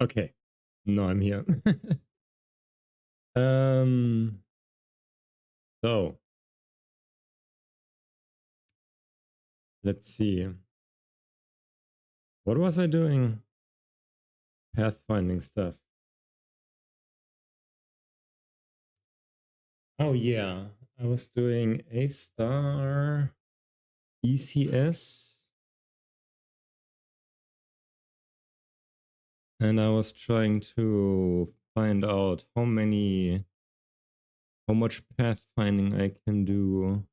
Okay. No, I'm here. um, so let's see. What was I doing? Pathfinding stuff. Oh yeah, I was doing A-star ECS, and I was trying to find out how much pathfinding I can do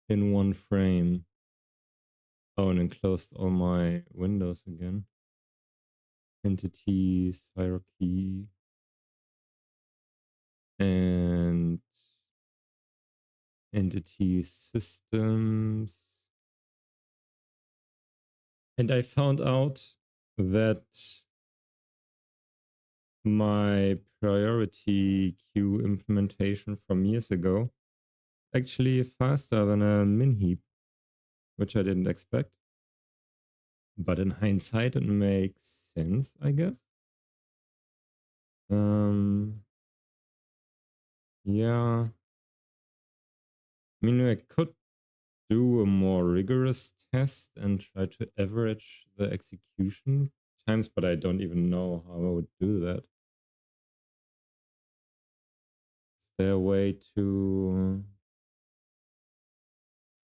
in one frame. Oh, and then closed all my windows again. Entities, hierarchy, and entity systems. And I found out that my priority queue implementation from years ago actually faster than a min heap, which I didn't expect. But in hindsight, it makes sense, I guess. Yeah. I mean, I could do a more rigorous test and try to average the execution times, but I don't even know how I would do that. Is there a way to...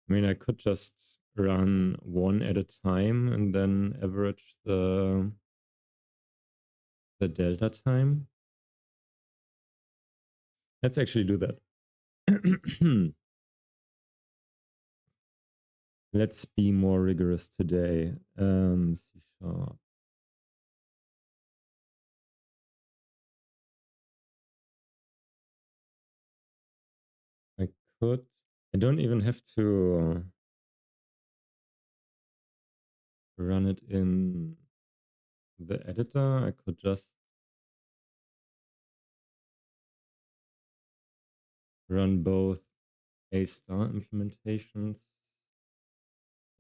I mean, I could just run one at a time and then average the delta time. Let's actually do that. Let's be more rigorous today. C#. I could. I don't even have to run it in the editor. I could just run both A-star implementations.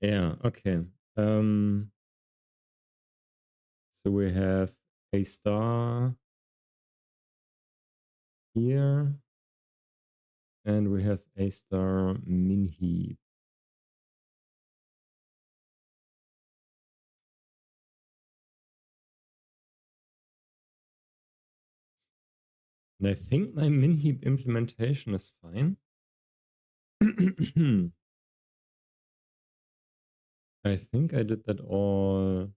Yeah, okay. So we have A-star here, and we have A-star min heap. And I think my min heap implementation is fine. I think I did that all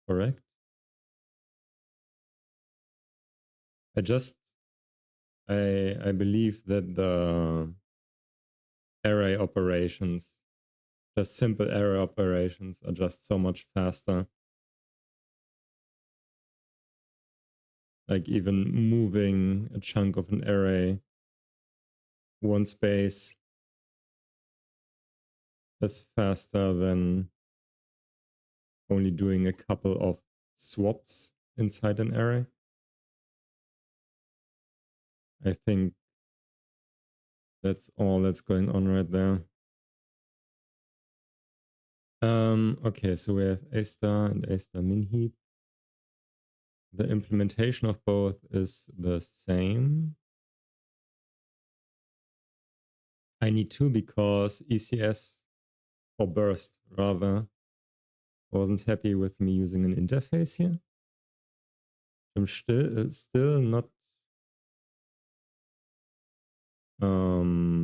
correct. I believe that the array operations, just simple array operations, are just so much faster. Like even moving a chunk of an array one space is faster than only doing a couple of swaps inside an array. I think that's all that's going on right there. Okay, so we have A-star and A-star min heap. The implementation of both is the same. I need two because ECS, or burst rather, wasn't happy with me using an interface here. I'm still not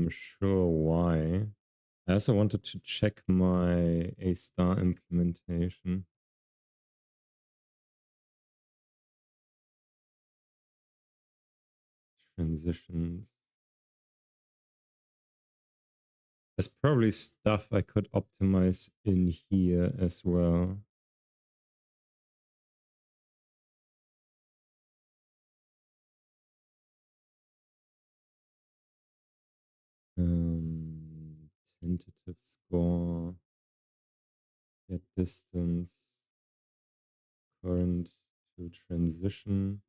sure why. I also wanted to check my A-star implementation. Transitions. There's probably stuff I could optimize in here as well. Tentative score, get distance, current to transition.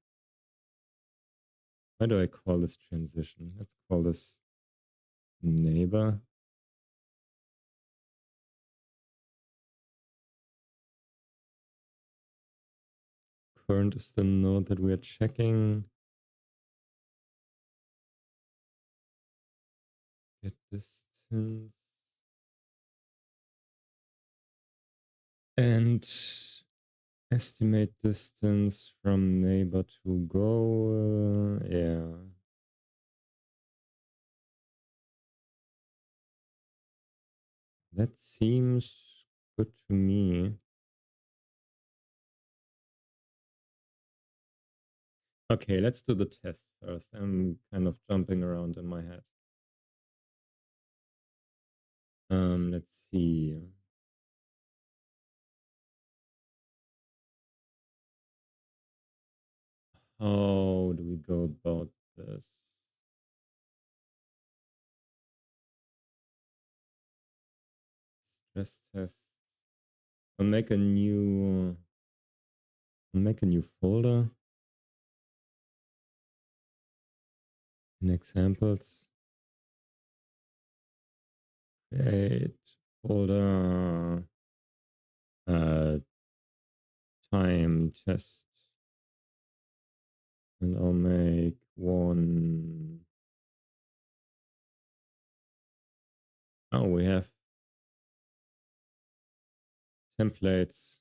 Why do I call this transition? Let's call this neighbor. current is the node that we are checking. Get distance. And estimate distance from neighbor to goal. Yeah. That seems good to me. Okay, let's do the test first. I'm kind of jumping around in my head. Let's see. How do we go about this? Stress test. I'll make a new folder in examples. Create folder time test. And I'll make one. Oh, we have templates.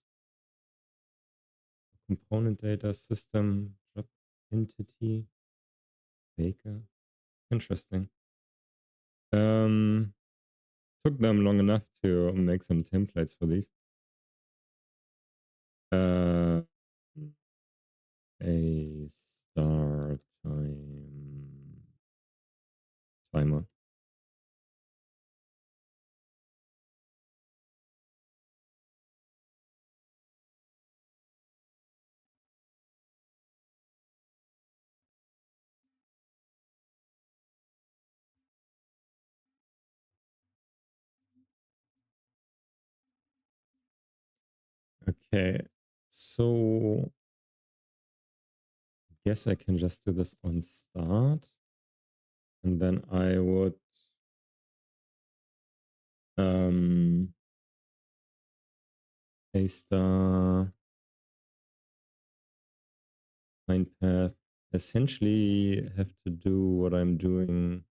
Component data system, job entity, baker. Interesting. Took them long enough to make some templates for these. A start timer. Okay, so I guess I can just do this on start, and then I would a star find path essentially have to do what I'm doing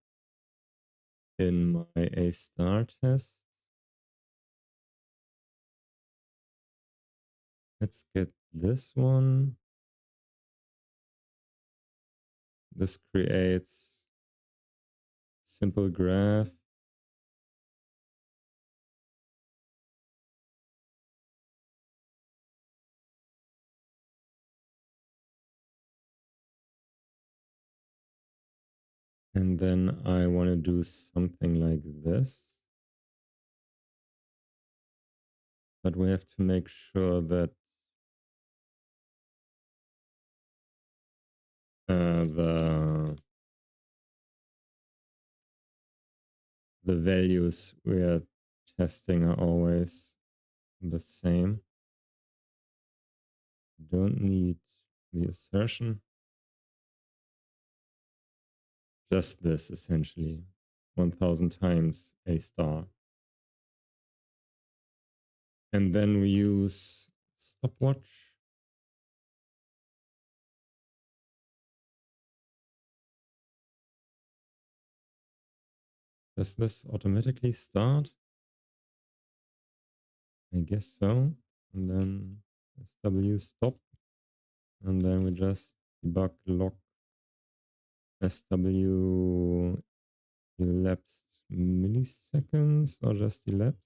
in my a star test. Let's get this one. This creates simple graph. And then I want to do something like this. But we have to make sure that the values we are testing are always the same. Don't need the assertion. Just this, essentially. 1000 times a star. And then we use stopwatch. Does this automatically start? I guess so. And then SW stop. And then we just debug log SW elapsed milliseconds or just elapsed?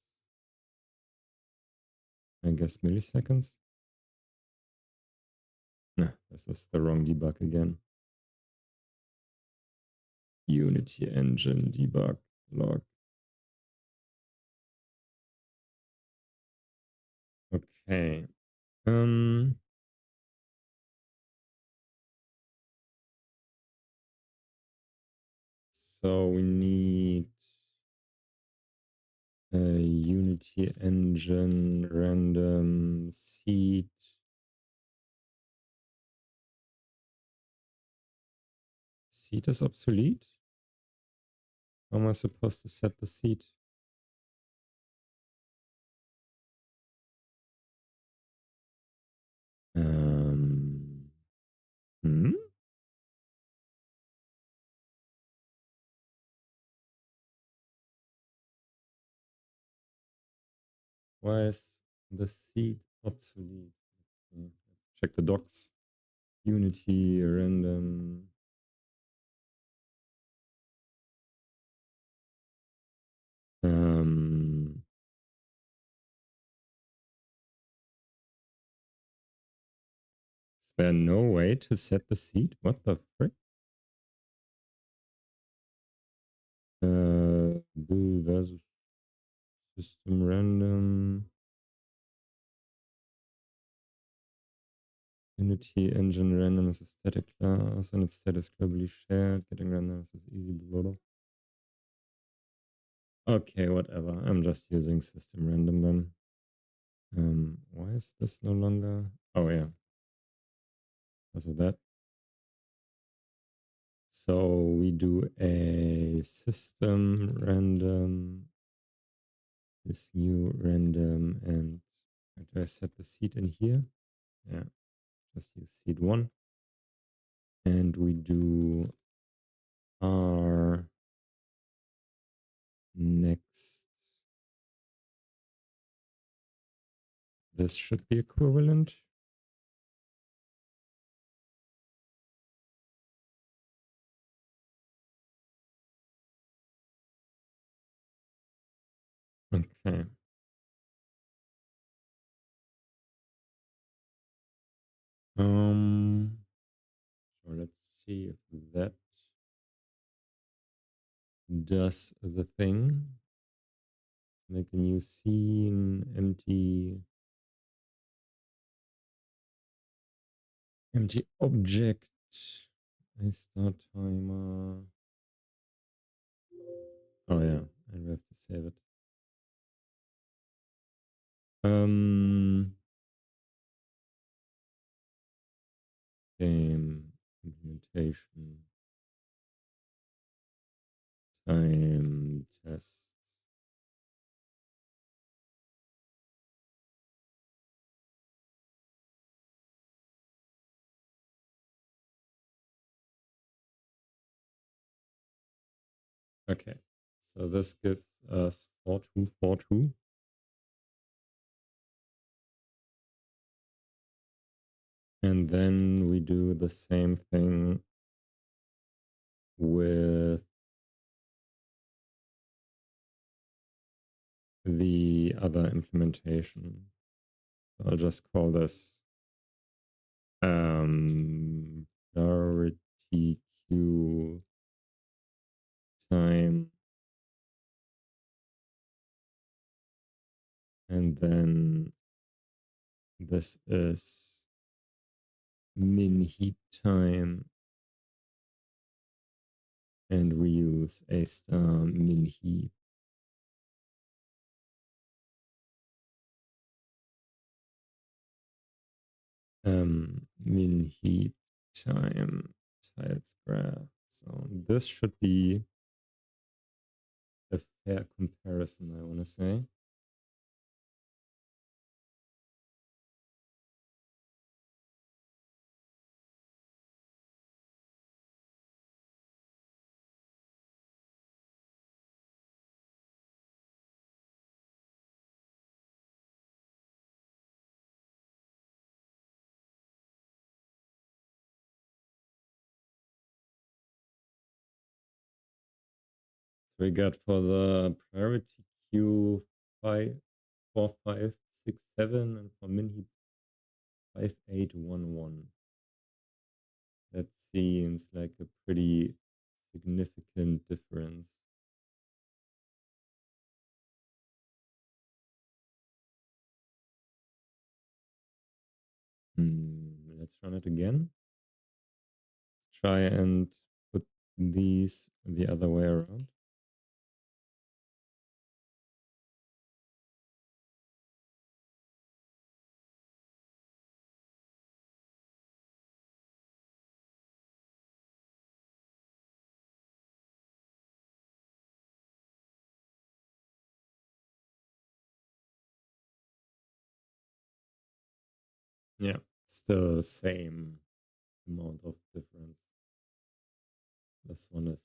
I guess milliseconds. Nah, this is the wrong debug again. Unity engine debug log. Okay. So we need a Unity engine random seed. Seed is obsolete? How am I supposed to set the seed? Why is the seed obsolete? Check the docs. Unity, random. Is there no way to set the seed? What the frick? Do versus system random. Unity engine random is a static class and its state is globally shared. Getting random is easy. Blah, blah. Okay, whatever. I'm just using system random then. Why is this no longer? Oh yeah, because of that. So we do a system random, this new random, and do I set the seed in here? Yeah, just use seed 1. And we do our next. This should be equivalent. Okay. So let's see if that does the thing. Make a new scene, empty object. I start timer. Oh yeah, and we have to save it. Game implementation time test. Okay, so this gives us 4242. And then we do the same thing with the other implementation. I'll just call this priority queue time. And then this is min heap time. And we use a star min heap. Min heap time tiles graph. So this should be a fair comparison, I want to say. So we got for the priority queue 54567 and for min heap 5811. That seems like a pretty significant difference. Let's run it again. Let's try and put these the other way around. Yeah, still same amount of difference. This one is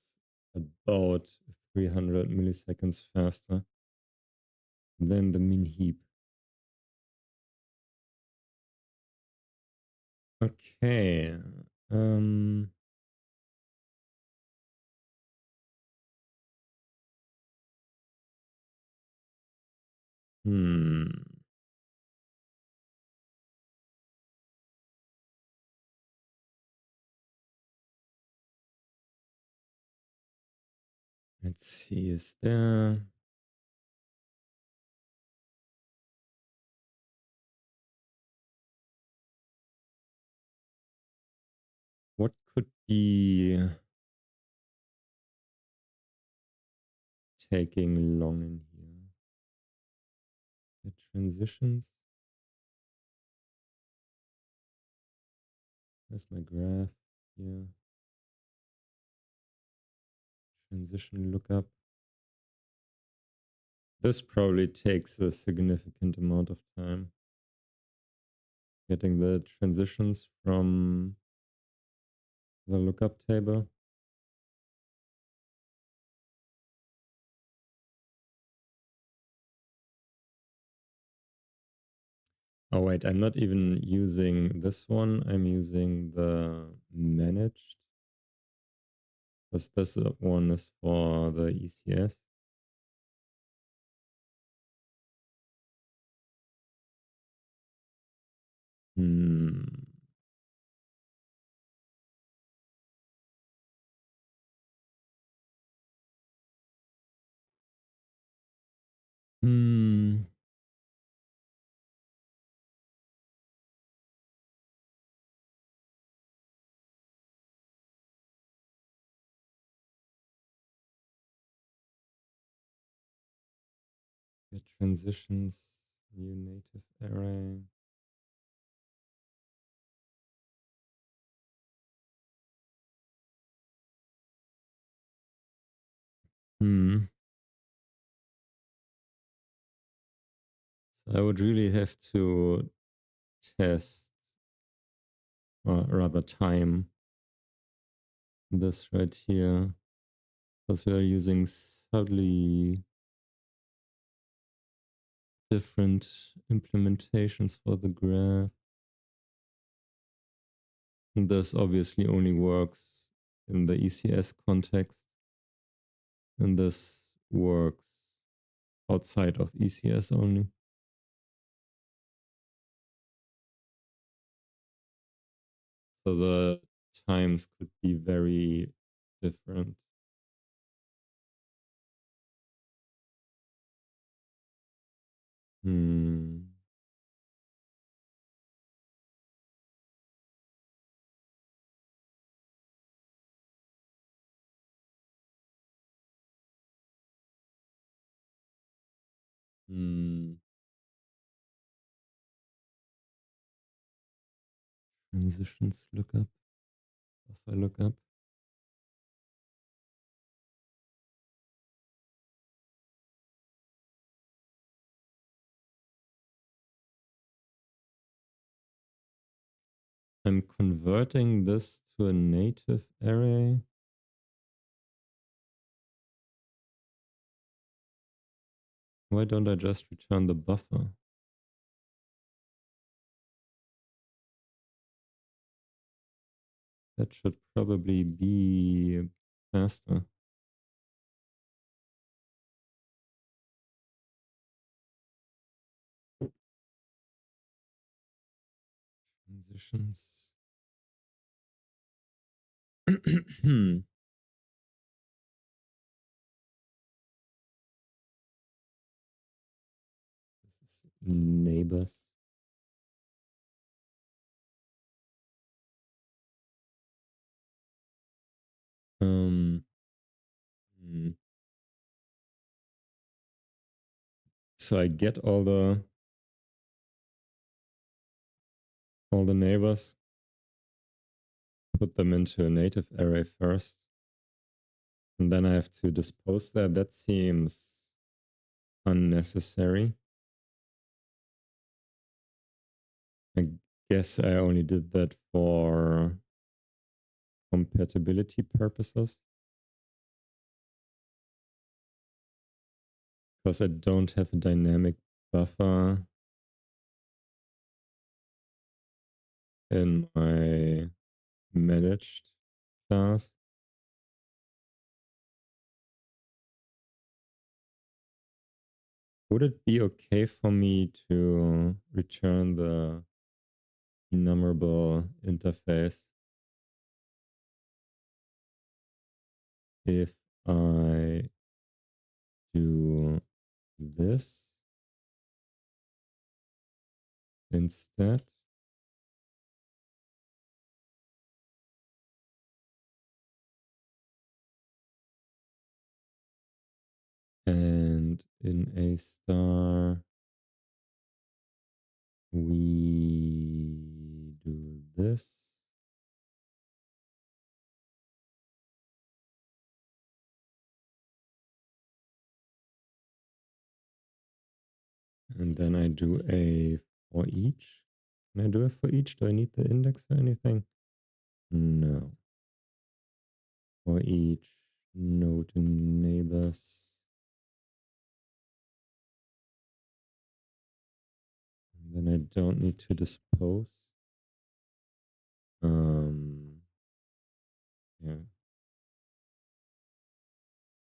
about 300 milliseconds faster than the min heap. Okay. Hmm. Let's see, is there... What could be taking long in here? The transitions. Where's my graph? Here. Transition lookup. This probably takes a significant amount of time. Getting the transitions from the lookup table. Oh wait, I'm not even using this one. I'm using the managed. Because this one is for the ECS. Hmm. Hmm. The transitions, new native array. Hmm. So I would really have to test, or rather time, this right here. Because we are using subtly different implementations for the graph. And this obviously only works in the ECS context. And this works outside of ECS only. So the times could be very different. Hmm. Hmm. Transitions lookup. Buffer lookup. I'm converting this to a native array. Why don't I just return the buffer? That should probably be faster. Transitions. This is neighbors. Um, hmm. So I get all the neighbors, put them into a native array first, and then I have to dispose that. That seems unnecessary. I guess I only did that for compatibility purposes. Because I don't have a dynamic buffer. in my managed class. Would it be okay for me to return the enumerable interface if I do this instead? And in A star, we do this. And then I do a for each. Can I do it for each? Do I need the index for anything? No. For each node in neighbors. And then I don't need to dispose. Yeah.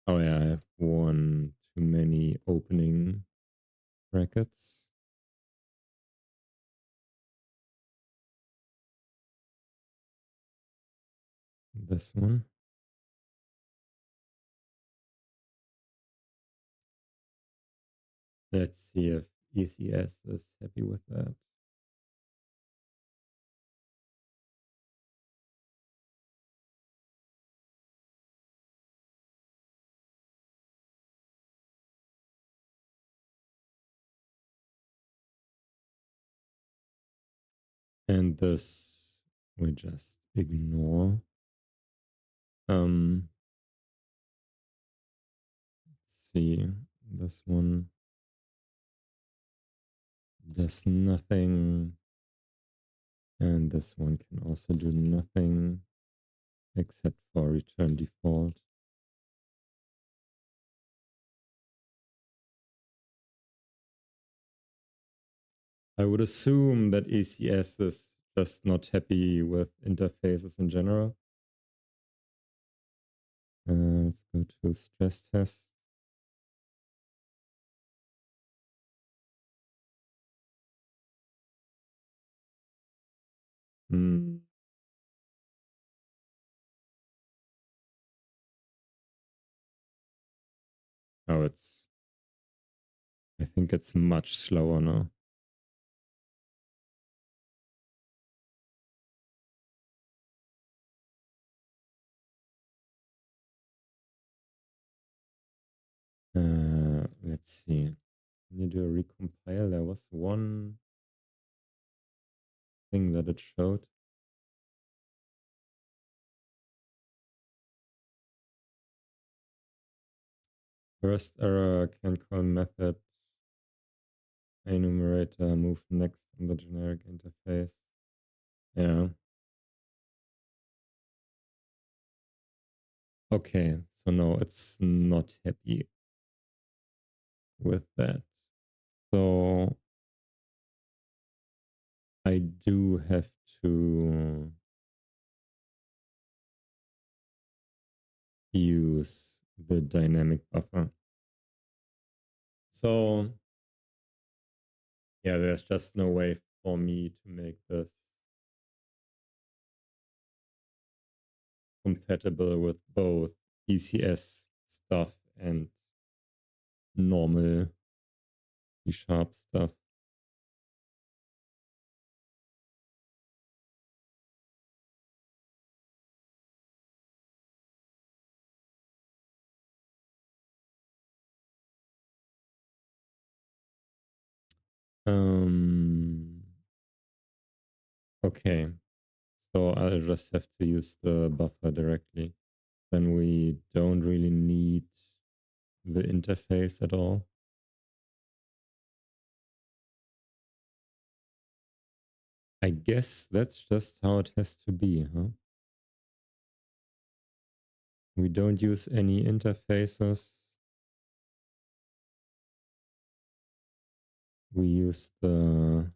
Oh yeah, I have one too many opening brackets. This one. Let's see if ECS is happy with that. And this we just ignore. Let's see. This one does nothing. And this one can also do nothing except for return default. I would assume that ECS is just not happy with interfaces in general. Let's go to stress test. Oh, I think it's much slower now. Let's see. Can you do a recompile? There was one thing that it showed. First error, can call method enumerator move next on the generic interface. Yeah. Okay, so no, it's not happy with that. So I do have to use the dynamic buffer. So yeah, there's just no way for me to make this compatible with both ECS stuff and normal C# stuff. Okay, so I'll just have to use the buffer directly. Then we don't really need the interface at all. I guess that's just how it has to be, huh? We don't use any interfaces. We use the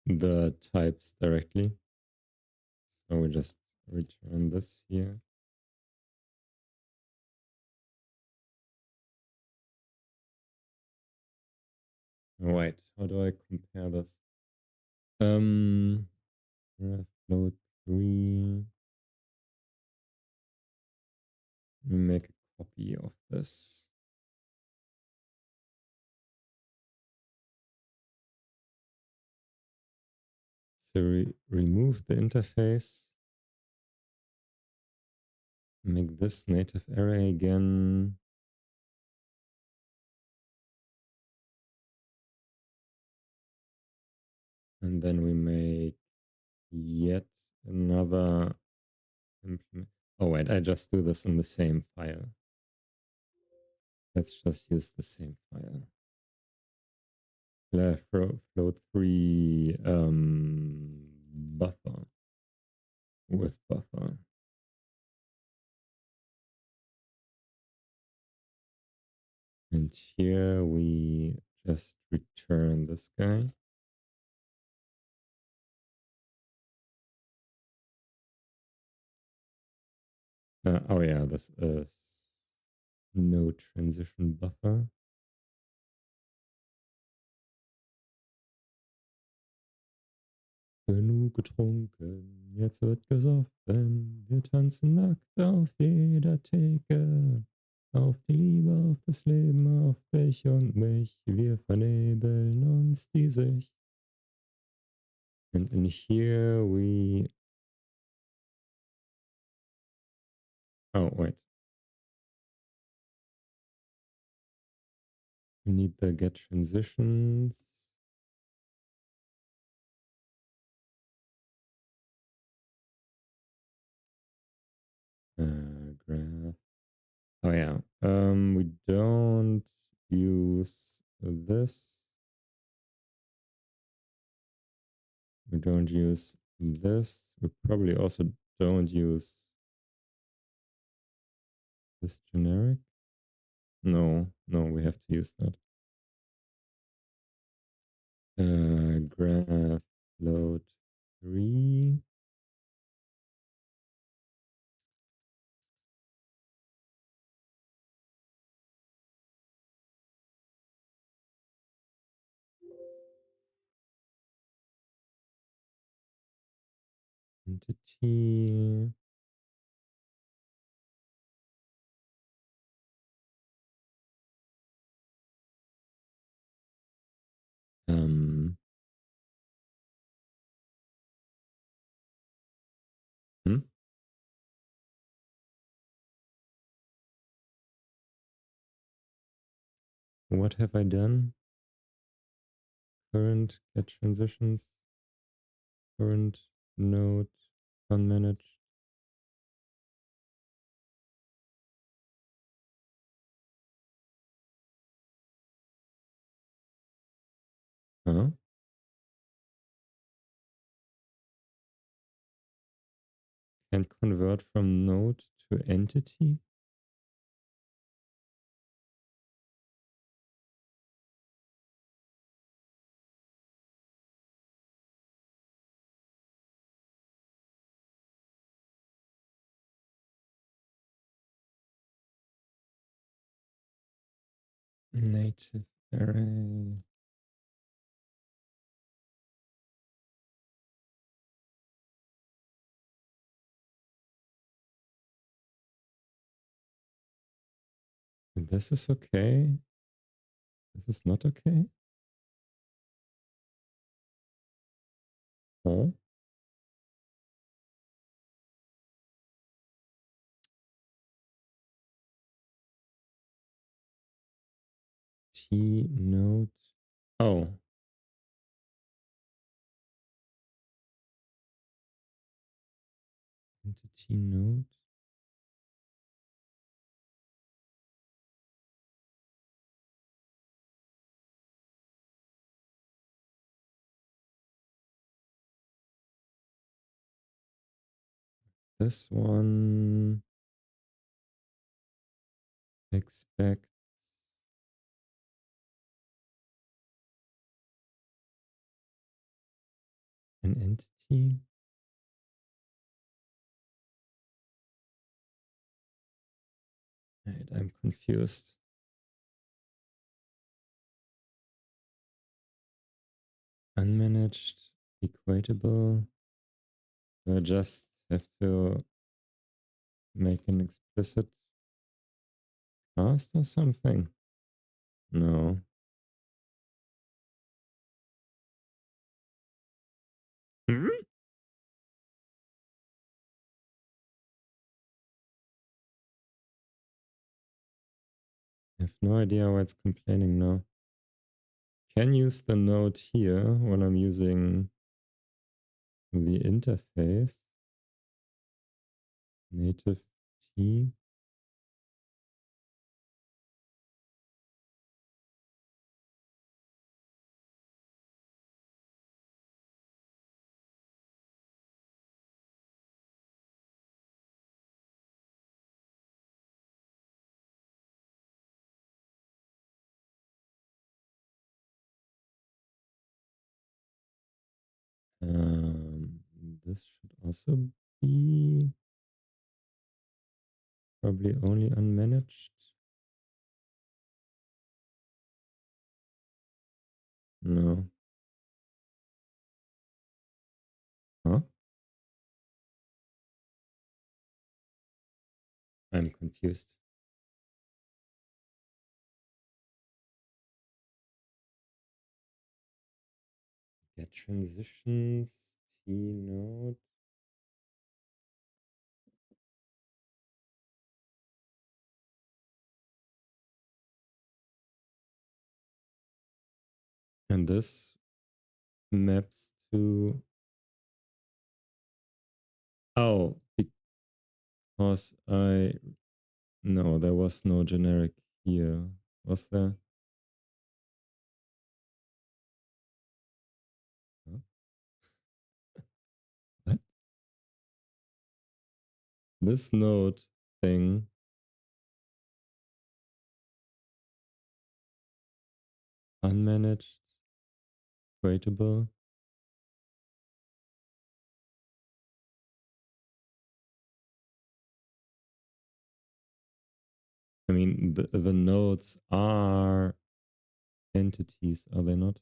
the types directly. So we just return this here. Right, how do I compare this? Float 3. Make a copy of this. So remove the interface. Make this native array again. And then we make yet another implement. Oh wait, I just do this in the same file. Let's just use the same file. Float 3 buffer with buffer. And here we just return this guy. Oh yeah, this is no transition buffer. Genug getrunken, jetzt wird gesoffen. Wir tanzen nackt auf jeder Theke. Auf die Liebe, auf das Leben, auf dich und mich. Wir vernebeln uns die Sicht. And in here we... Oh, wait. We need the get transitions. Graph. Oh yeah. We don't use this. We don't use this. We probably also don't use this generic. No, we have to use that. Graph load 3. Entity. Hmm? What have I done? Current get transitions. Current node unmanaged. Huh? Can't convert from node to entity? Native array. This is okay. This is not okay. Oh. T node. Oh. Entity node. This one expect entity. Right, I'm confused. Unmanaged, equatable. I just have to make an explicit cast or something? No. Hmm? I have no idea why it's complaining now. Can use the node here when I'm using the interface. Native T. This should also be probably only unmanaged. No. Huh? I'm confused. Get transitions, T node. And this maps to, oh, because no, there was no generic here. Was there? Huh? What? This node thing. Unmanaged, creatable. I mean, the nodes are entities, are they not?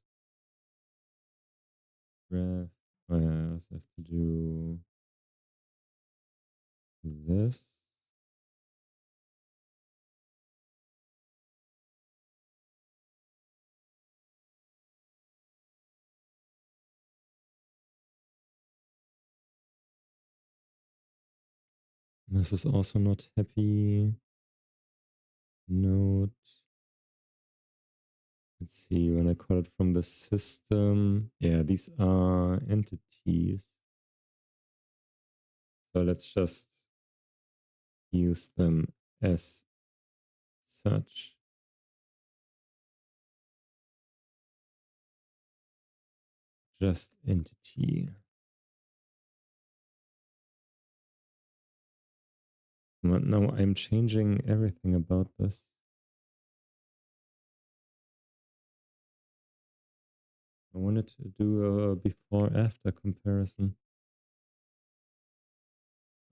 Graph. Oh, yeah, I also have to do this. This is also not happy. Node. Let's see, when I call it from the system. Yeah, these are entities. So let's just use them as such. Just entity. But now I'm changing everything about this. I wanted to do a before after comparison.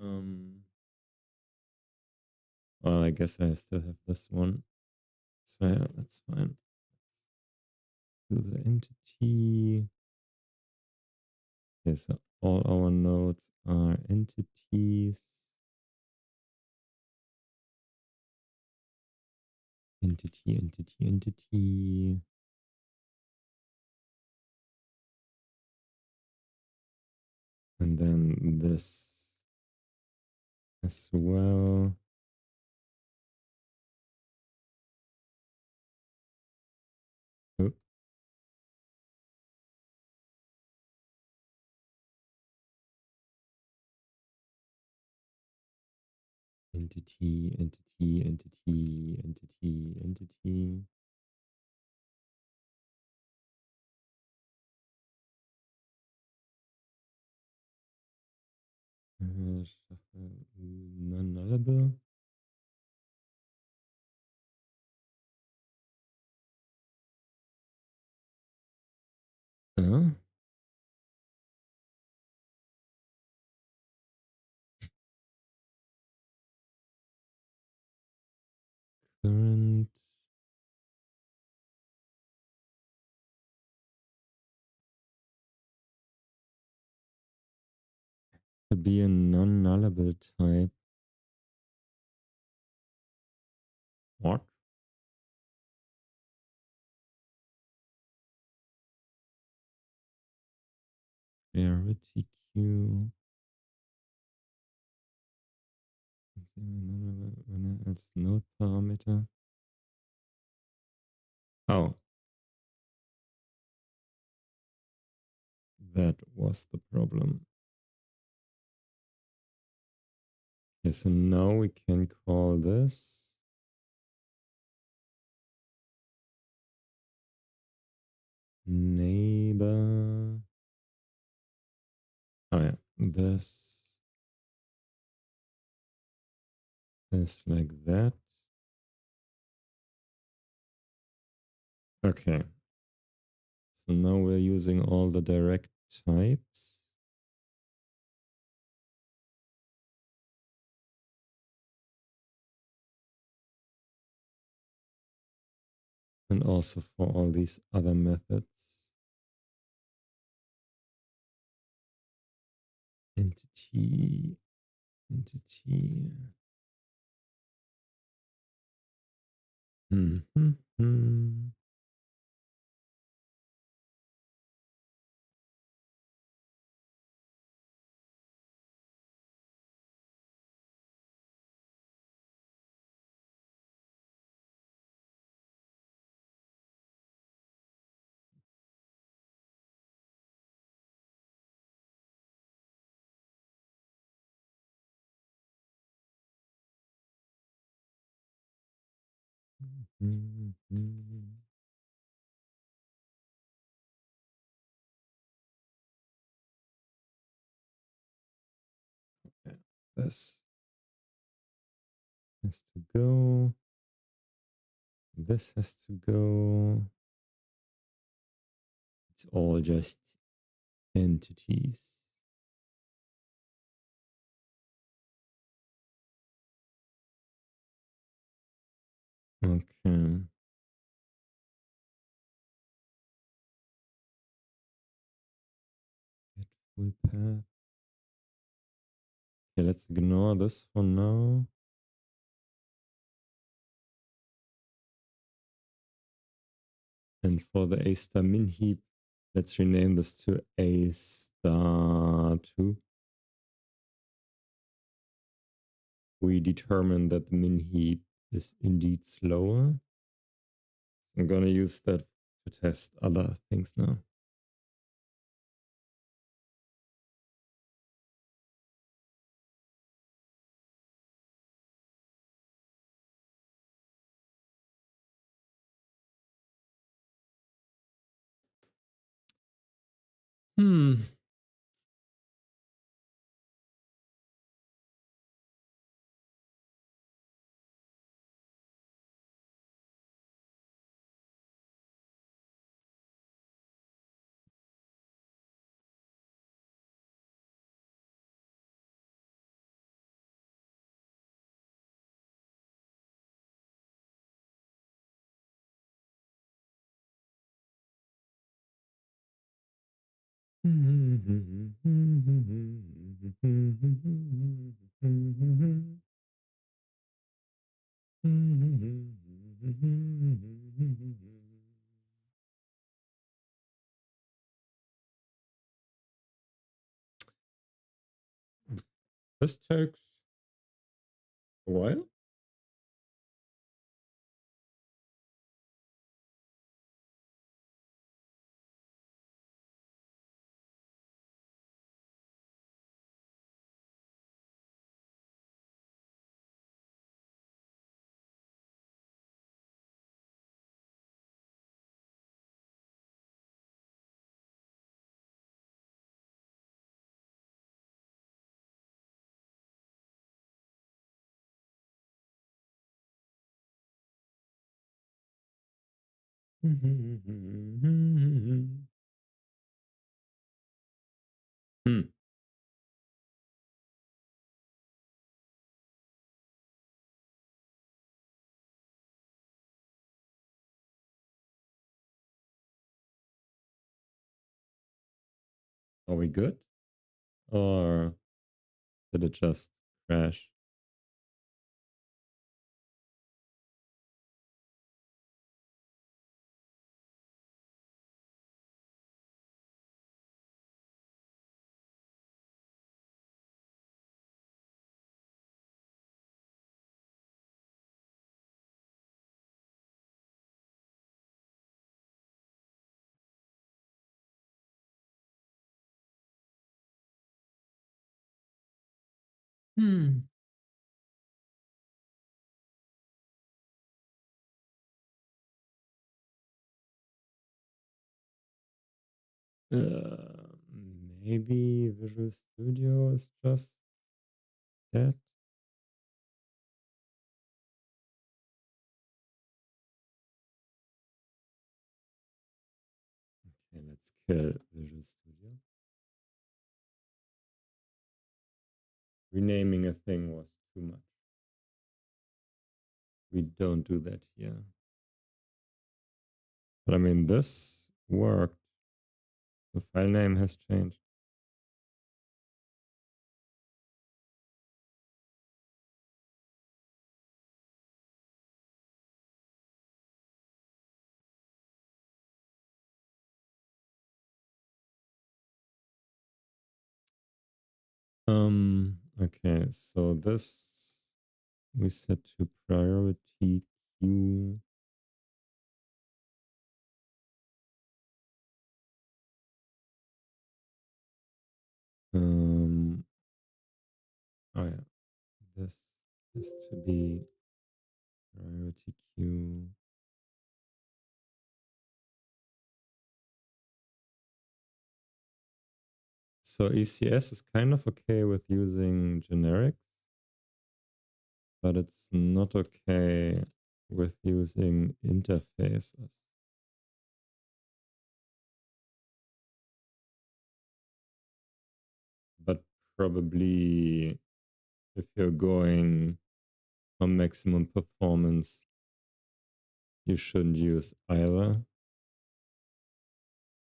Well, I guess I still have this one. So yeah, that's fine. Let's do the entity. Okay, so all our nodes are entities. Entity, entity, entity. And then this as well. Oh. Entity, entity, entity, entity, entity. Non-nullable. current to be a non-nullable type. What? Clarity Q. Als node parameter. Oh. That was the problem. Okay, so now we can call this neighbor. Oh yeah, this is like that. Okay. So now we're using all the direct types. And also for all these other methods. Entity. Mm-hmm. Yeah, this has to go. This has to go. It's all just entities. Okay. Get full path. Okay, let's ignore this for now. And for the A star min heap, let's rename this to A star 2. We determine that the min heap is indeed slower. So I'm going to use that to test other things now. This takes a while. Hmm. Are we good? Or did it just crash? Hmm. Uh, Maybe Visual Studio is just dead. Okay, let's kill Visual Studio. Renaming a thing was too much. We don't do that here. But I mean, this worked. The file name has changed. Okay, so this we set to priority queue. Oh yeah, this has to be priority queue. So ECS is kind of okay with using generics, but it's not okay with using interfaces. But probably if you're going on maximum performance, you shouldn't use either.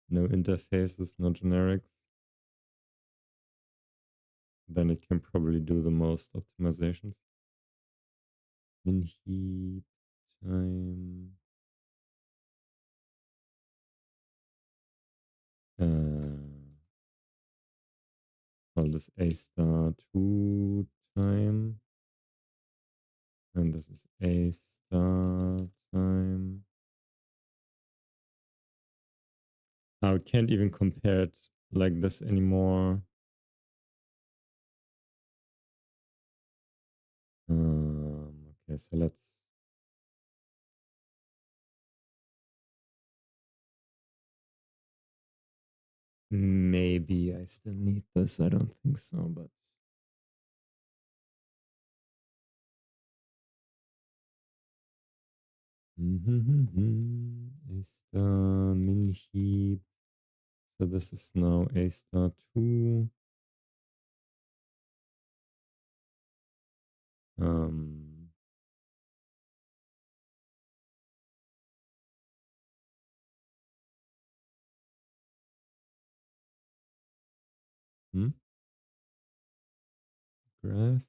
No interfaces, no generics. Then it can probably do the most optimizations. Min heap time. Call this A star 2 time. And this is A star time. Now I can't even compare it like this anymore. Okay, so let's maybe I still need this. I don't think so, but A star min heap. So this is now A star 2. Um, hmm? Graph.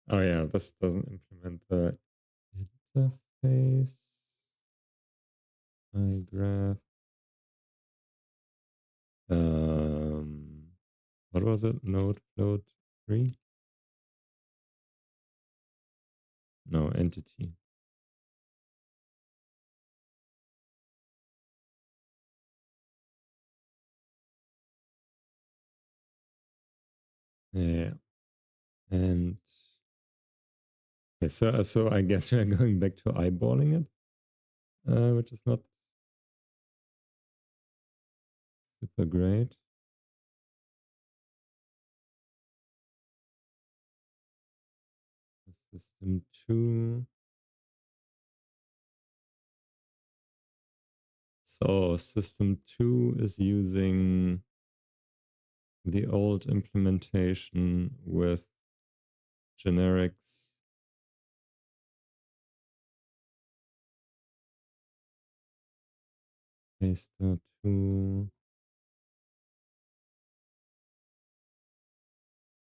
Oh yeah, this doesn't implement the interface. I graph. What was it? Node float 3? No, entity. Yeah. And okay, so I guess we're going back to eyeballing it, which is not super great. System 2. So system 2 is using the old implementation with generics. A star 2.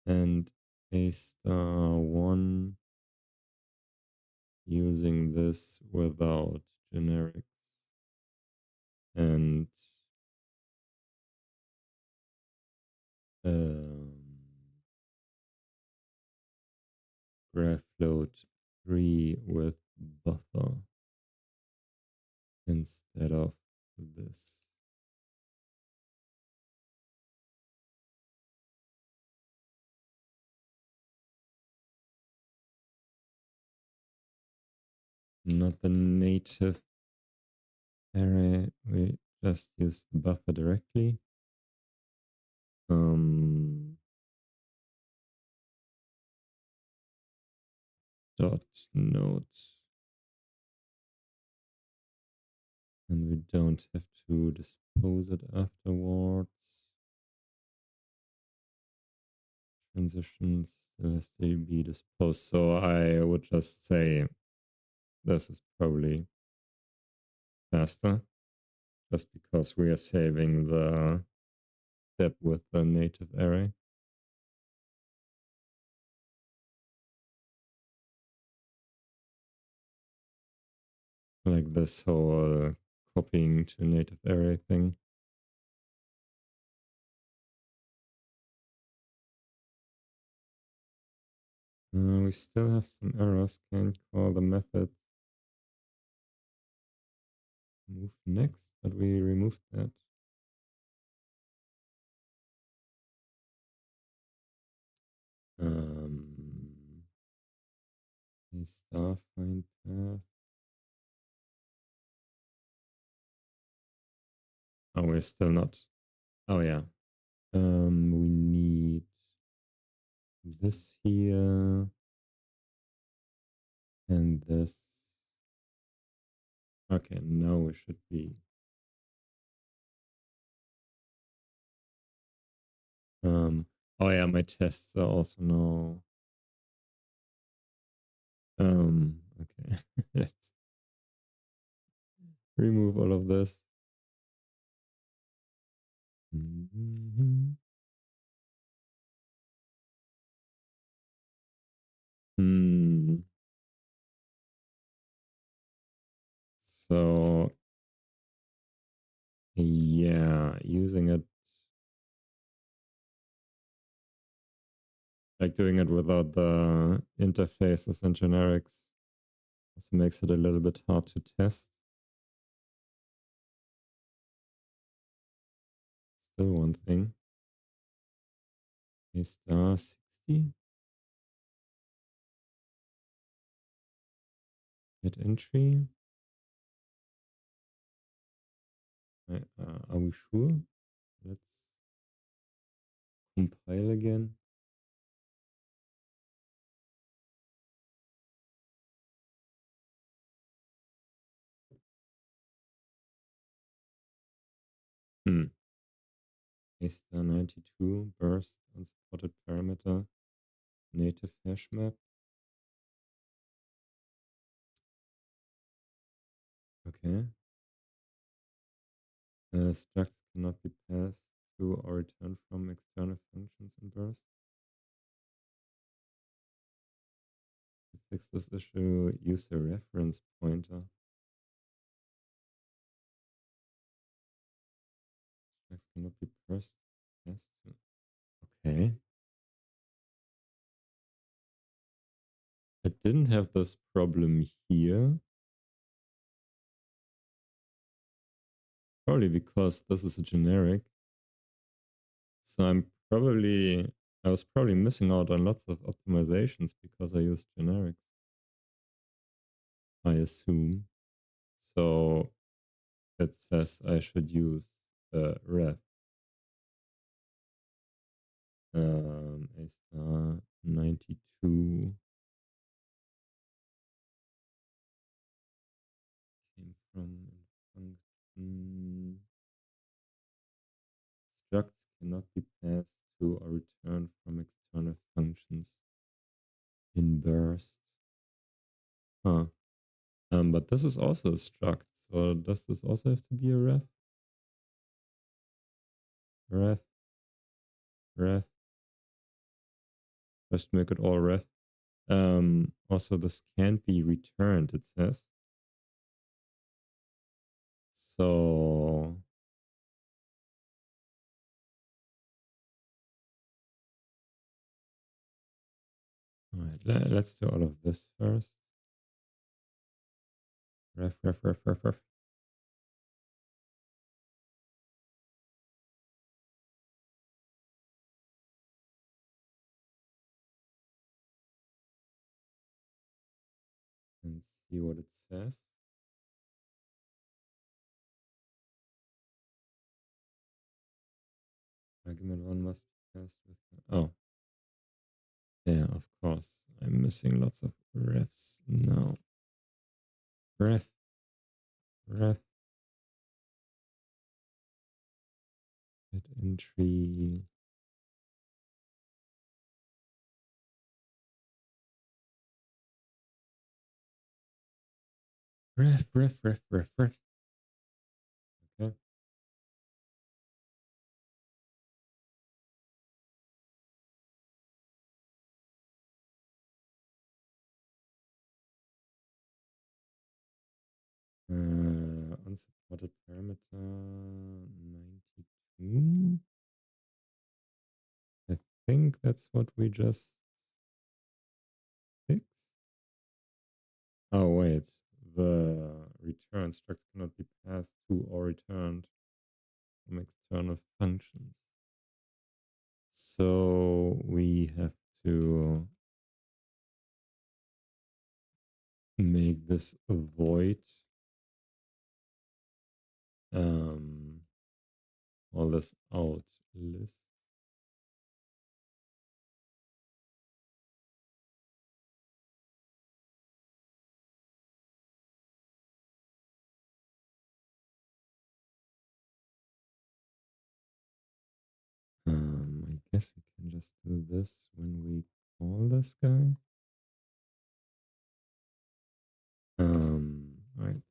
and a star 1 using this without generics, and graph load 3 with buffer instead of this. Not the native array, we just use the buffer directly. Dot node, and we don't have to dispose it afterwards. Transitions still has to be disposed, so I would just say this is probably faster, just because we are saving the step with the native array. Like this whole copying to native array thing. We still have some errors. Can't call the method move next, but we removed that. A star find path. Oh, we're still not. Oh yeah. We need this here and this. Okay, now we should be. Oh yeah, my tests are also now. Okay. Let's remove all of this. So yeah, using it, like doing it without the interfaces and generics, also makes it a little bit hard to test. Still one thing. A star 60. Get entry. Are we sure? Let's compile again. A star 92 burst unsupported parameter native hash map. Okay. Structs cannot be passed to or returned from external functions in burst. To fix this issue, use a reference pointer. Structs cannot be passed to. Okay. I didn't have this problem here. Probably because this is a generic. So I was probably missing out on lots of optimizations because I used generics, I assume. So it says I should use ref. A star 92 came from function. Structs cannot be passed to or returned from external functions in burst. Huh. But this is also a struct. So does this also have to be a ref? Ref. Just make it all ref. Also, this can't be returned, it says. So all right, let's do all of this first. Ref. And see what it says. Argument one must be passed with. Oh, yeah, of course. I'm missing lots of refs. No. Ref. Hit entry. Ref. Okay. Unsupported parameter 92. I think that's what we just fixed. Oh, wait. The return struct cannot be passed to or returned from external functions. So we have to make this a void. All this out list. I guess we can just do this when we call this guy. Right.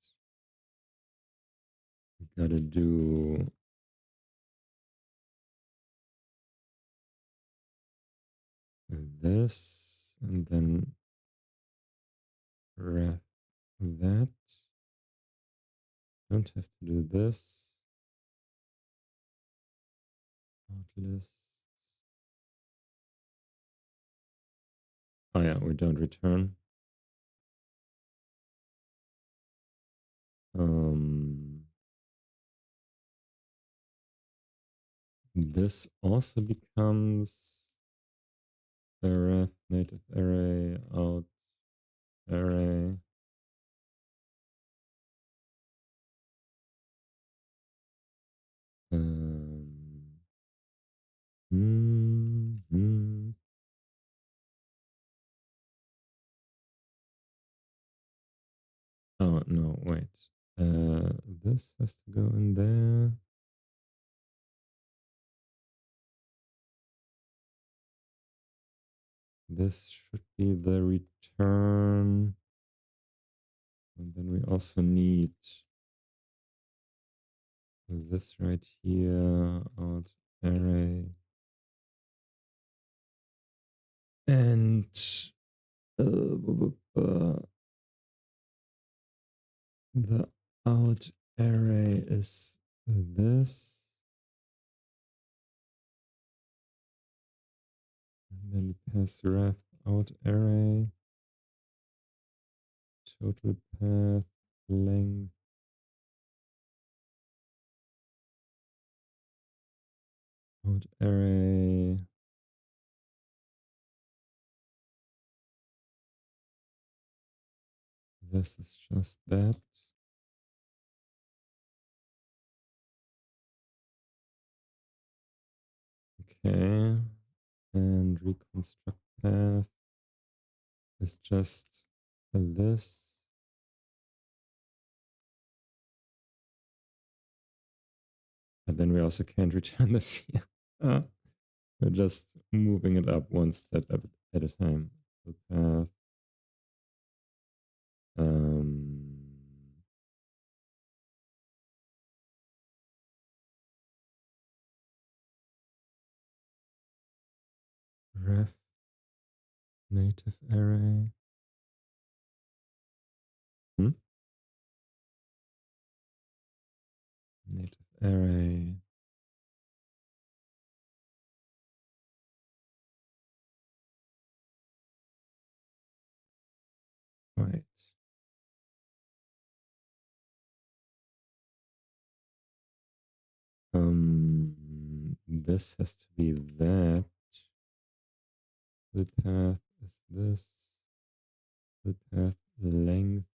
We gotta do this and then ref that. Don't have to do this. Out list. Oh yeah, we don't return. This also becomes the ref native array out array. Oh no, wait. This has to go in there. This should be the return. And then we also need this right here, out array. And the out array is this. And then pass ref out array. Total path length. Out array. This is just that. Okay. And reconstruct path is just this. And then we also can't return this here. We're just moving it up one step at a time. The path. Ref Native array. Native array. Right. This has to be that. The path is this. The path length.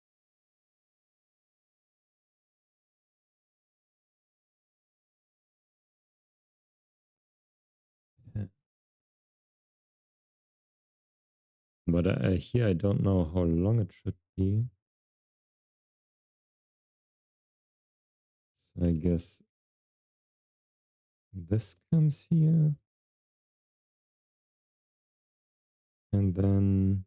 But here I don't know how long it should be. So I guess this comes here. And then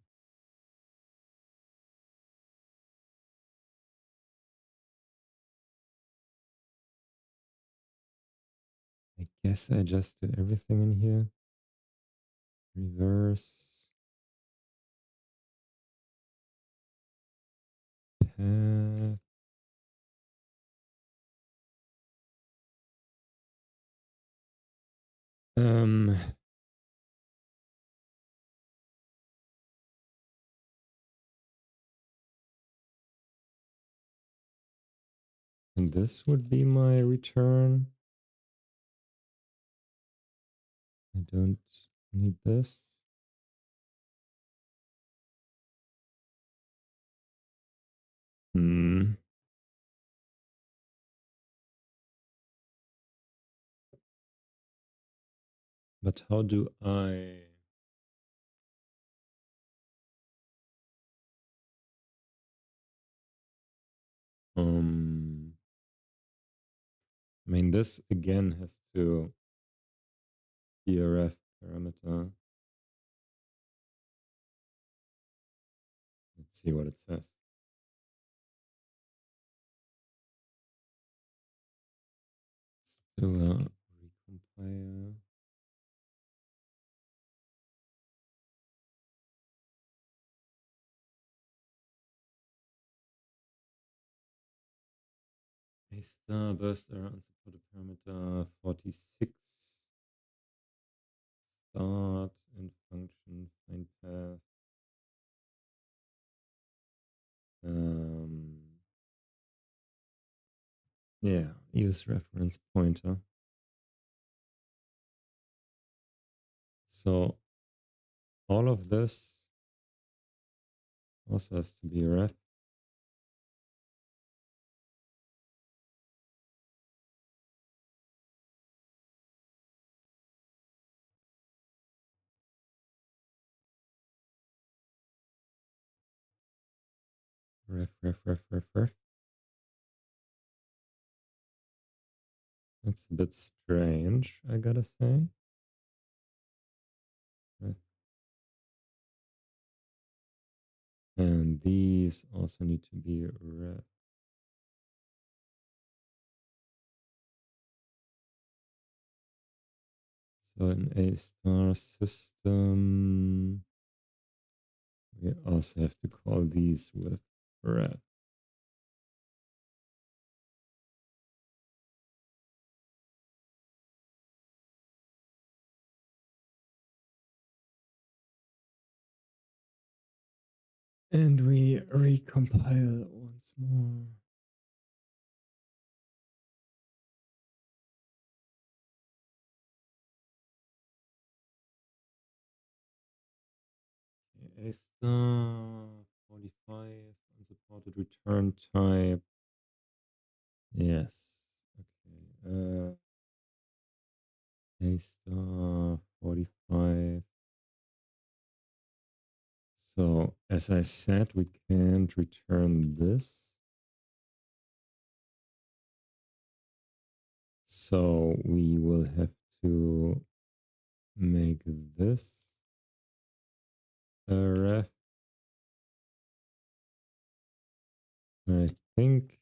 I guess I just do everything in here. Reverse. Path. And this would be my return. I don't need this. But how do I... I mean, this again has to be a ref parameter. Let's see what it says. Let's do a recompile. A star burst error unsupported parameter 46. Start and function find path. Yeah, use reference pointer. So all of this also has to be ref. Ref. That's a bit strange, I gotta say. And these also need to be ref. So in a star system, we also have to call these with ref. And we recompile once more. A star 45 unsupported return type. Yes. Okay. A star 45. So as I said, we can't return this. So we will have to make this a ref. I think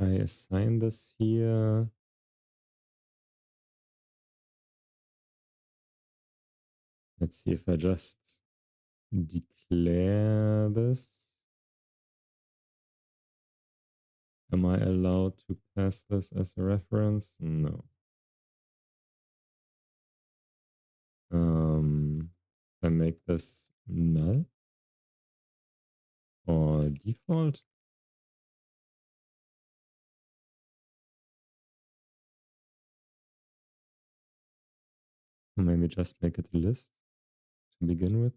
I assign this here. Let's see if I just declare this. Am I allowed to pass this as a reference? No. I make this null or default. Or maybe just make it a list to begin with.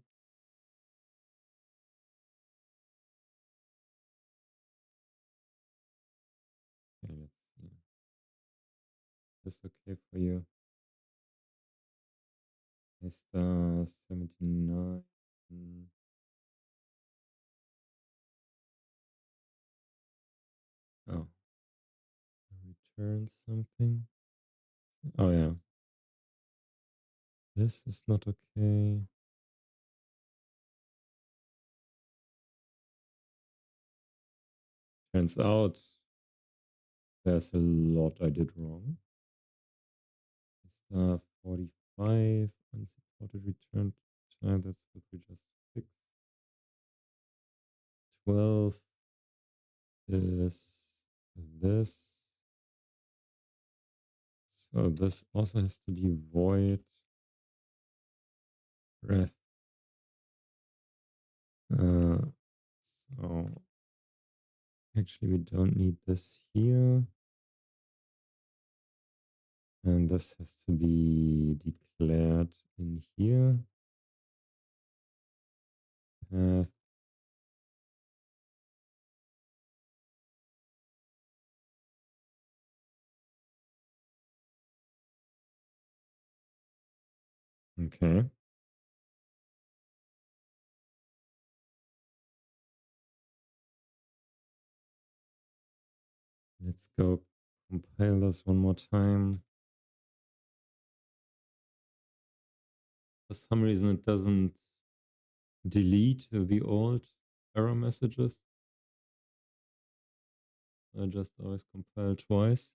Okay, let's see. Is this okay for you? Star 79. Oh, return something. Oh yeah, this is not okay. Turns out there's a lot I did wrong. Star 45 unsupported return time. That's what we just fixed. 12 is this. So this also has to be void ref. So actually we don't need this here. And this has to be declared in here. Path. Okay. Let's go compile this one more time. For some reason it doesn't delete the old error messages. I just always compile twice.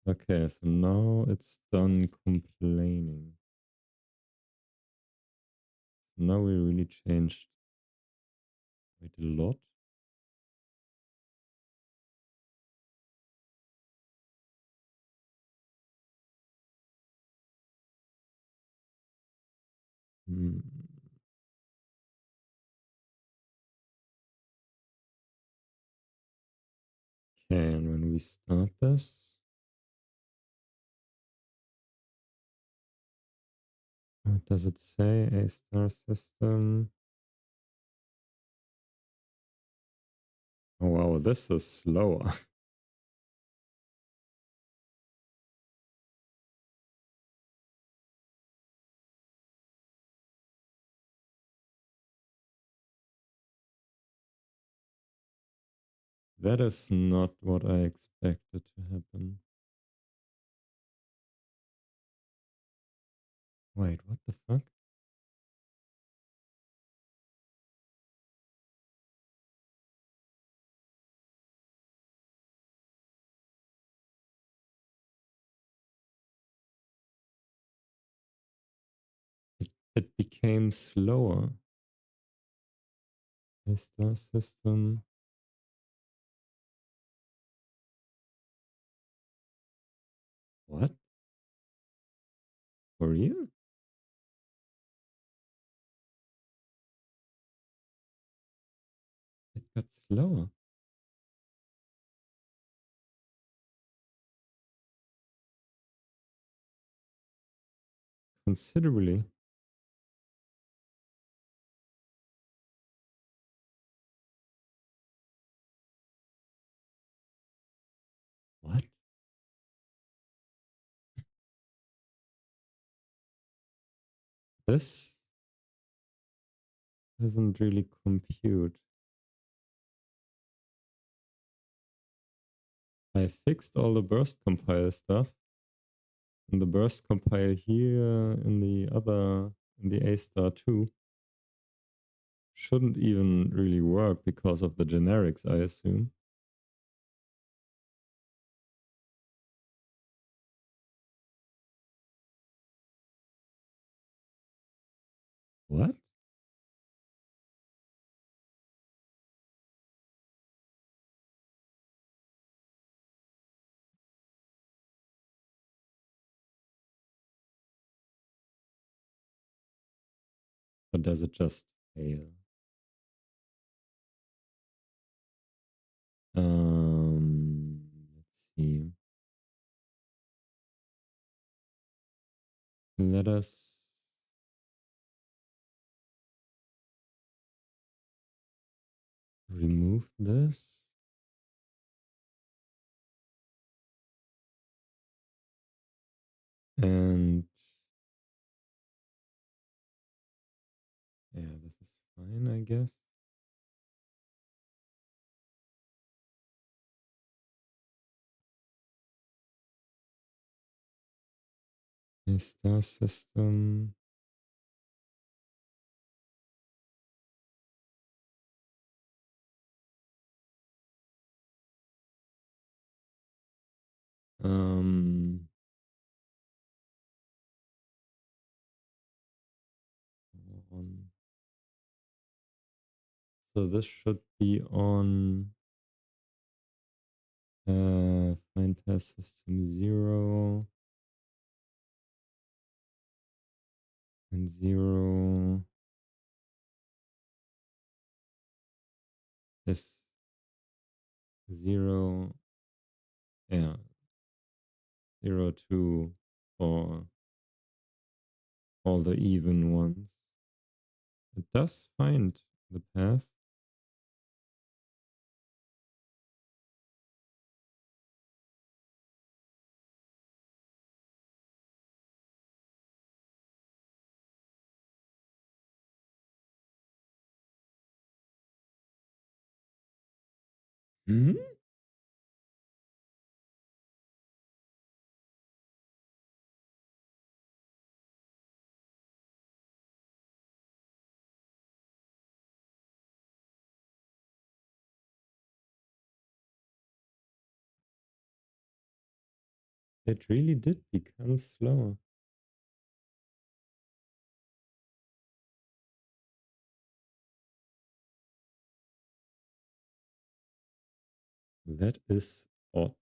Okay, so now it's done complaining. So now we really changed quite a lot. Hmm. Okay, and when we start this, what does it say? A star system. Oh wow, this is slower. That is not what I expected to happen. Wait, what the fuck? It became slower. A star system. What? For real? It got slower. Considerably. What? This doesn't really compute. I fixed all the burst compile stuff. And the burst compile here in the A star 2 shouldn't even really work because of the generics, I assume. What? Or does it just fail? Let's see. Let us remove this. And yeah, this is fine, I guess. A star system. Um, on. So this should be on find test system 0 and 0 is 0. Yeah, 0, 2 for all the even ones. It does find the path. Hmm? It really did become slower. That is odd.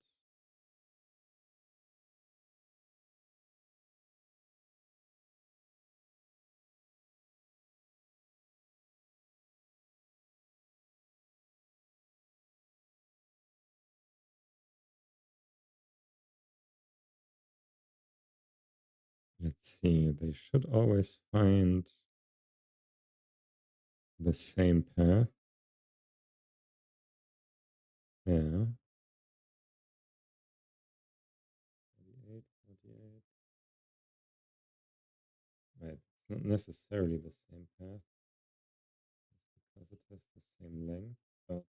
Let's see, they should always find the same path. Yeah. 48, 48. Right, it's not necessarily the same path. It's because it has the same length, but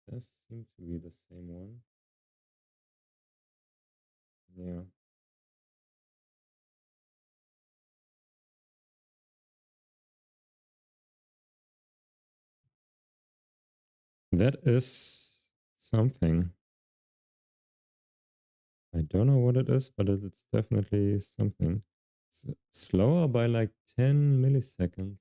this seems to be the same one. Yeah. That is something. I don't know what it is, but it's definitely something. It's slower by like 10 milliseconds.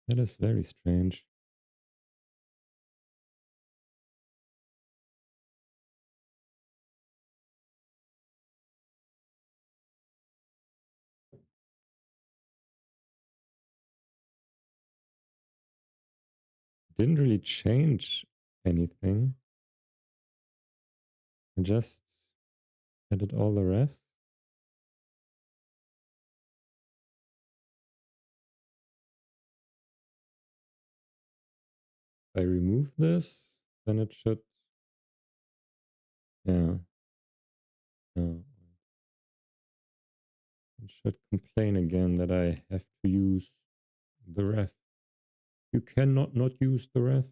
That is very strange. Didn't really change anything. I just added all the refs. If I remove this, then it should, yeah, no, it should complain again that I have to use the ref. You cannot not use the ref.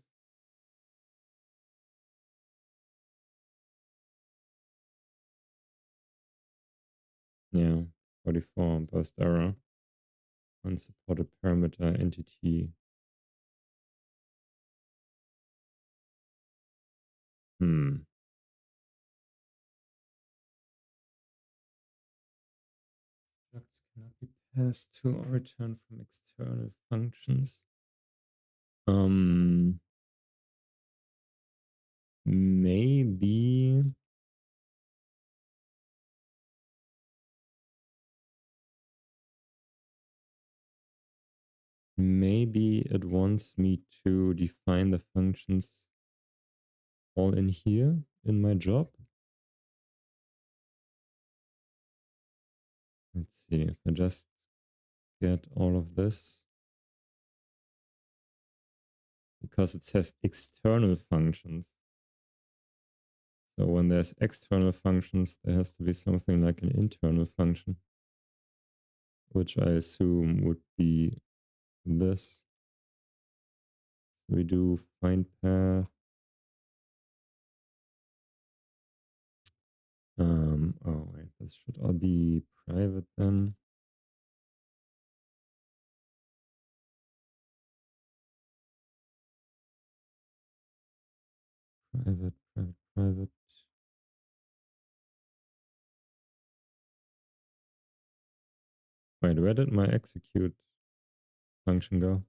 Yeah, 44, burst error, unsupported parameter entity. Hmm. Structs cannot be passed to or returned from external functions. Maybe it wants me to define the functions all in here in my job. Let's see if I just get all of this, because it says external functions. So when there's external functions, there has to be something like an internal function, which I assume would be this. So we do find path. Oh wait, this should all be private then. Private, private, private. Wait, where did my execute function go?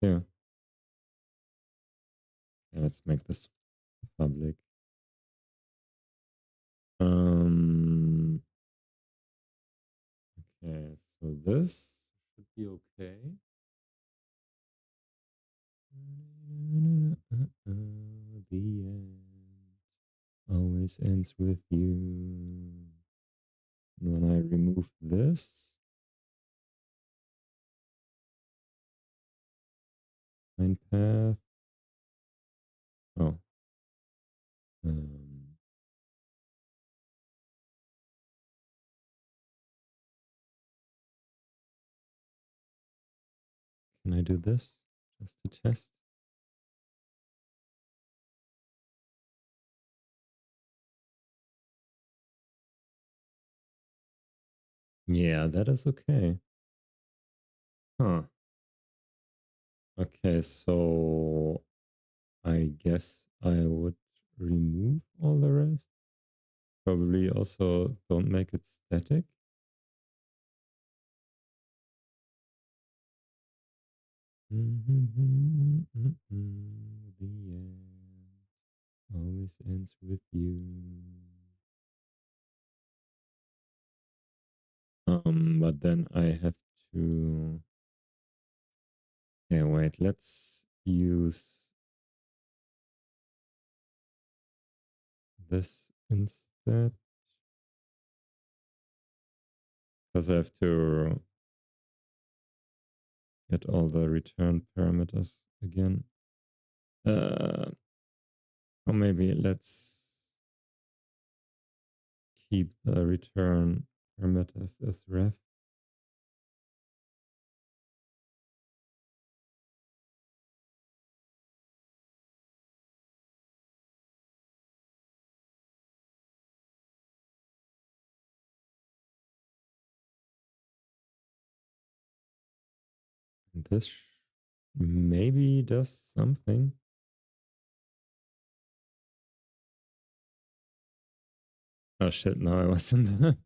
Yeah. Yeah, let's make this public. Okay, so this should be okay. The end always ends with you. And when I remove this, find path. Oh. Can I do this just to test? Yeah, that is okay. Huh. Okay, so I guess I would remove all the rest. Probably also don't make it static. The end always ends with you. But then I have to. Okay, wait. Let's use this instead, because I have to get all the return parameters again. Or maybe let's keep the return parameters as ref. And this maybe does something. Oh shit, now I was in the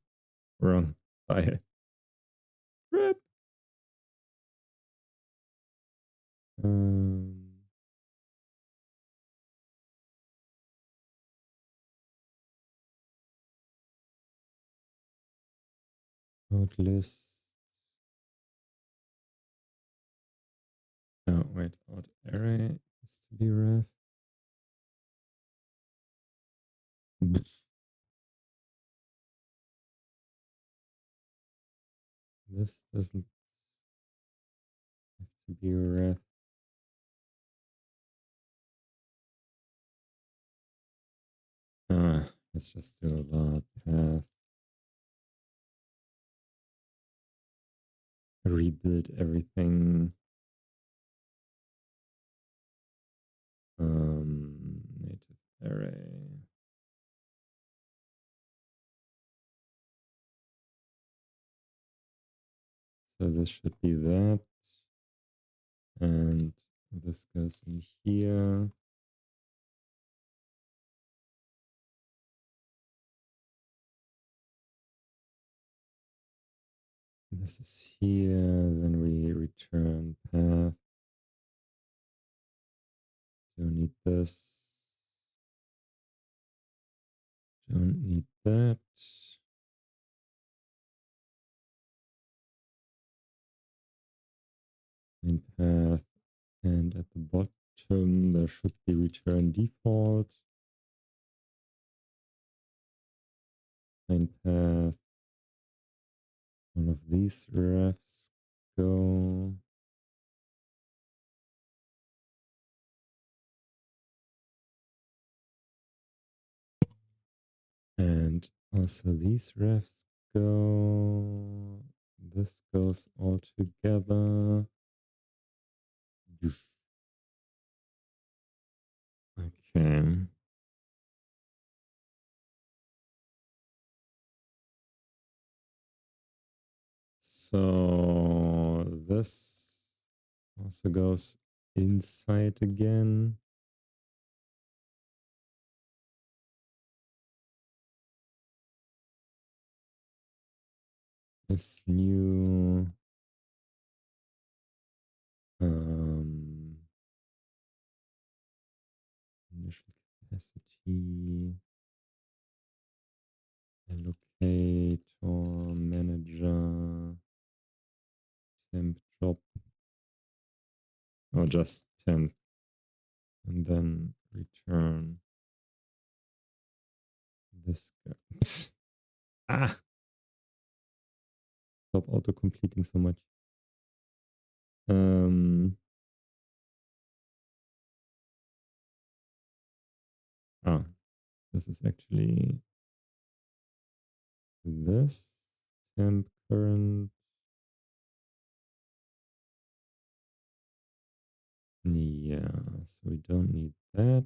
wrong file. Rip. Um, Outlist. Oh, wait, out array has to be ref. This doesn't have to be ref. Let's just do that path. Rebuild everything. Native array. So this should be that. And this goes in here. This is here. Then we return path. Don't need this. Don't need that. And path. And at the bottom, there should be return default. And path. One of these refs go. And also these refs go. This goes all together. Okay. So this also goes inside again. This new initial capacity allocator manager temp job or just temp and then return this guy. Ah, stop auto completing so much. Ah, this is actually this temp current. Yeah, so we don't need that.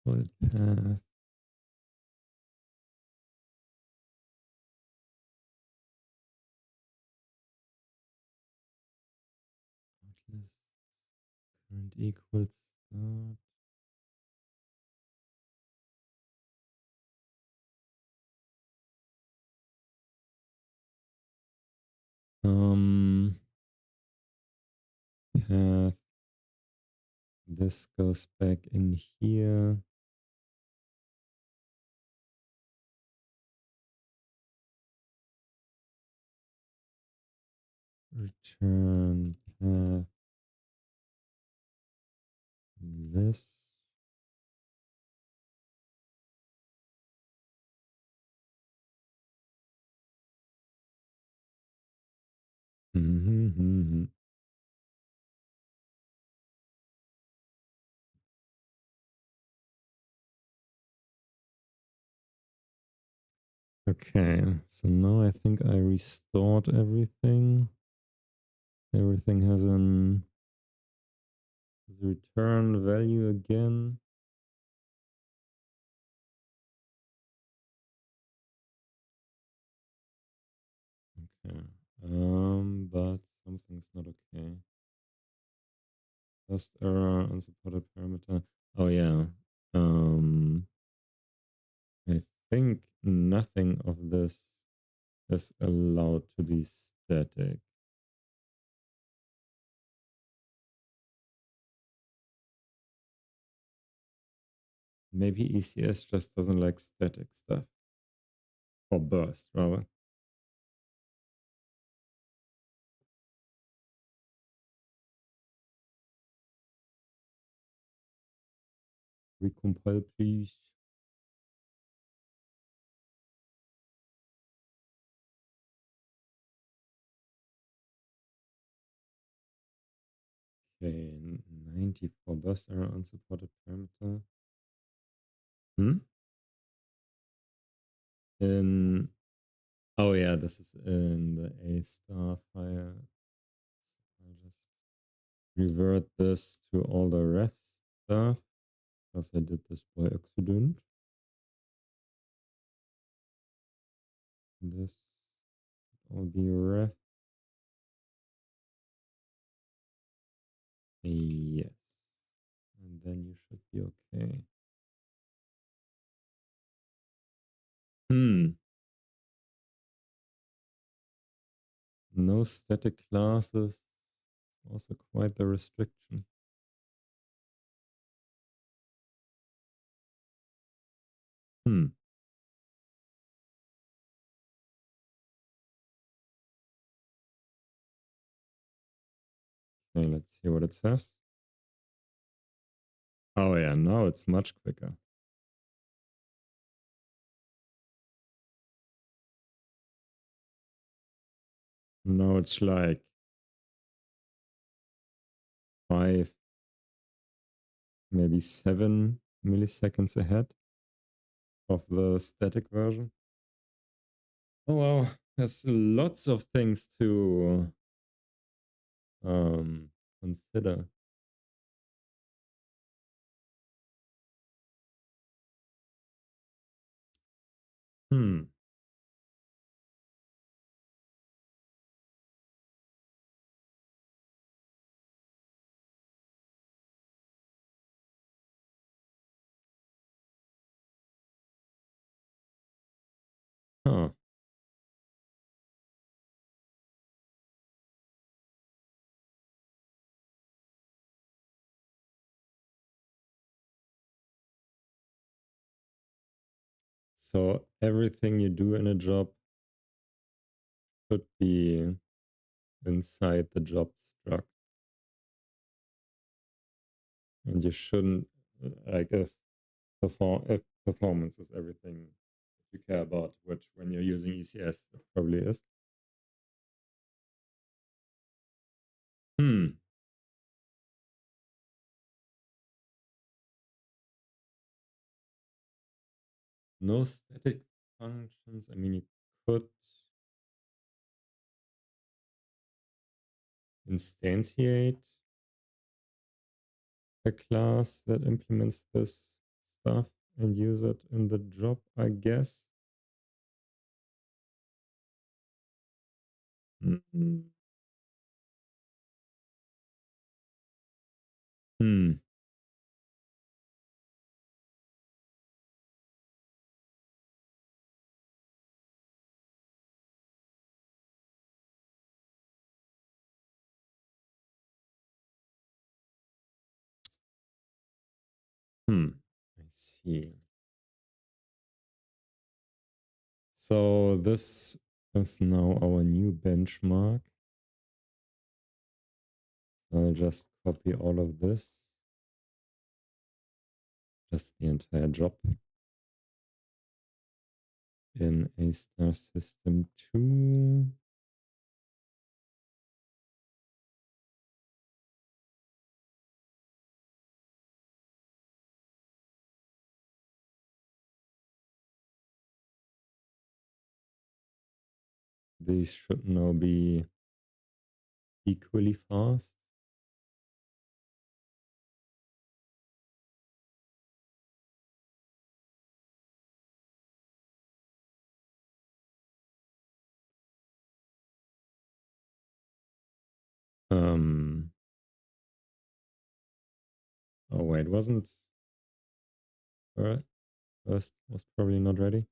Full path. List current equals start. Path. This goes back in here. Return path. This. Okay, so now I think I restored everything. Everything has an return value again. Okay, but something's not okay. First error, unsupported parameter. Oh yeah. I think nothing of this is allowed to be static. Maybe ECS just doesn't like static stuff. Or burst, rather. Recompile, please. Okay, 94 burst error, unsupported parameter. Oh yeah, this is in the A star file. I'll just revert this to all the ref stuff because I did this by accident. This will be ref. Yes. And then you should be okay. No static classes. Also quite the restriction. Okay, let's see what it says. Oh yeah, now it's much quicker. Now it's like 5, maybe 7 milliseconds ahead of the static version. Oh wow, there's lots of things to consider. Huh. So everything you do in a job should be inside the job struct. And you shouldn't, like, if performance is everything you care about, which when you're using ECS, it probably is. No static functions. I mean, you could instantiate a class that implements this stuff and use it in the job, I guess. Mm-hmm. I see. So this is now our new benchmark. I'll just copy all of this. Just the entire job in A star system 2. These should now be equally fast. Oh wait, wasn't first was probably not ready.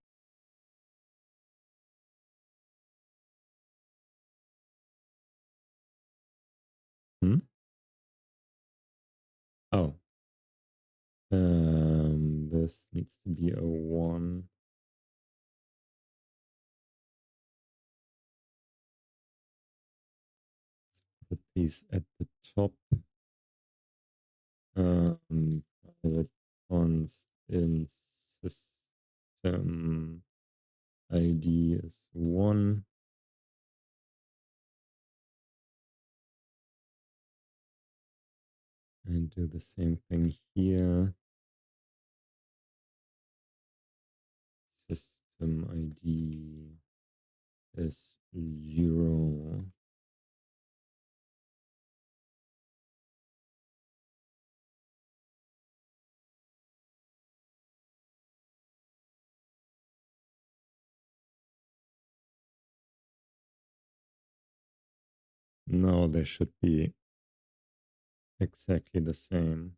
Oh. This needs to be a 1. Let's put these at the top. Private const in system ID is 1. And do the same thing here. System ID is 0. No, they should be exactly the same.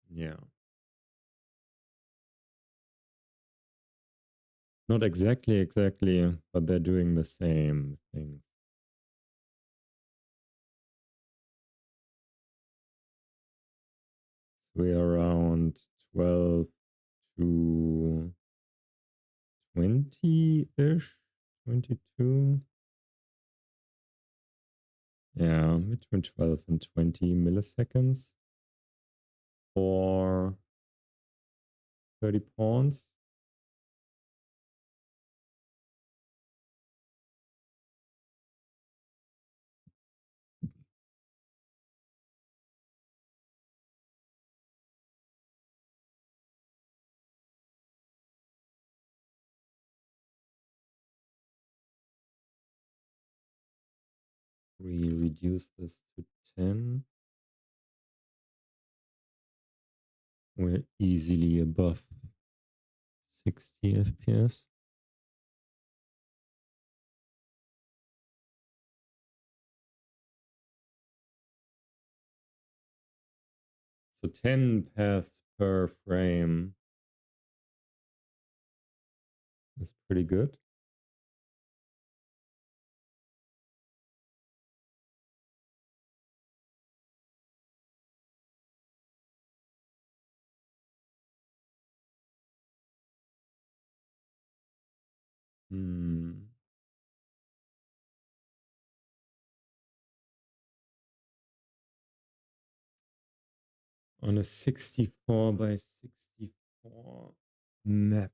Yeah. Not exactly, but they're doing the same things. So we're around 12 to 20-ish, 22. Yeah, between 12 and 20 milliseconds for 30 pawns. We reduce this to 10. We're easily above 60 FPS. So 10 paths per frame is pretty good. Hmm. On a 64 by 64 map.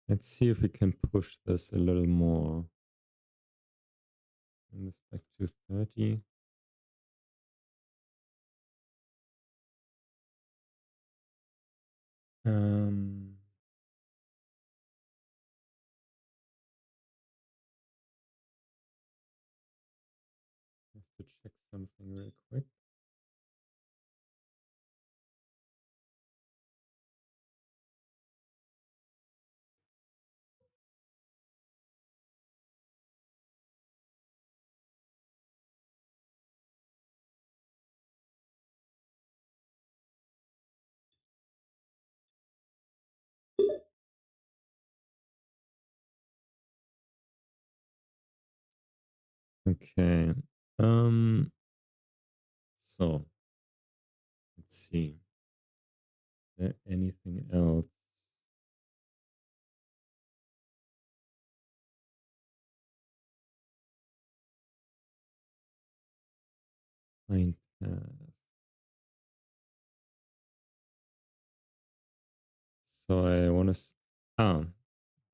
Let's see if we can push this a little more. Bring this back to 30. Have to check something real quick. Okay. So let's see. Is there anything else? Find path. So I want to.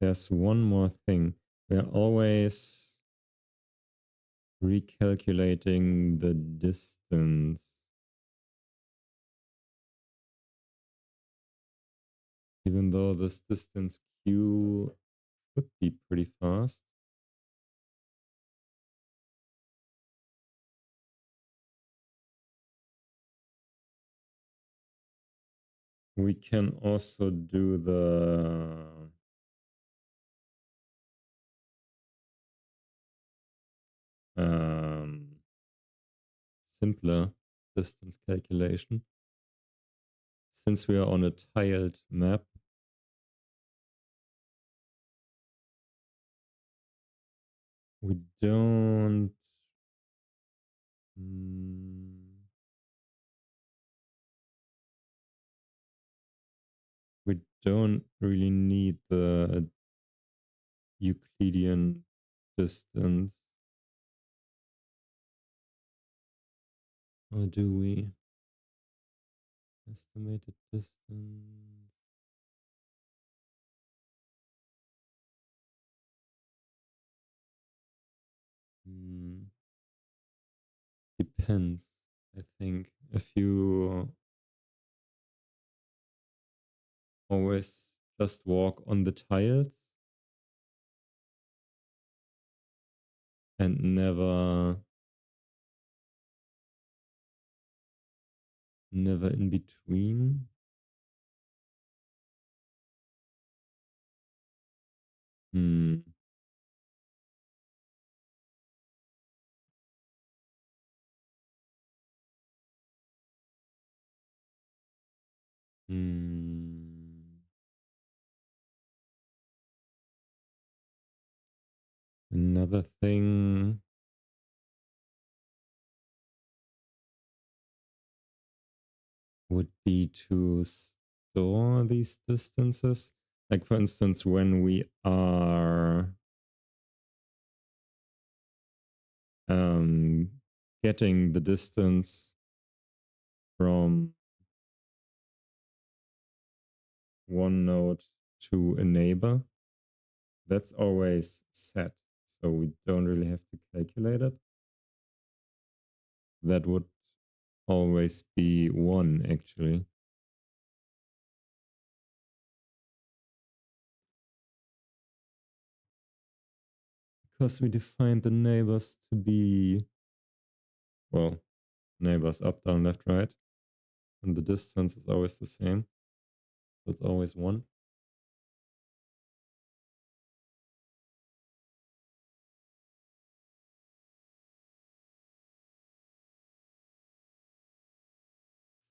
There's one more thing. We're always recalculating the distance. Even though this distance Q should be pretty fast. We can also do the simpler distance calculation. Since we are on a tiled map, we don't we don't really need the Euclidean distance. Or do we? Estimated distance. Depends, I think. If you always just walk on the tiles and never in between, Hmm. Hmm. Another thing would be to store these distances. Like for instance, when we are getting the distance from one node to a neighbor, that's always set. So we don't really have to calculate it. That would always be 1 actually. Because we defined the neighbors to be, well, neighbors up, down, left, right. And the distance is always the same. So it's always 1.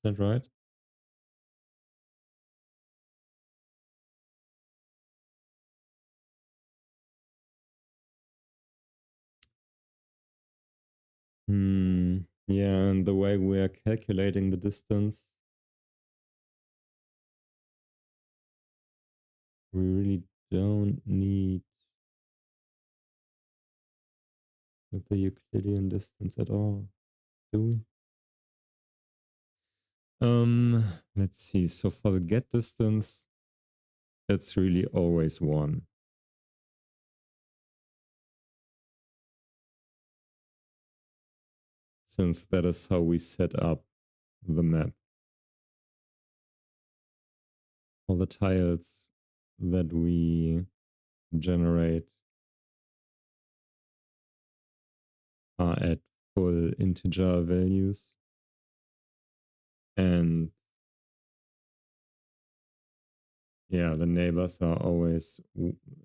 Is that right? Yeah, and the way we are calculating the distance, we really don't need the Euclidean distance at all, do we? Let's see. So for the get distance, it's really always 1. Since that is how we set up the map. All the tiles that we generate are at full integer values. And yeah, the neighbors are always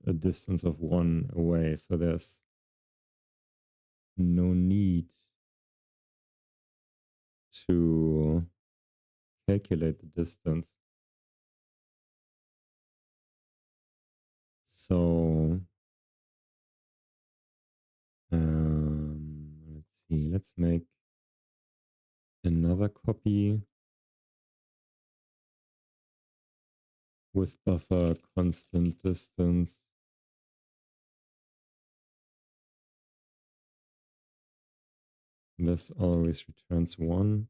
a distance of 1 away. So there's no need to calculate the distance. So let's see, let's make another copy with buffer constant distance. This always returns 1.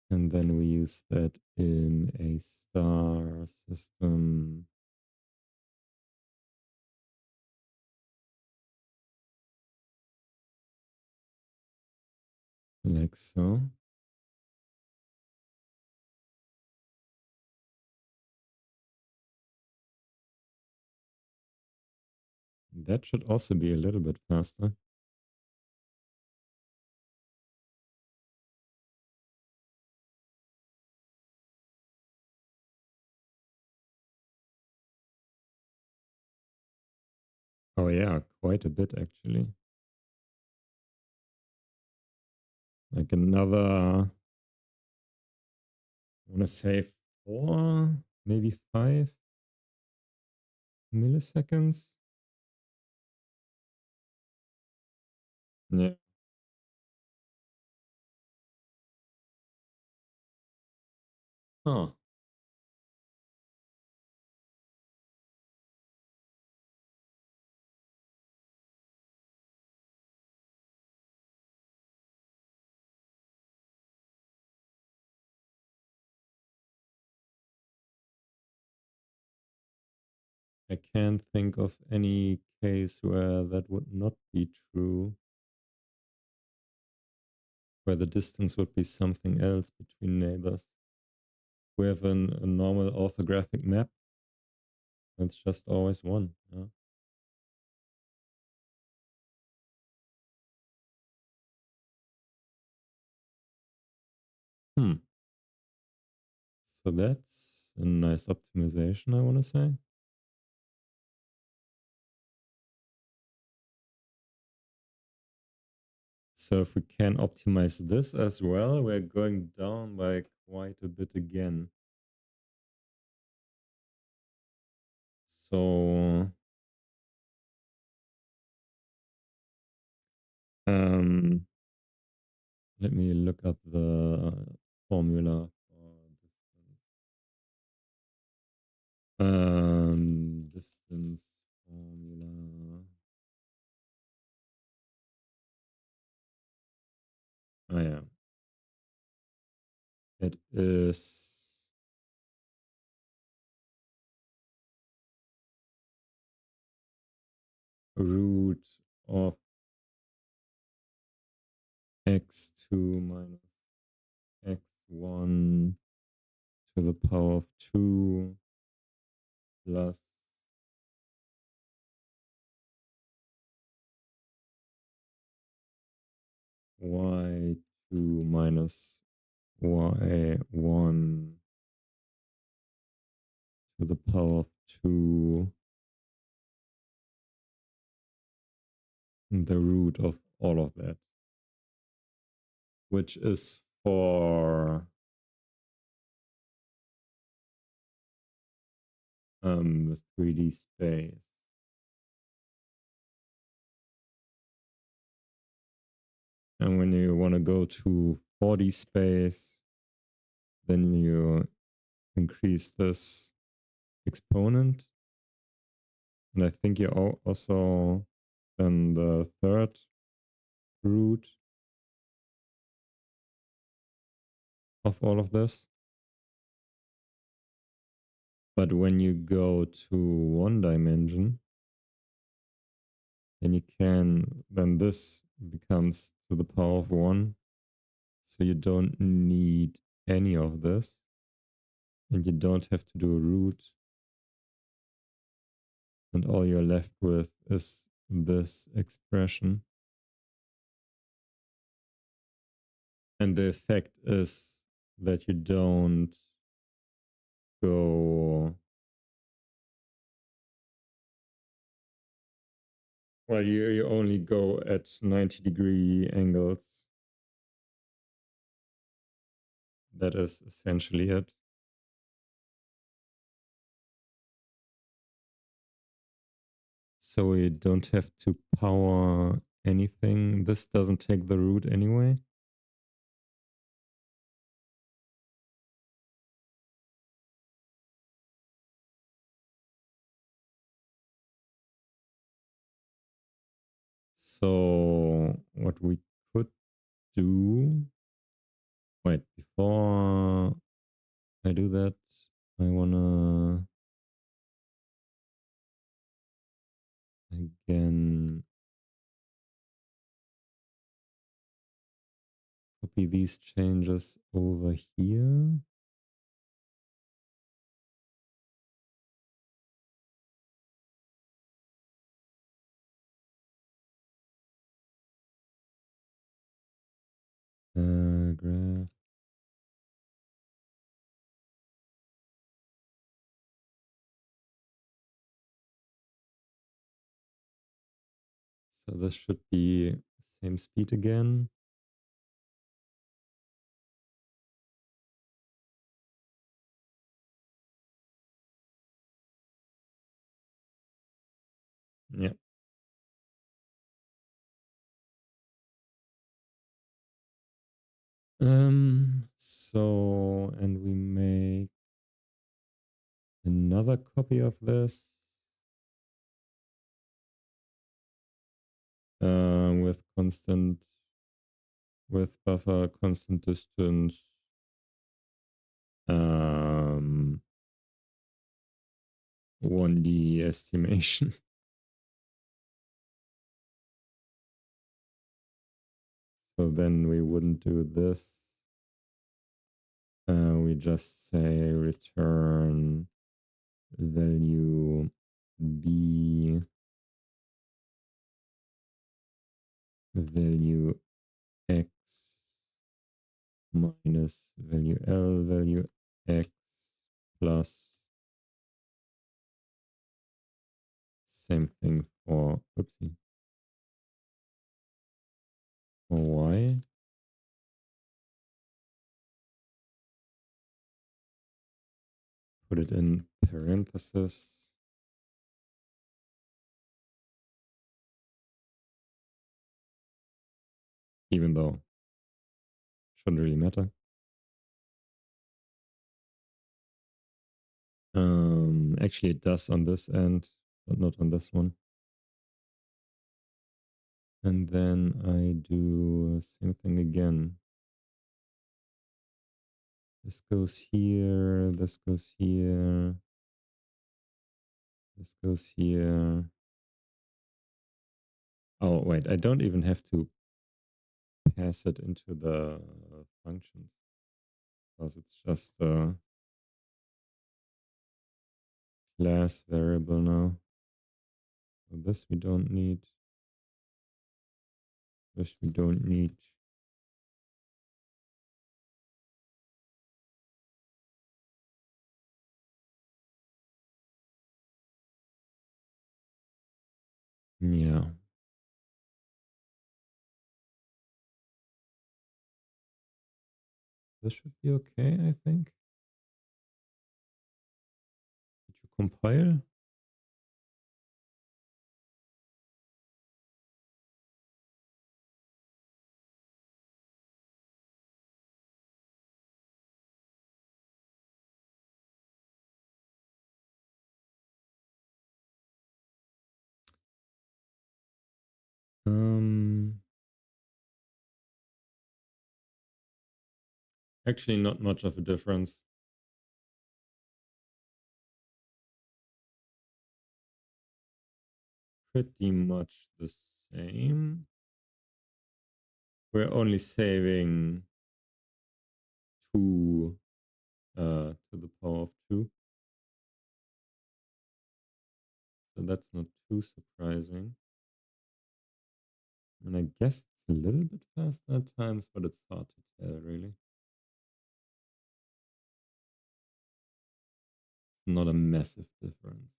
And then we use that in a star system. Like so. That should also be a little bit faster. Oh yeah, quite a bit actually. Like another, I want to say 4, maybe 5 milliseconds. Yeah. Huh. I can't think of any case where that would not be true, where the distance would be something else between neighbors. We have a normal orthographic map. It's just always 1. Yeah. Hmm. So that's a nice optimization, I want to say. So if we can optimize this as well, we're going down by quite a bit again. So let me look up the formula for distance. Distance formula. Oh yeah. It is root of x2 minus x1 to the power of 2 plus y2 minus y1 to the power of 2, the root of all of that, which is for 3D space. And when you want to go to 4D space, then you increase this exponent. And I think you also then the third root of all of this. But when you go to 1 dimension, then this becomes to the power of 1. So you don't need any of this. And you don't have to do a root. And all you're left with is this expression. And the effect is that you don't go, well, you only go at 90-degree angles. That is essentially it. So we don't have to power anything. This doesn't take the root anyway. So what we could do, wait, before I do that, I wanna again copy these changes over here. Graph. So this should be same speed again. Yeah. So, and we make another copy of this with buffer constant distance 1D estimation. So then we wouldn't do this. We just say return value B, value X minus value L, value X plus same thing for, oopsie. For y. Put it in parentheses. Even though shouldn't really matter. Actually it does on this end, but not on this one. And then I do the same thing again. This goes here, this goes here, this goes here. Oh, wait, I don't even have to pass it into the functions because it's just a class variable now. So this we don't need. This we don't need. Yeah. This should be okay, I think. Did you compile? Actually, not much of a difference. Pretty much the same. We're only saving 2 to the power of 2. So that's not too surprising. And I guess it's a little bit faster at times, but it's hard to tell, really. It's not a massive difference.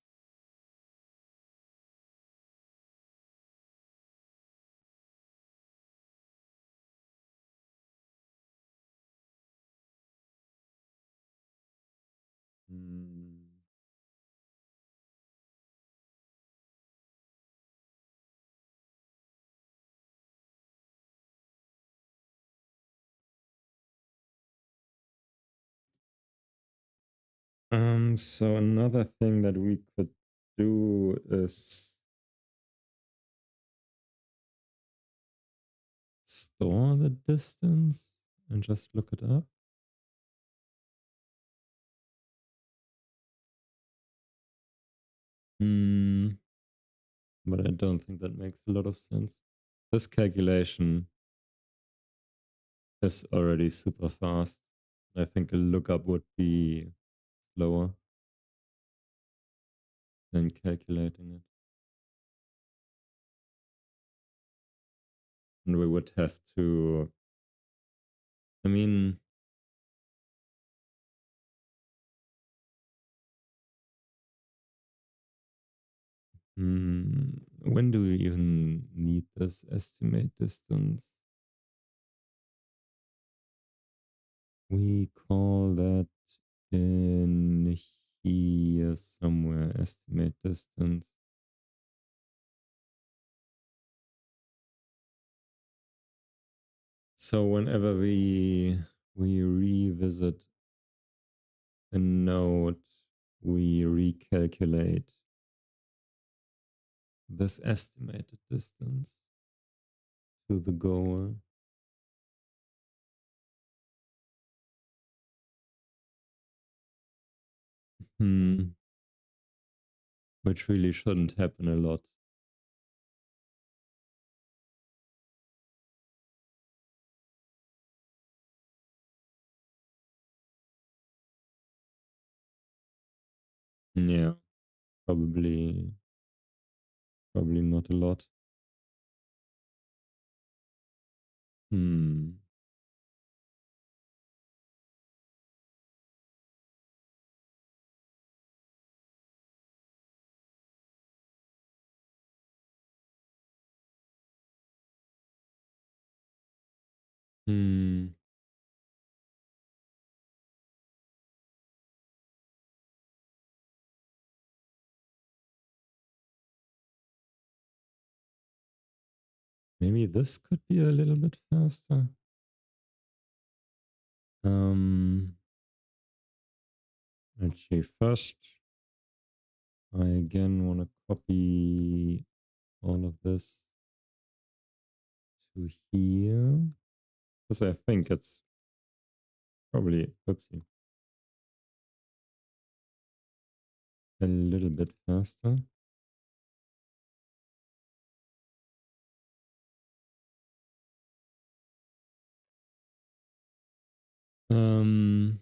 So another thing that we could do is store the distance and just look it up. But I don't think that makes a lot of sense. This calculation is already super fast. I think a lookup would be slower than calculating it. And we would have to, I mean, when do we even need this estimate distance? We call that in here somewhere, estimate distance. So whenever we revisit a node, we recalculate this estimated distance to the goal. Which really shouldn't happen a lot. Yeah, probably not a lot. Hmm. Maybe this could be a little bit faster. Actually, first, I again want to copy all of this to here. Because I think it's probably, oopsie, a little bit faster. Um,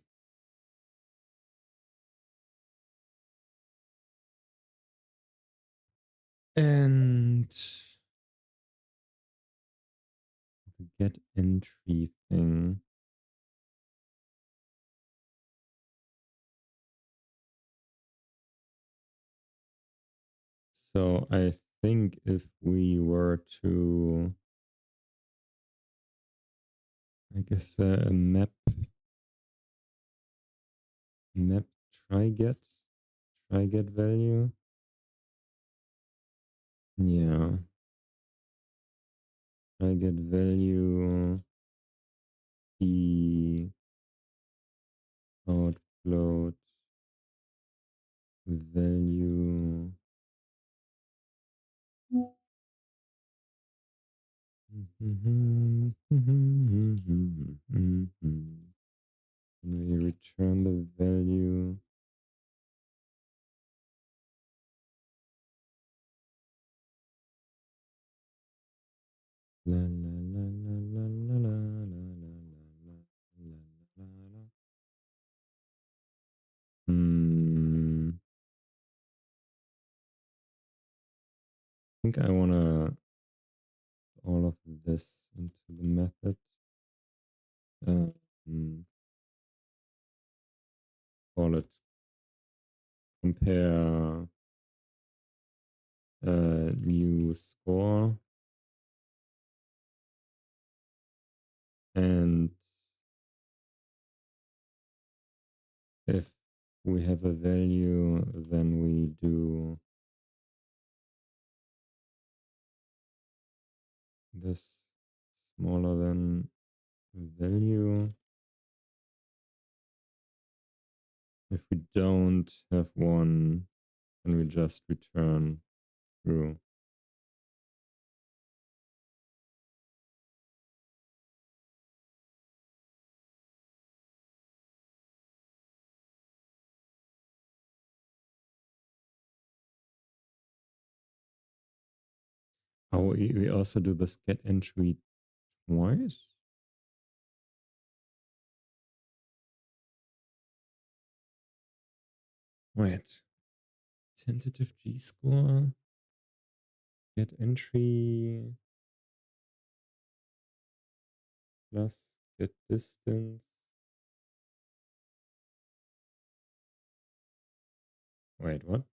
and the get entry thing. So I think if we were to, I guess a map try get value. Yeah. Try get value the outfloat value. We return the value. La, la, la, la, la, la, la, la, la, la, la, la. I think I want to all of this into the method. Call it compare new score, and if we have a value, then we do this smaller than value. If we don't have one, then we just return true. Oh, we also do this get entry twice? Wait. Tentative G-score. Get entry plus get distance. Wait, what?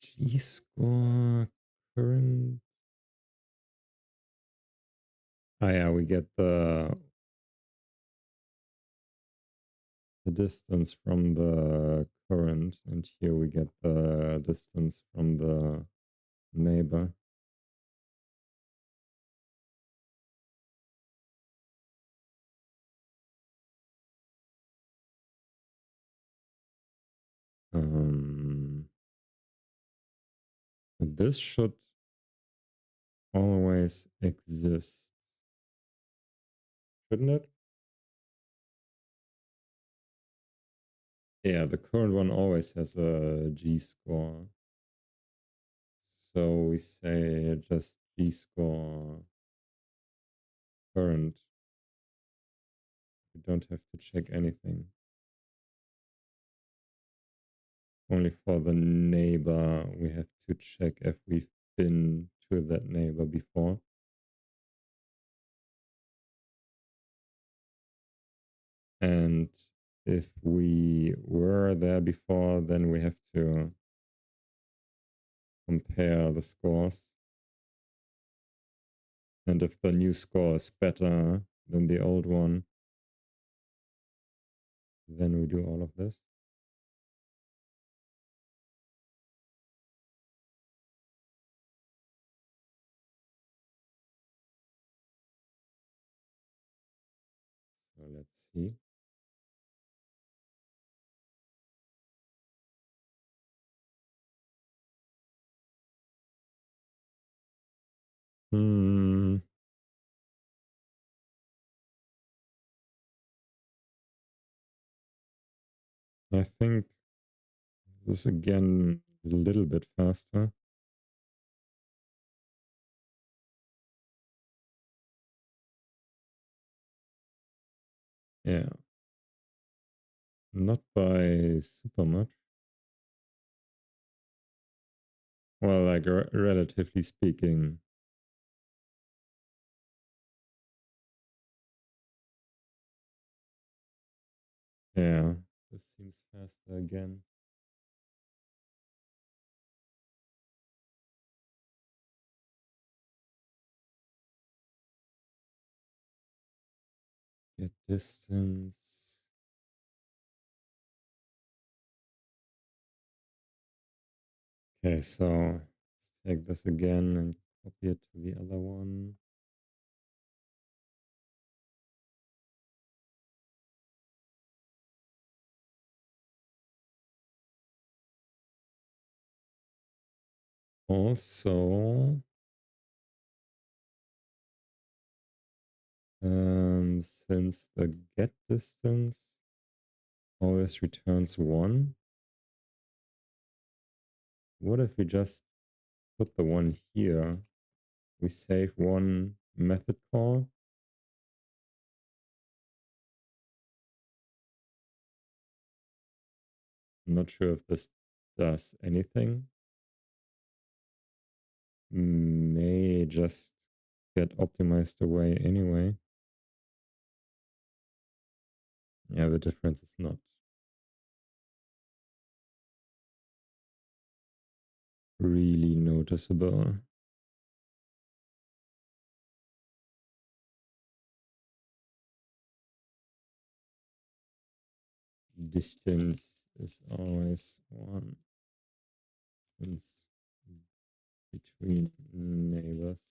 G-score current. Oh yeah, we get the distance from the current, and here we get the distance from the neighbor. This should always exist, shouldn't it? Yeah, the current one always has a G-score. So we say just G-score current. We don't have to check anything. Only for the neighbor, we have to check if we've been to that neighbor before. And if we were there before, then we have to compare the scores. And if the new score is better than the old one, then we do all of this. So let's see. I think this again a little bit faster. Yeah. Not by super much. Well, like relatively speaking. Yeah. This seems faster again. Get distance. Okay, so let's take this again and copy it to the other one. Also, since the get distance always returns 1, what if we just put the 1 here? We save one method call. I'm not sure if this does anything. May just get optimized away anyway. Yeah, the difference is not really noticeable. Distance is always 1 distance between neighbors.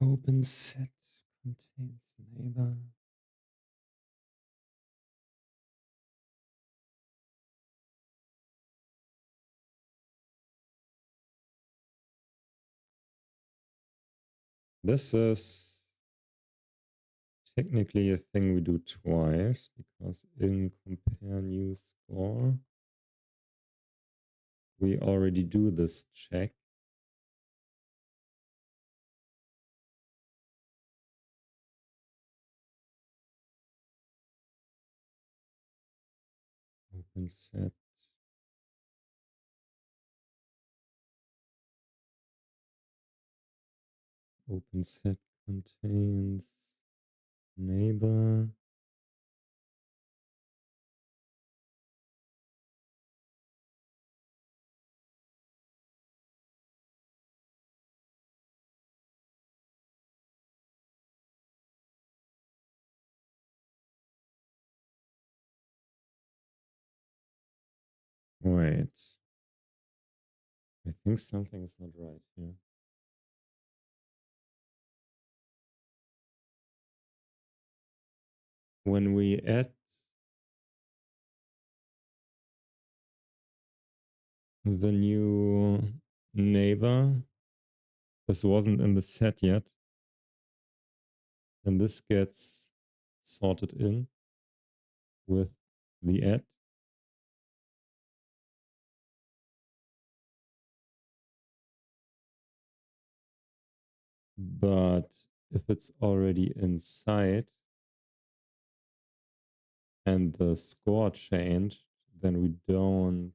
Open set contains neighbor. This is technically a thing we do twice because in compare new score, we already do this check. Open set. Open set contains neighbor. Wait. I think something is not right here. When we add the new neighbor, this wasn't in the set yet, and this gets sorted in with the add. But if it's already inside and the score changed, then we don't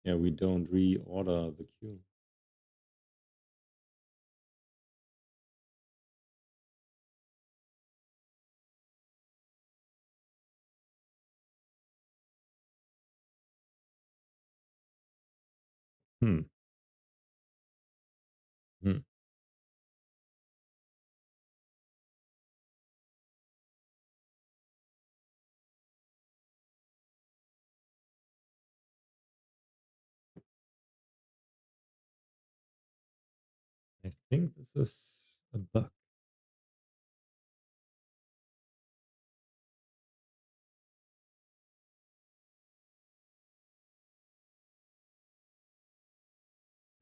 yeah, we don't reorder the queue. Hmm. Hmm. I think this is a bug.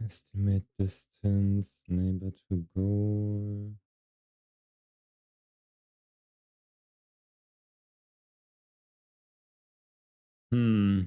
Estimate distance, neighbor to goal. Hmm.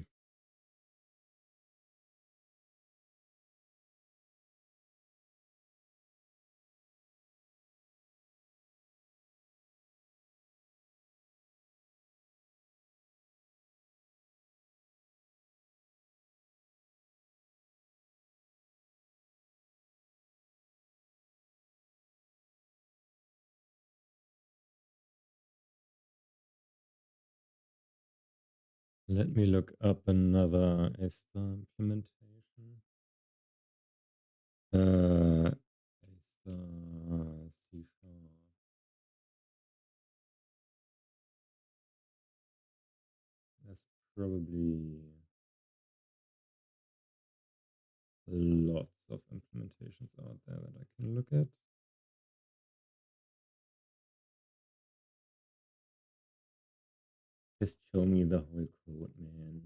Let me look up another ESTA implementation. ESTA C#. There's probably lots of implementations out there that I can look at. Just show me the whole code, man.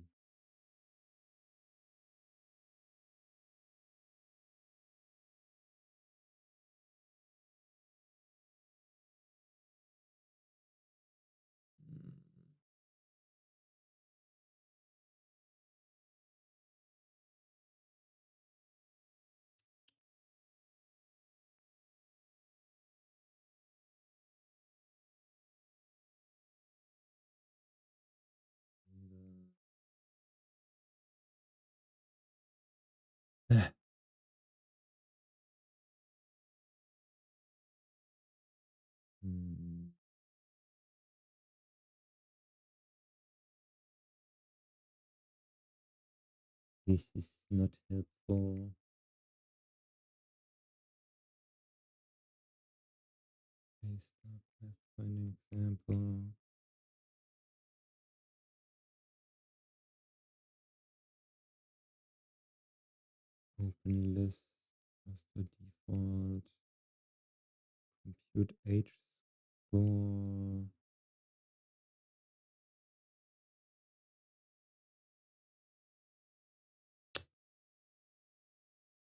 Hmm. This is not helpful. Pathfinding example. Open list as the default. Compute H score.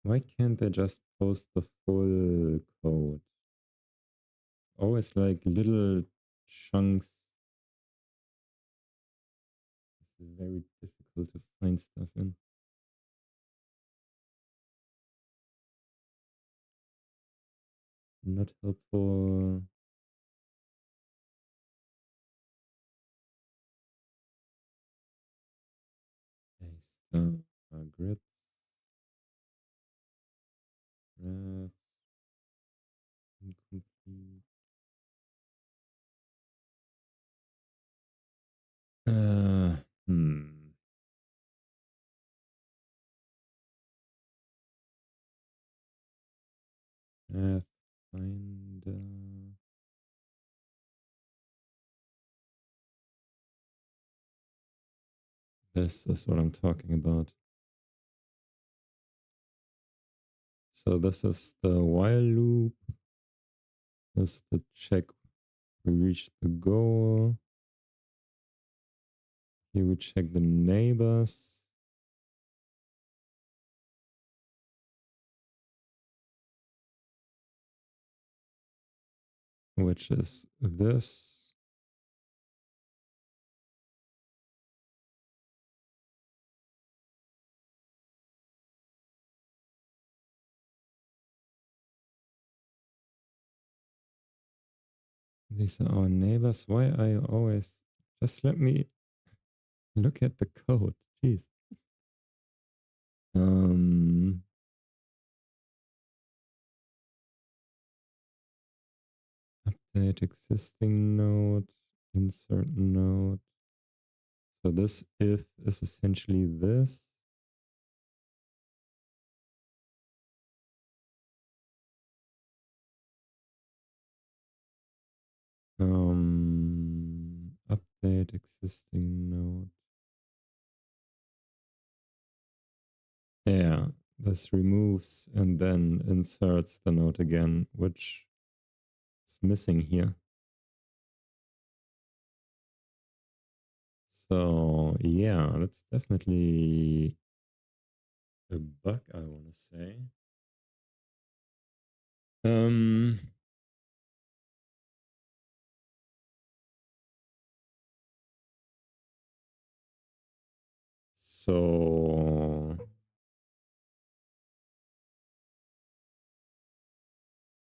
Why can't I just post the full code? Always like little chunks. It's very difficult to find stuff in. Not helpful. Paste grids. Refs. Incomplete. Hmm. Pathfinder. This is what I'm talking about. So this is the while loop. This is the check. We reached the goal. Here we check the neighbors. Which is this. These are our neighbors. Why are you always... Just let me look at the code. Jeez. Update existing node. Insert node. So this if is essentially this. Update existing node. Yeah, this removes and then inserts the node again, which is missing here. So yeah, that's definitely a bug, I want to say. So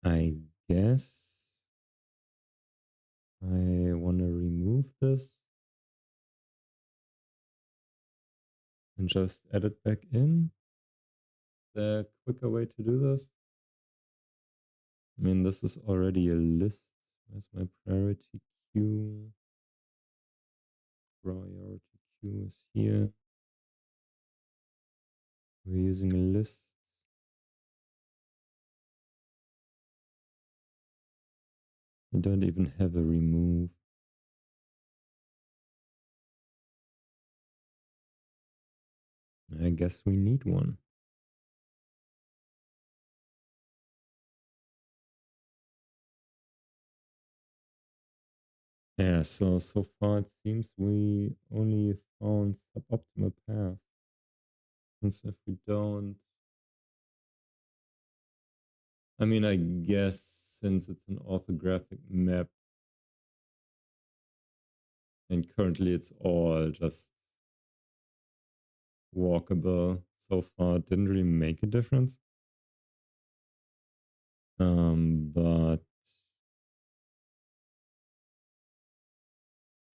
I guess I want to remove this and just add it back in. The quicker way to do this. I mean, this is already a list. Where's my priority queue? Priority queue is here. We're using a list. We don't even have a remove. I guess we need one. Yeah, so far it seems we only found suboptimal path. And so if we don't... I mean, I guess since it's an orthographic map and currently it's all just walkable so far, it didn't really make a difference. But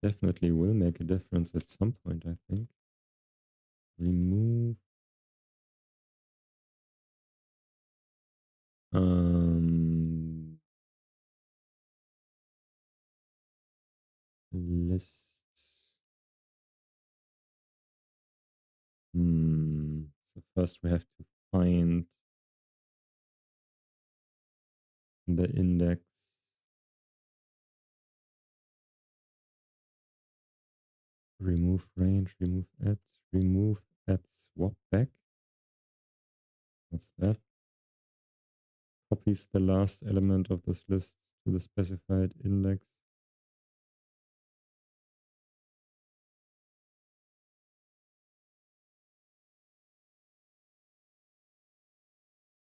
definitely will make a difference at some point, I think. Remove. Lists. So first we have to find the index. Remove range, remove add swap back. What's that? Copies the last element of this list to the specified index.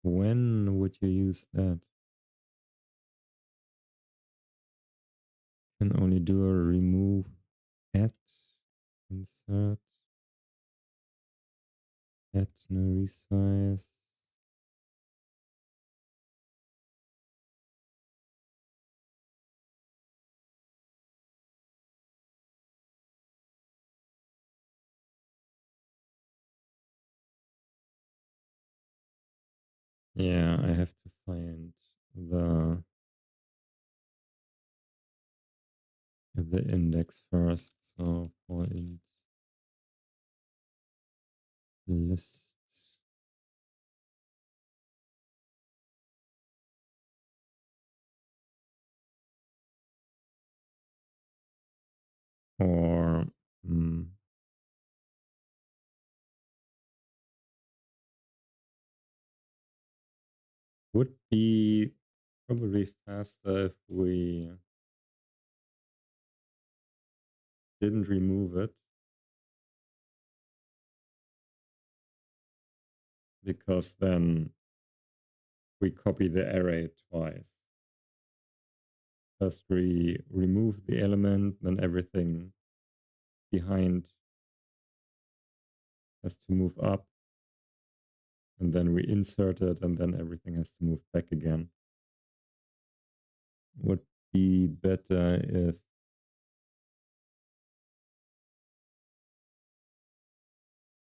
When would you use that? Can only do a remove, add, insert, add, no resize. Yeah, I have to find the index first. So for int list Or would be probably faster if we didn't remove it, because then we copy the array twice. First we remove the element, then everything behind has to move up, and then we insert it, and then everything has to move back again. Would be better if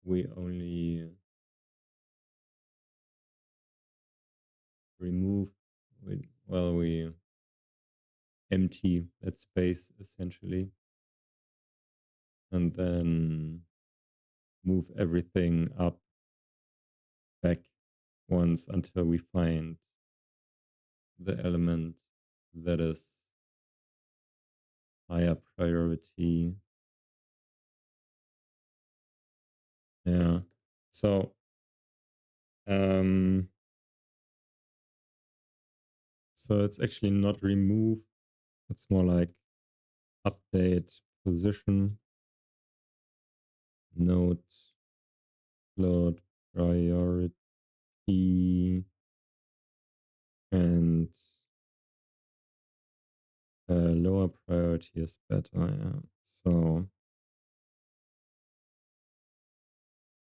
we only remove, we empty that space essentially, and then move everything up back once until we find the element that is higher priority. Yeah. So so it's actually not remove, it's more like update position node float priority, and lower priority is better. Yeah. So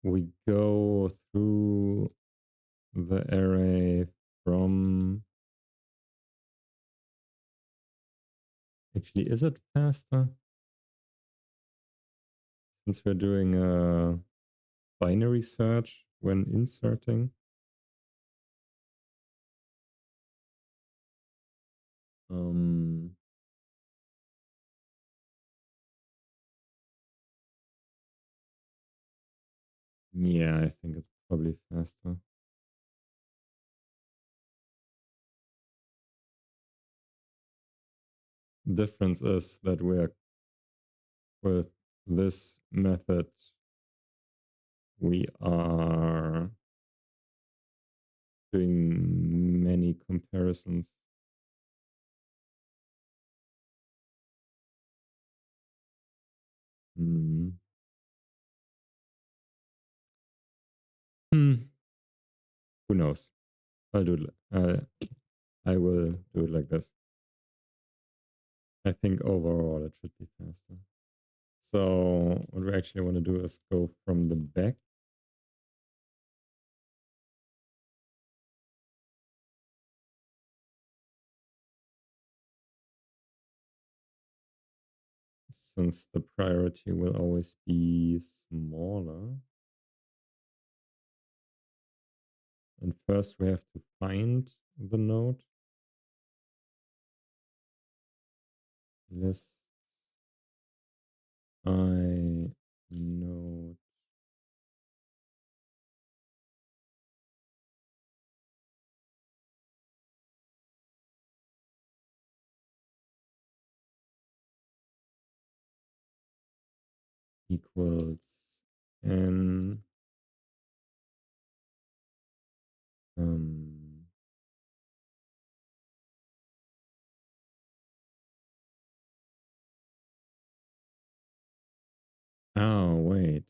we go through the array from, actually, is it faster? Since we're doing a binary search when inserting. Yeah, I think it's probably faster. Difference is that we're, with this method, we are doing many comparisons. Who knows? I'll do it. I will do it like this. I think overall it should be faster. So what we actually want to do is go from the back. Since the priority will always be smaller. And first we have to find the node. List I node. Equals n. Oh, wait.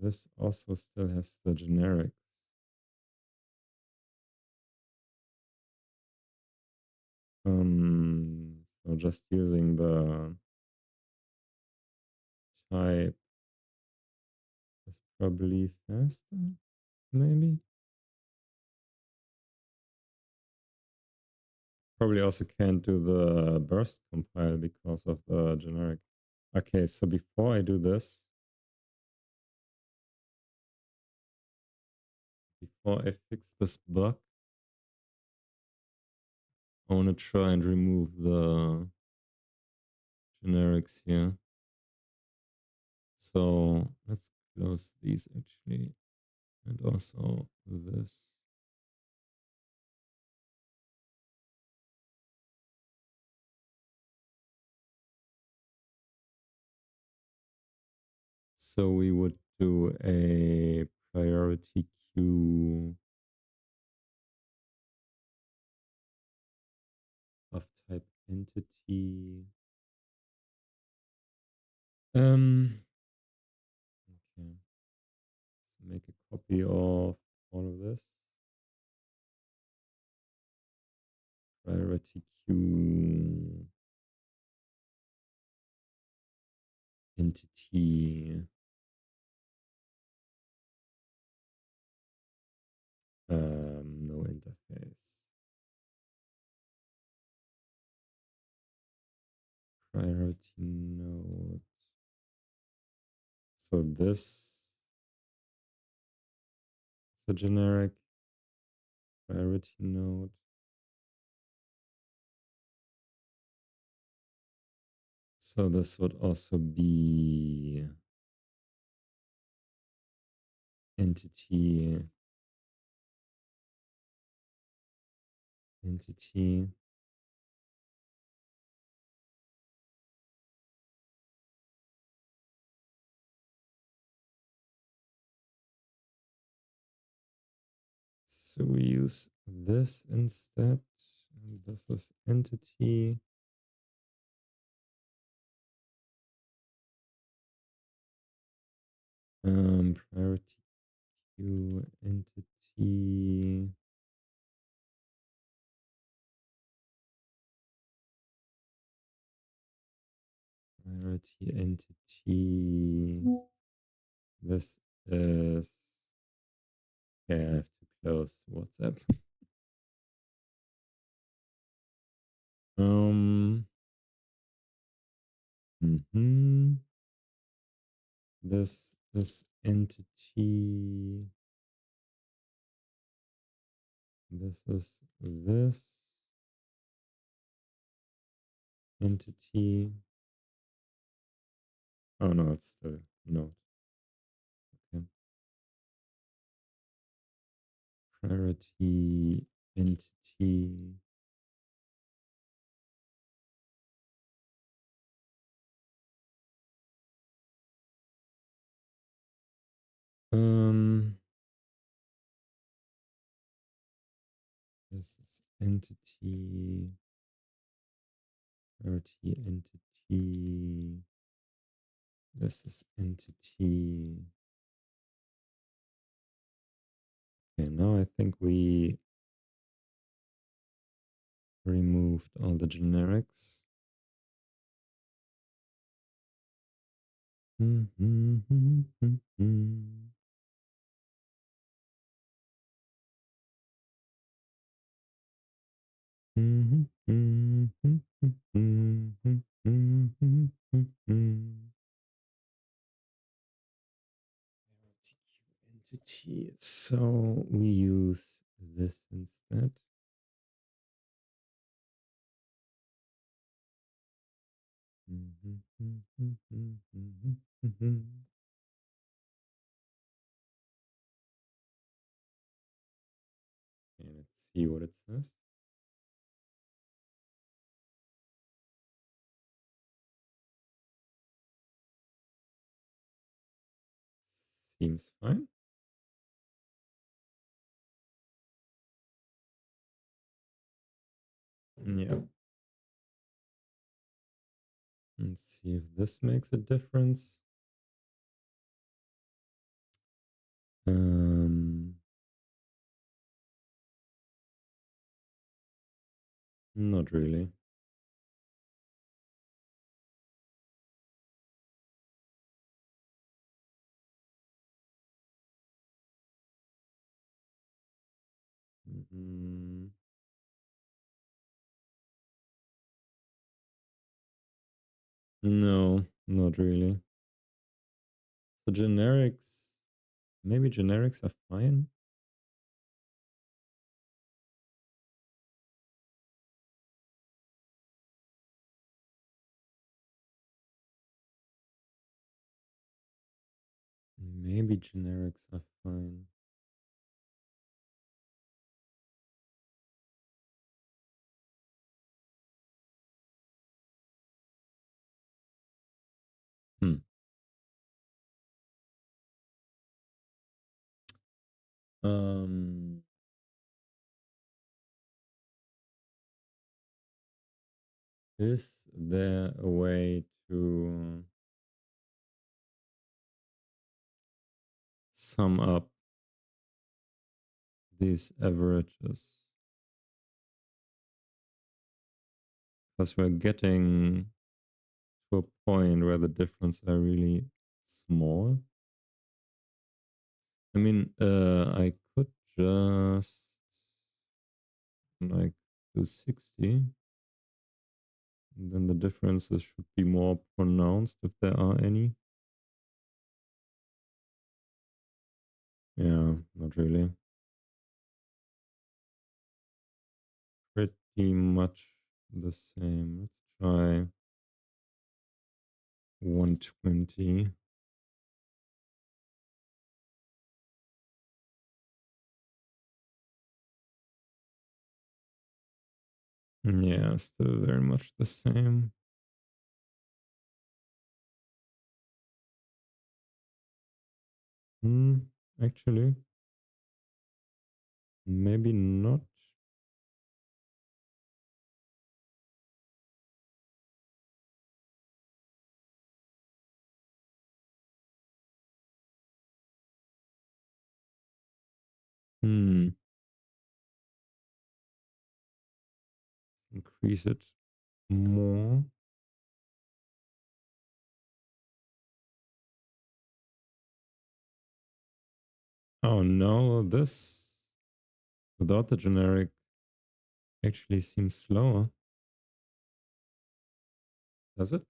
This also still has the generics. So just using the type is probably faster, maybe. Probably also can't do the burst compile because of the generic. Okay, so before I do this, before I fix this bug, I want to try and remove the generics here. So let's close these actually, and also this. So we would do a priority queue of type entity. Okay. Let's make a copy of all of this. Priority queue entity. No interface. Priority node. So this is a generic priority node. So this would also be entity. So we use this instead. And this is entity. Priority queue entity. Priority entity. This is. Okay, I have to close WhatsApp. This is entity. This is this entity. Oh no, it's still node. Okay. Priority entity. This is entity. Priority entity. This is entity. Okay, now I think we removed all the generics. Entity. So we use this instead. Okay, let's see what it says. Seems fine. Yeah. Let's see if this makes a difference. Not really. No, not really. So generics, maybe generics are fine. Maybe generics are fine. Um, is there a way to sum up these averages? Because we're getting to a point where the differences are really small. I mean, I could just like do 60. And then the differences should be more pronounced if there are any. Yeah, not really. Pretty much the same. Let's try 120. Yeah, still very much the same. Actually, maybe not. Hmm. Increase it more. Oh no, this without the generic actually seems slower. Does it?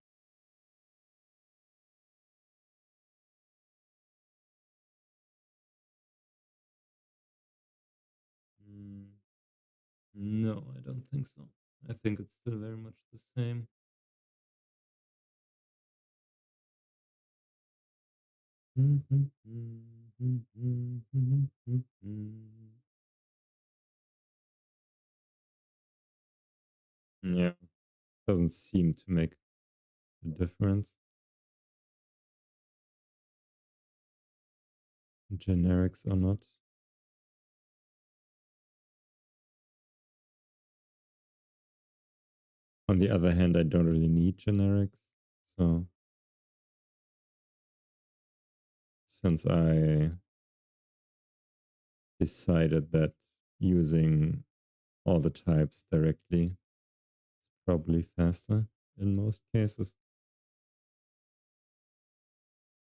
Mm, no, I don't think so. I think it's still very much the same. Yeah, doesn't seem to make a difference. Generics or not. On the other hand, I don't really need generics. So since I decided that using all the types directly is probably faster in most cases.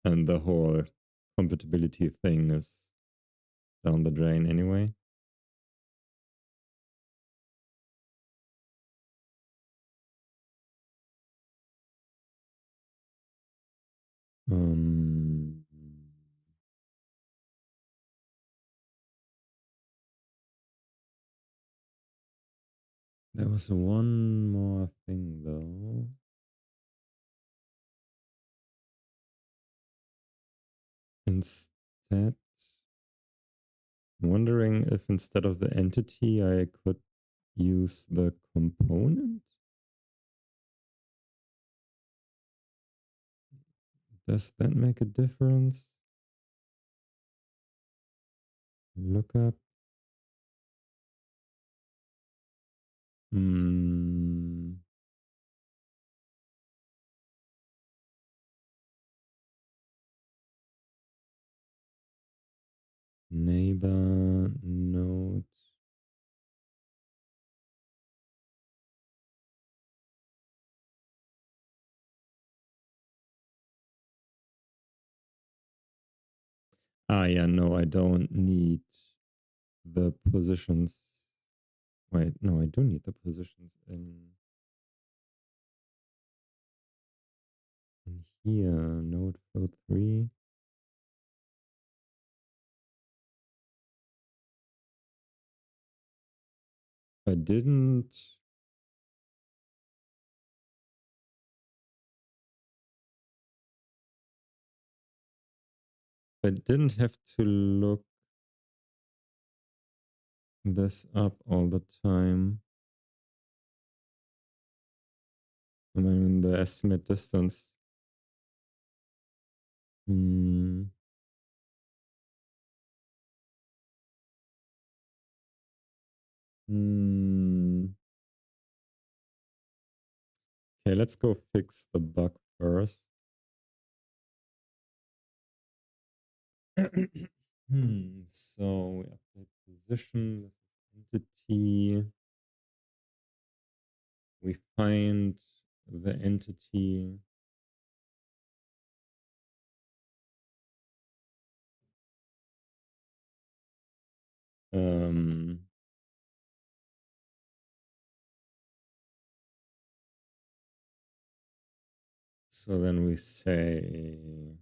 And the whole compatibility thing is down the drain anyway. Um, there was one more thing though. Instead, I'm wondering if instead of the entity, I could use the component. Does that make a difference? Lookup. Hmm. Neighbor node. Ah, yeah, no, I don't need the positions. Wait, no, I do need the positions in here. Node fill 3. I didn't. I didn't have to look this up all the time. I mean, the estimate distance. Hmm. Okay, let's go fix the bug first. So we update position. This is entity. We find the entity. So then we say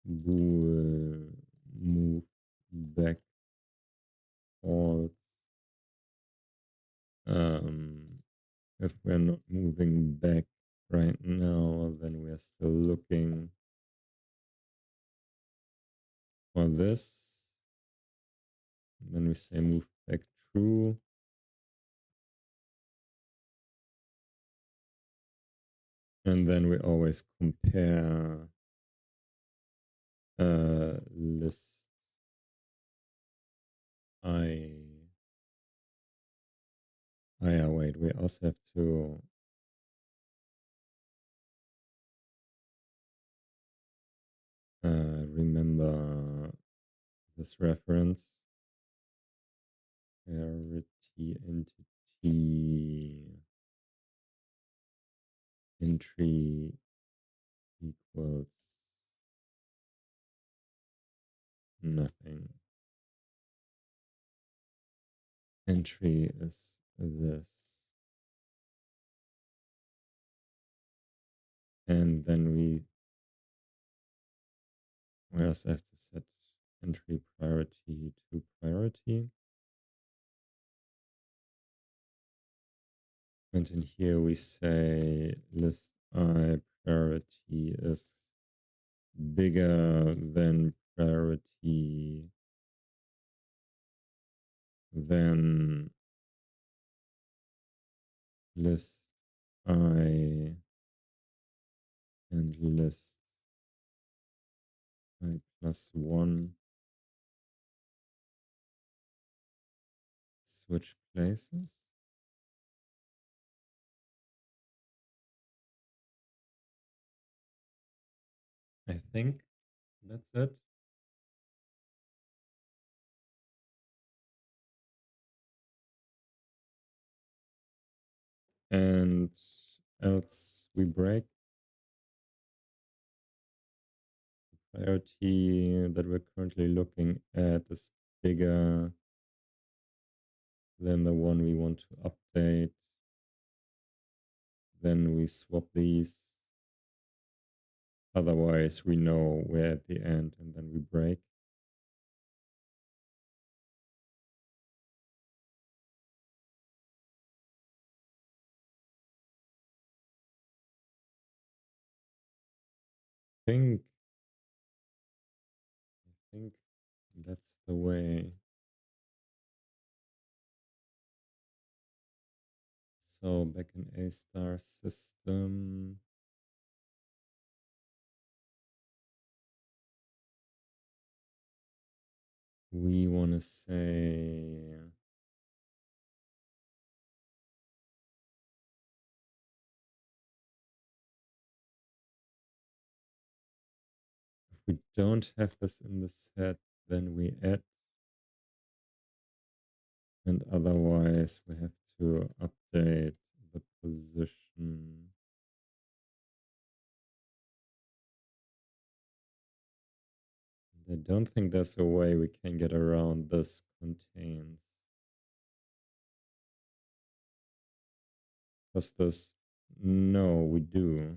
bool move back all. If we're not moving back right now, then we're still looking for this. And then we say move back true. And then we always compare list wait, we also have to remember this reference. Priority entry equals nothing. Entry is this. And then we also have to set entry priority to priority. And in here we say list I priority is bigger than priority than list I and list I plus one. Switch places. I think that's it. And else we break. Priority that we're currently looking at is bigger than the one we want to update. Then we swap these. Otherwise, we know we're at the end and then we break. I think that's the way. So back in A star system, we want to say if we don't have this in the set, then we add, and otherwise we have to update the position. I don't think there's a way we can get around this contains. Does this? No, we do.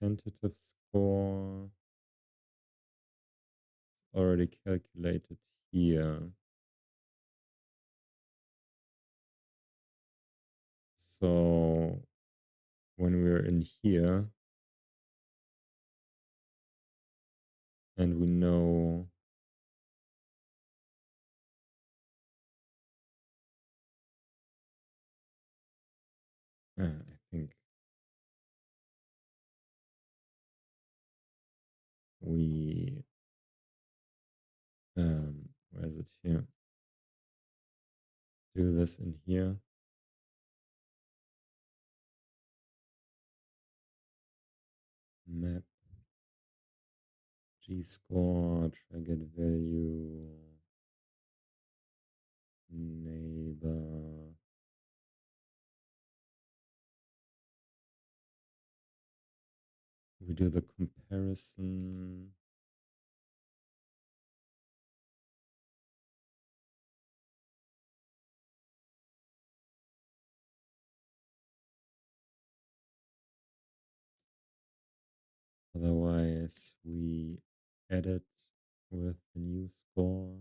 Tentative score is already calculated here. So when we're in here and we know I think we here. Do this in here. Map. G-score, target value, neighbor. We do the comparison. Otherwise, we edit with the new score.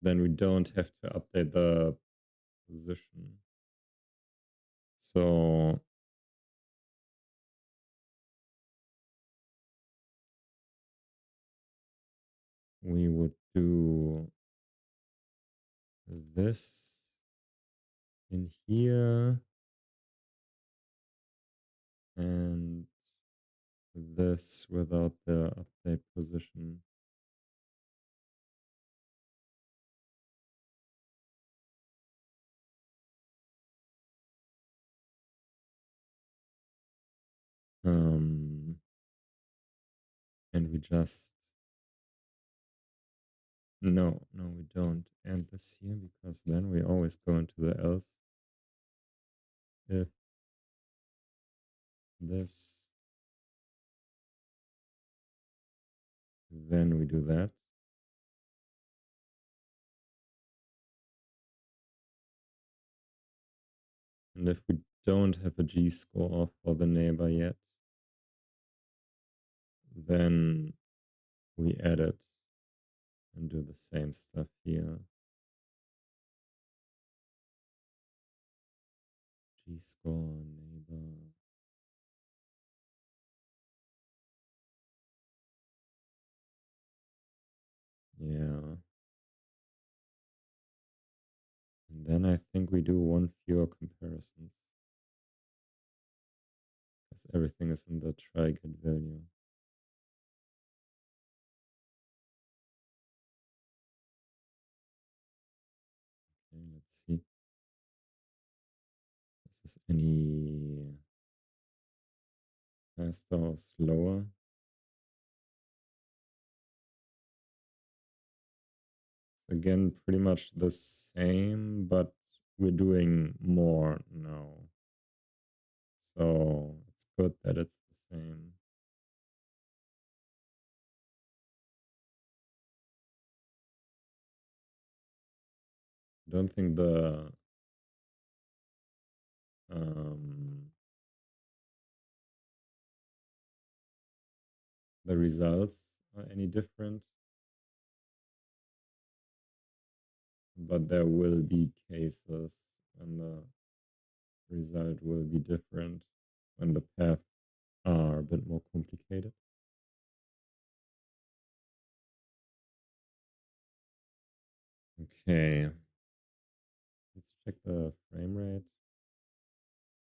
Then we don't have to update the position. So we would do this in here and this without the update position. And we just, no, we don't end this here because then we always go into the else. If this, then we do that. And if we don't have a G-score for the neighbor yet, then we add it and do the same stuff here. G-score neighbor. Yeah. And then I think we do one fewer comparisons. Because everything is in the try get value. Okay, let's see. Is this any faster or slower? Again, pretty much the same, but we're doing more now. So it's good that it's the same. I don't think the results are any different, but there will be cases when the result will be different, when the paths are a bit more complicated. Okay, let's check the frame rate.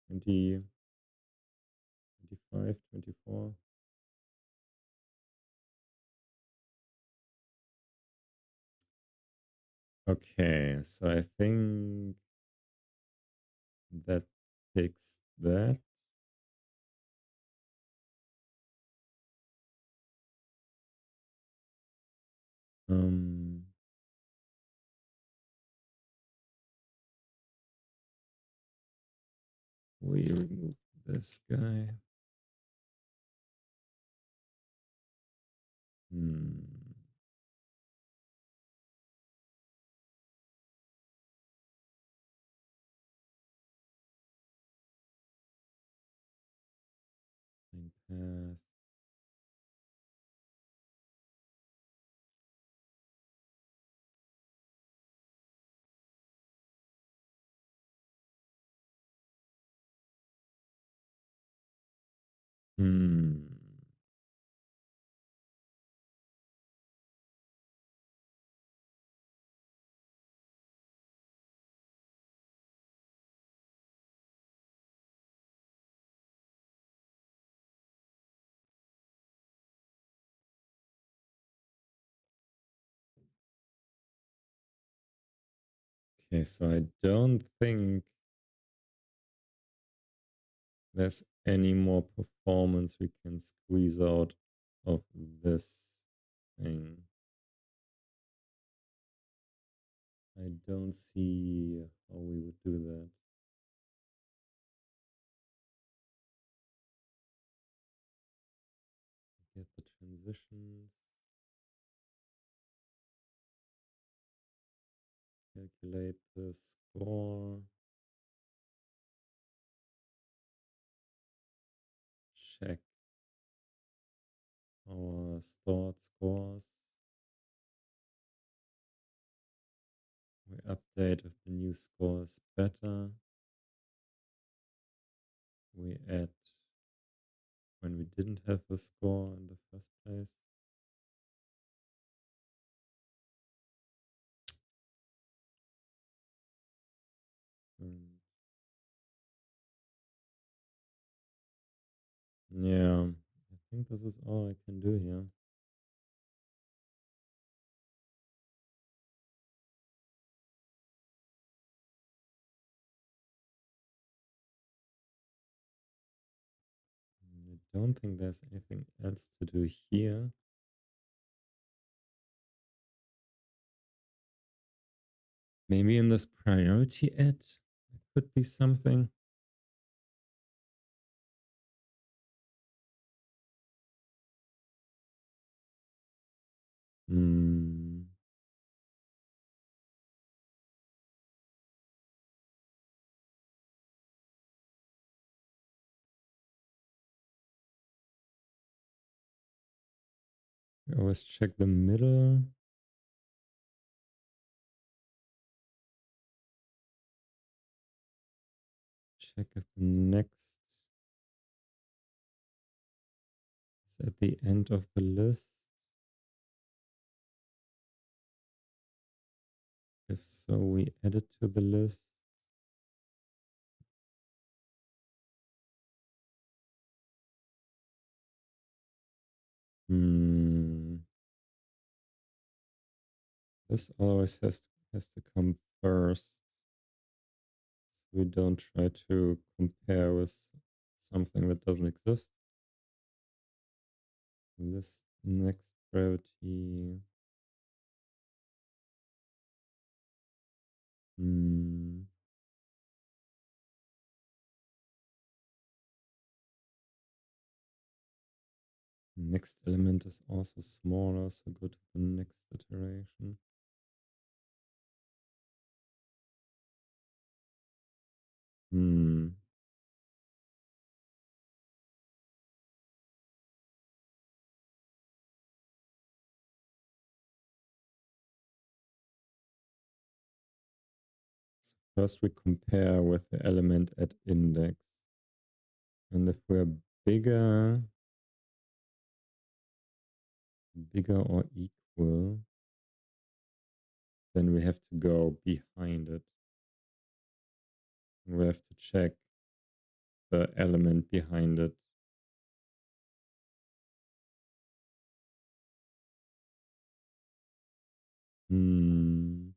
20, 25, 24. Okay, so I think that fixed that. We remove this guy. Path. Okay, so I don't think there's any more performance we can squeeze out of this thing. I don't see how we would do that. Get the transitions. Calculate the score. Check our stored scores. We update if the new score is better. We add when we didn't have a score in the first place. Yeah, I think this is all I can do here. I don't think there's anything else to do here. Maybe in this priority add, it could be something. Hmm. We always check the middle. Check if the next is at the end of the list. If so, we add it to the list. Hmm. This always has to come first. So we don't try to compare with something that doesn't exist. This next priority. Hmm. Next element is also smaller, so go to the next iteration. Hmm. So first we compare with the element at index. And if we're bigger or equal, then we have to go behind it. We have to check the element behind it. Hmm.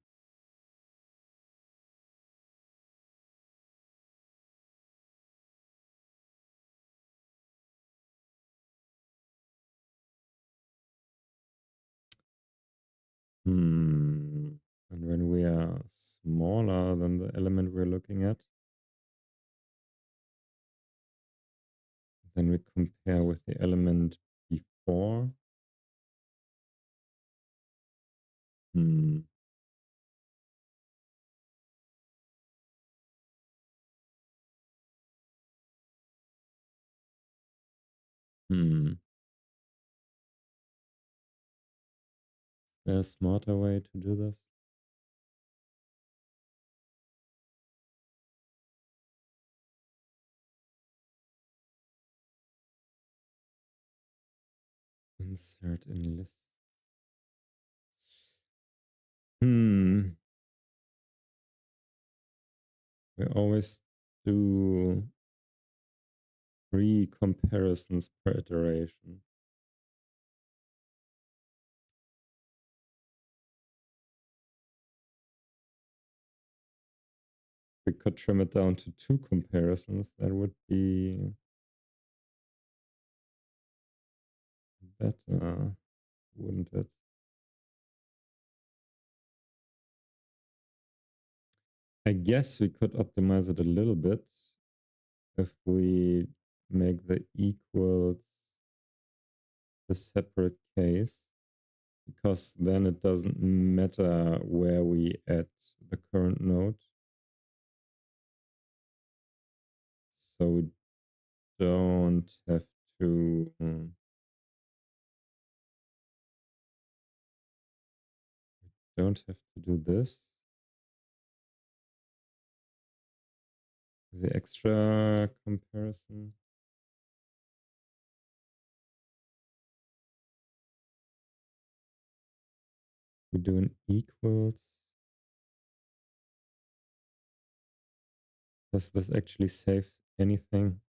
Hmm. And when we are smaller than the element we're looking at, then we compare with the element before. Hmm. Hmm. Is there a smarter way to do this? Insert in list. Hmm. We always do 3 comparisons per iteration. we could trim it down to 2 comparisons, that would be better, wouldn't it? I guess we could optimize it a little bit if we make the equals a separate case, because then it doesn't matter where we add the current node. So we don't have to do this. The extra comparison. We do an equals. Does this actually save anything?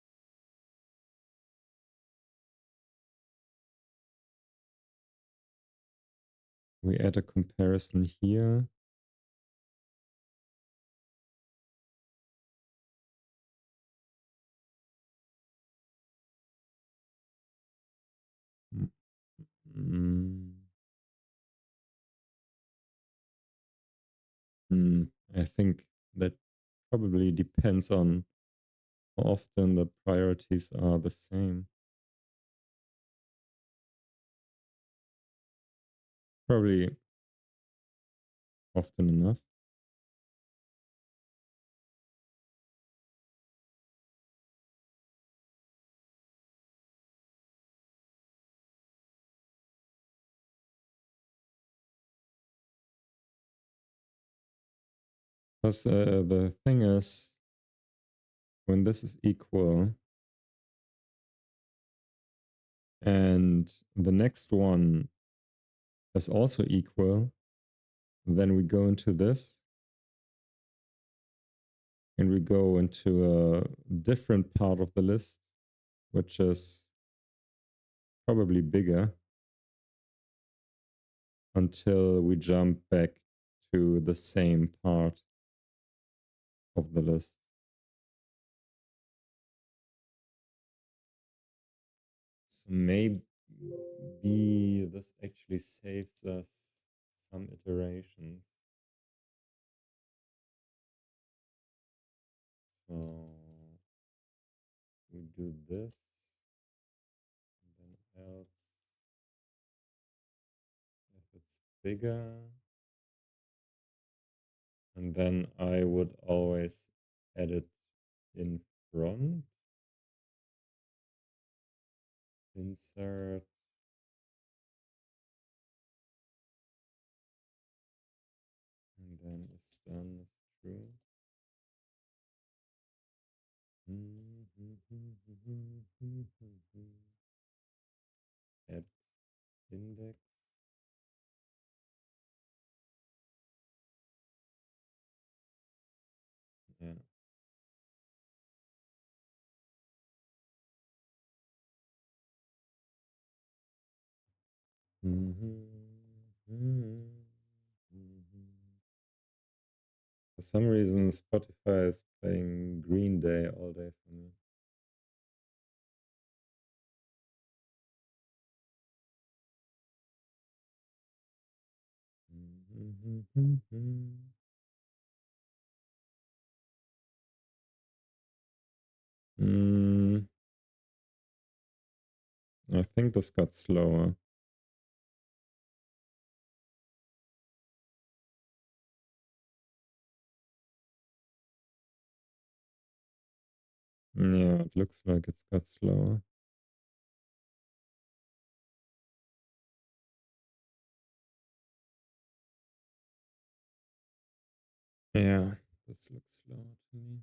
We add a comparison here. Mm. I think that probably depends on how often the priorities are the same. Probably often enough. Because the thing is, when this is equal and the next one is also equal, then we go into this and we go into a different part of the list, which is probably bigger, until we jump back to the same part of the list. So maybe this actually saves us some iterations. So we do this, and then else if it's bigger, and then I would always add it in front, insert, and then is done is true. Add index. Yeah. For some reason, Spotify is playing Green Day all day for me. I think this got slower. Yeah, it looks like it's got slower. Yeah, this looks slower to me.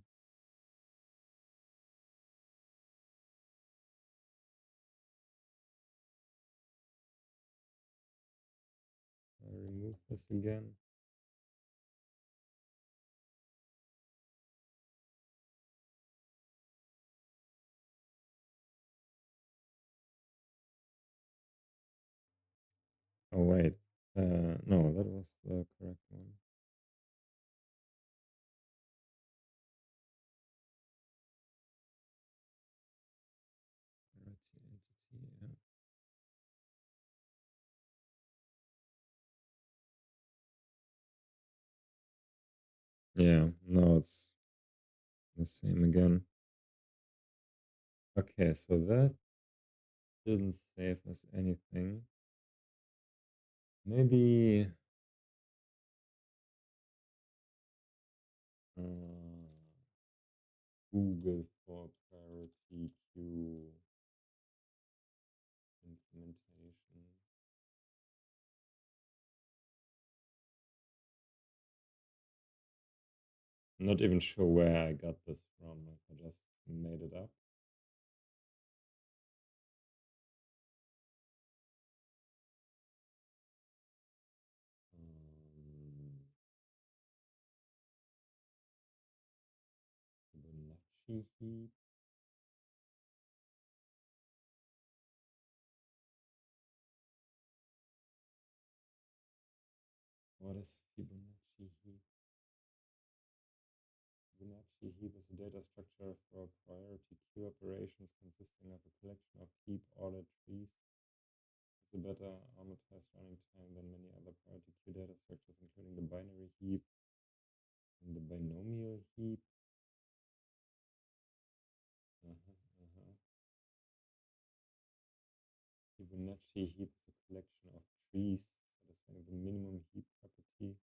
I'll remove this again. Oh, wait. No, that was the correct one. Yeah, no, it's the same again. Okay, so that didn't save us anything. Maybe uh, Google for priority queue implementation. I'm not even sure where I got this from. Like I just made it up. Um, Fibonacci heap. What is Fibonacci heap? Fibonacci heap is a data structure for priority queue operations consisting of a collection of heap ordered trees. It's a better amortized running time than many other priority queue data structures, including the binary heap and the binomial heap. Uh-huh. Fibonacci heap is a collection of trees satisfying the minimum heap property.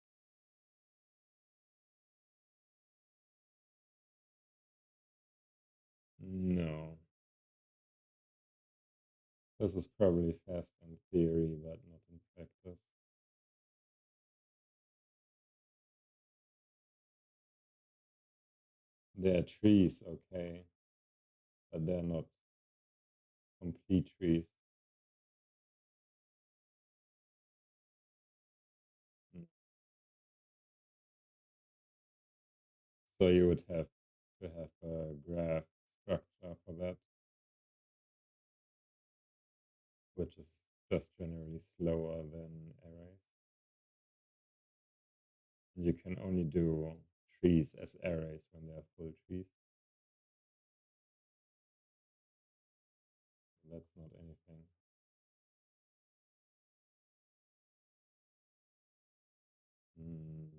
No. This is probably fast in theory, but not in practice. They're trees, okay, but they're not complete trees. Mm. So you would have to have a graph structure for that, which is just generally slower than arrays. You can only do trees as arrays when they're full trees. That's not anything. Mm.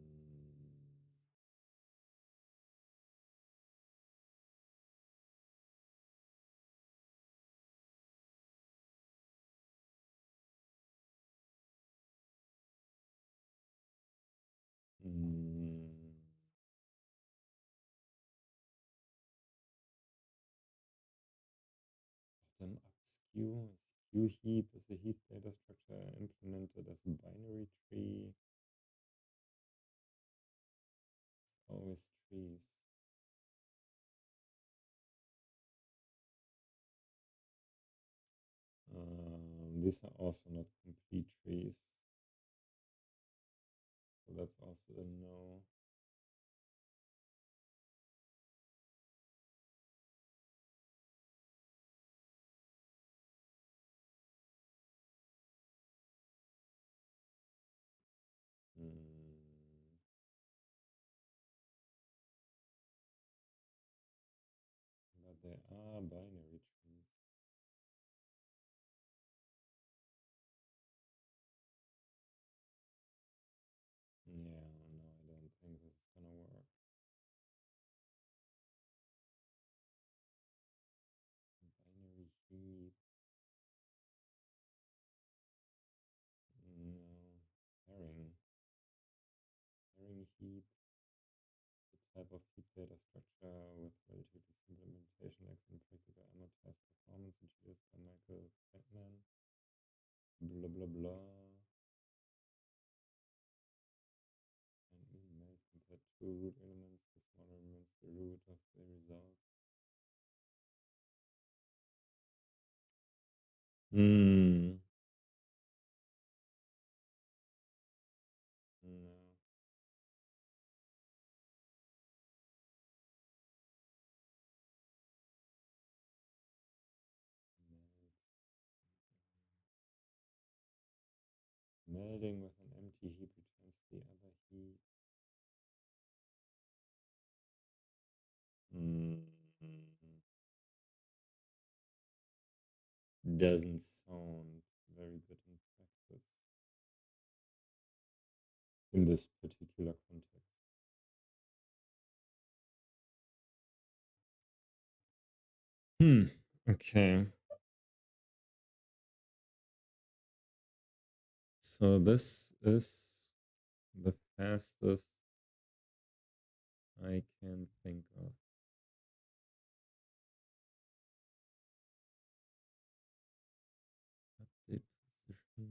Mm. Then skew. Skew heap is a heap data structure implemented as a binary tree. It's always trees. These are also not complete trees. So that's also a no. Mm. But they are binary trees. Yeah, no, I don't think this is gonna work. Binary heap. No. Herring. Herring heap. The type of heap data structure with relatively simple implementation, excellent practical amortized performance introduced by Michael Fettman. Blah blah blah. And mean may compare two root elements. The smaller remains the root of the result. Hmm. No. Melding with an empty heap returns the other heap. Mm. Doesn't sound very good in practice in this particular context. Okay. So this is the fastest I can think of. Update position.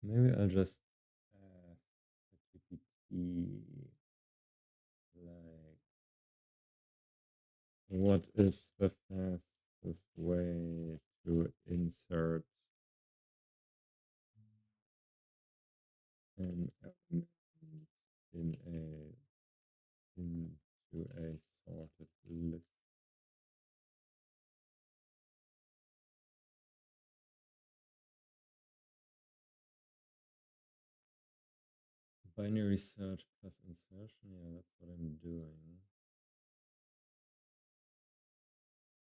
Maybe I'll just GPT like, what is the fastest way to insert an element in into a sorted list? Binary search plus insertion. Yeah, that's what I'm doing.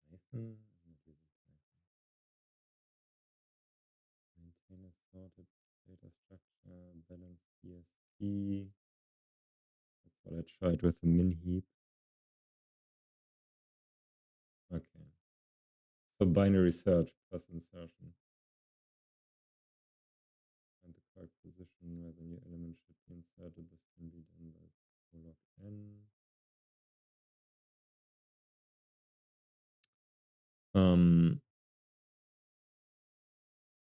Python. I'm not using Python. Maintain a sorted data structure. Balanced DST. That's what I tried with the min heap. Okay. So binary search plus insertion. And the correct position where the new element should be inserted. This can be done by prolog n.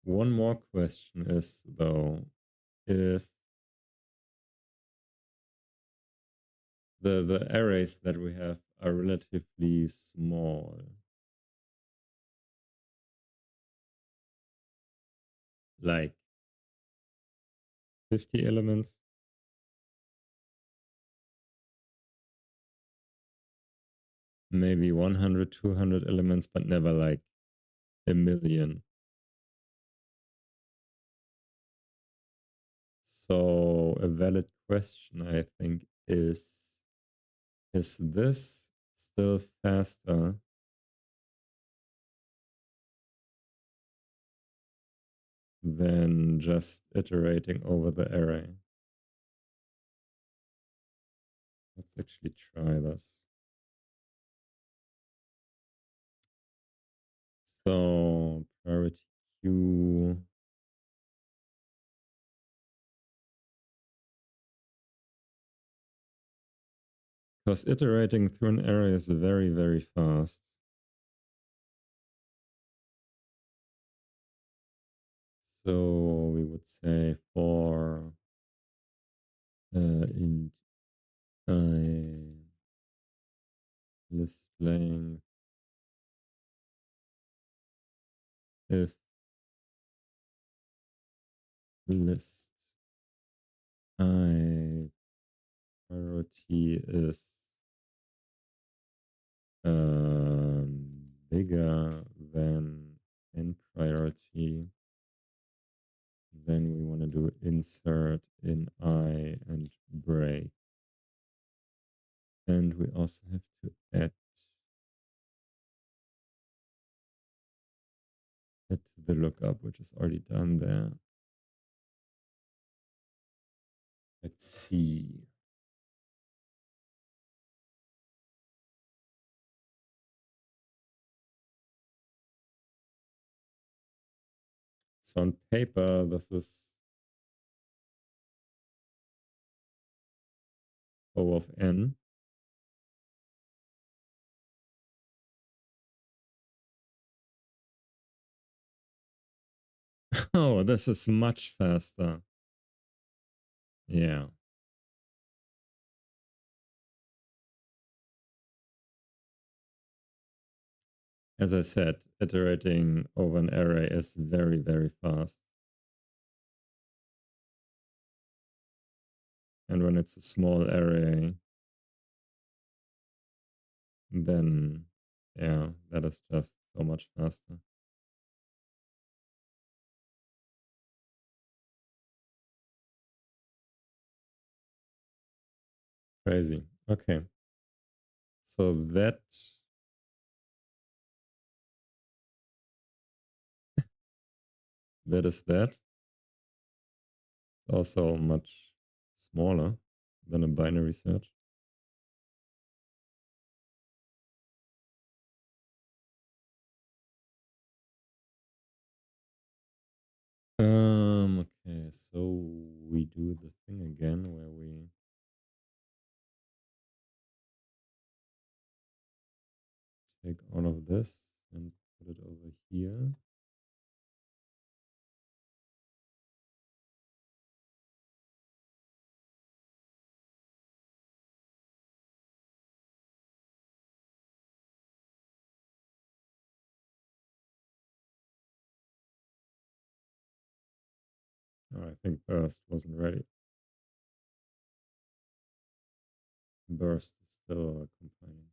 One more question is though, if the arrays that we have are relatively small, like 50 elements, maybe 100, 200 elements, but never like a million. So a valid question, I think, is this still faster than just iterating over the array? Let's actually try this. So priority queue. Because iterating through an array is very, very fast. So we would say for int I list length if list I priority is bigger than n priority, then we want to do insert in I and break. And we also have to add to the lookup, which is already done there. Let's see. So on paper, this is O of n. Oh, this is much faster. Yeah. As I said, iterating over an array is very, very fast. And when it's a small array, then yeah, that is just so much faster. Crazy. Okay. So that that is that. Also much smaller than a binary search. Okay, so we do the thing again where we take all of this and put it over here. Oh, I think burst wasn't ready. Burst is still compiling.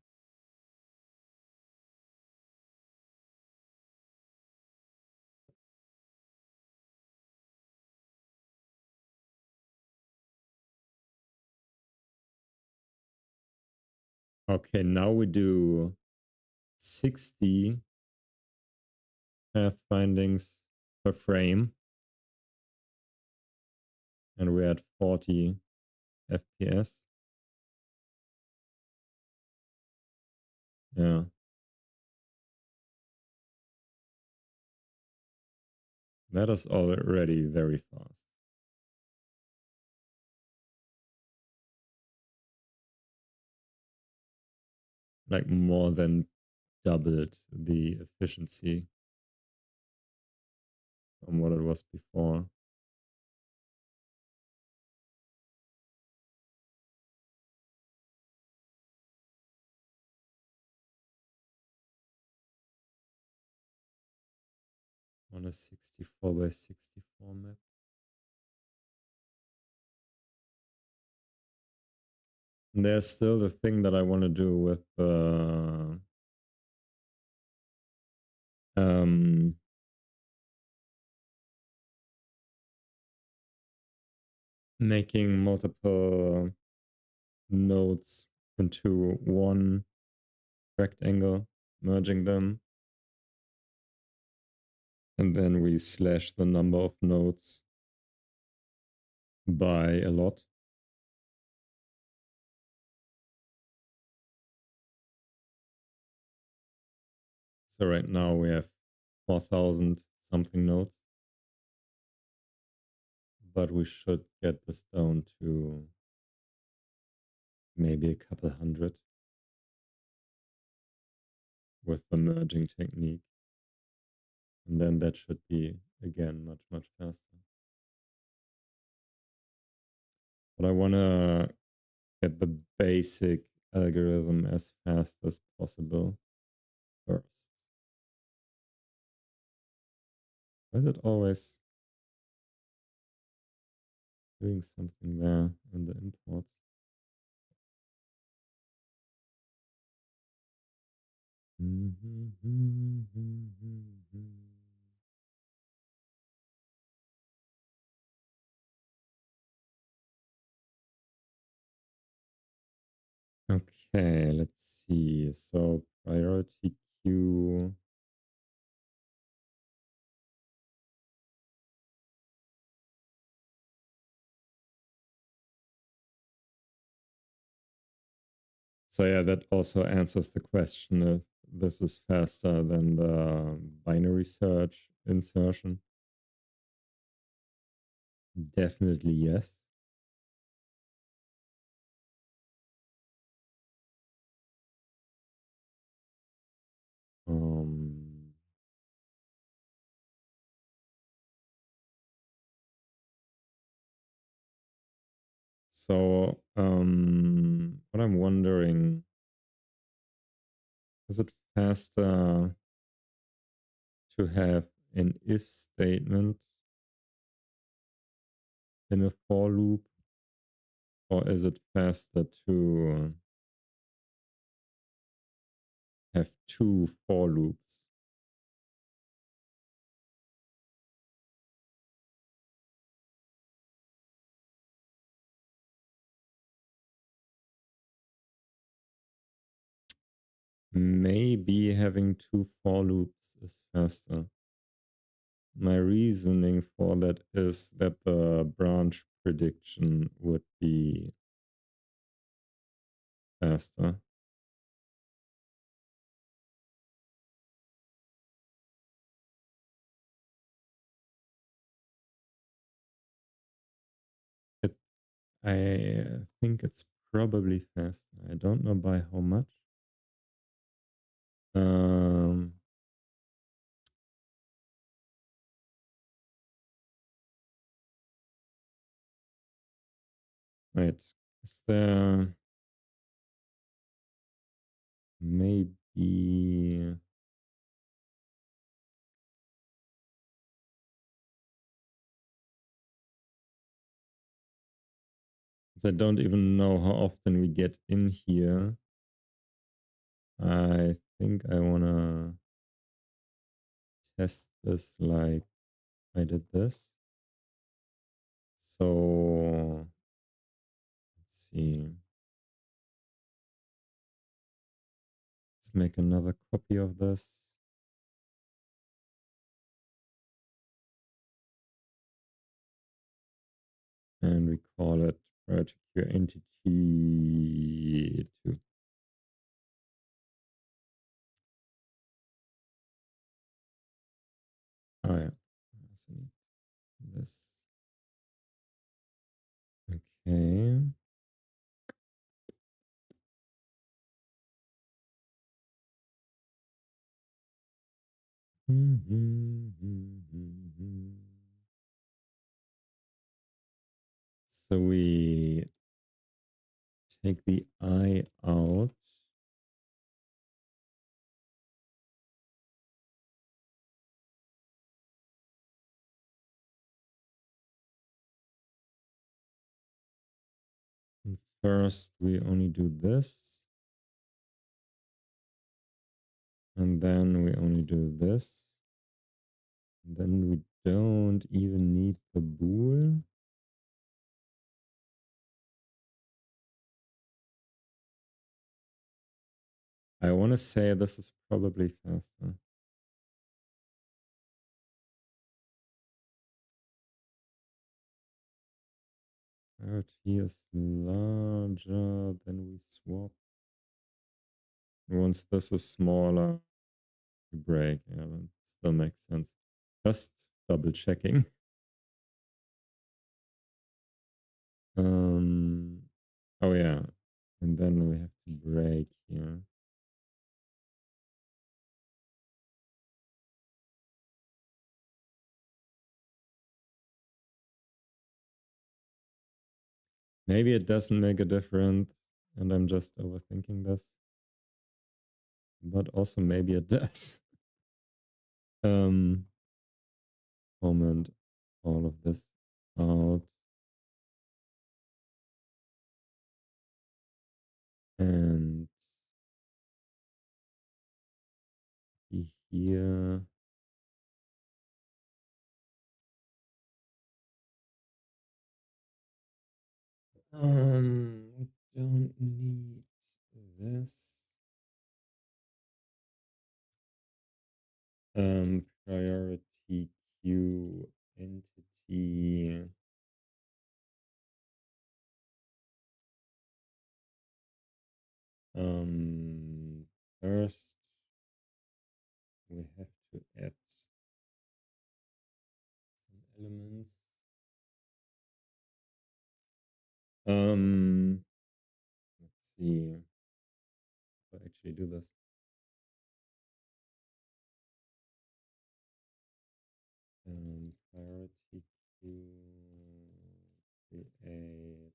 Okay, now we do 60 path findings per frame. And we're at 40 FPS. Yeah. That is already very fast. Like more than doubled the efficiency from what it was before. On a 64 by 64 map. And there's still the thing that I want to do with making multiple nodes into one rectangle, merging them, and then we slash the number of nodes by a lot. So right now we have 4,000 something nodes, but we should get this down to maybe a couple hundred with the merging technique. And then that should be, again, much, much faster. But I want to get the basic algorithm as fast as possible first. Why is it always doing something there in the imports? Okay, let's see. So priority queue. So yeah, that also answers the question if this is faster than the binary search insertion. Definitely yes. So what I'm wondering, is it faster to have an if statement in a for loop, or is it faster to have two for loops? Maybe having two for loops is faster. my reasoning for that is that the branch prediction would be faster. It, I think it's probably faster. I don't know by how much. Um, wait, is there maybe? I don't even know how often we get in here. I think I wanna test this like I did this. So let's see. Let's make another copy of this. And we call it particular entity 2. Oh yeah. This. Okay. So we take the I out. And first, we only do this. And then we only do this. And then we don't even need the bool. I want to say this is probably faster. Priority is larger, then we swap. Once this is smaller, we break. Yeah, that still makes sense. Just double checking. Oh yeah. And then we have to break here. Maybe it doesn't make a difference and I'm just overthinking this. But also maybe it does. Comment all of this out. And here. We don't need this. Priority queue entity. First we have to add some elements. Let's see if I actually do this. Priority queue create.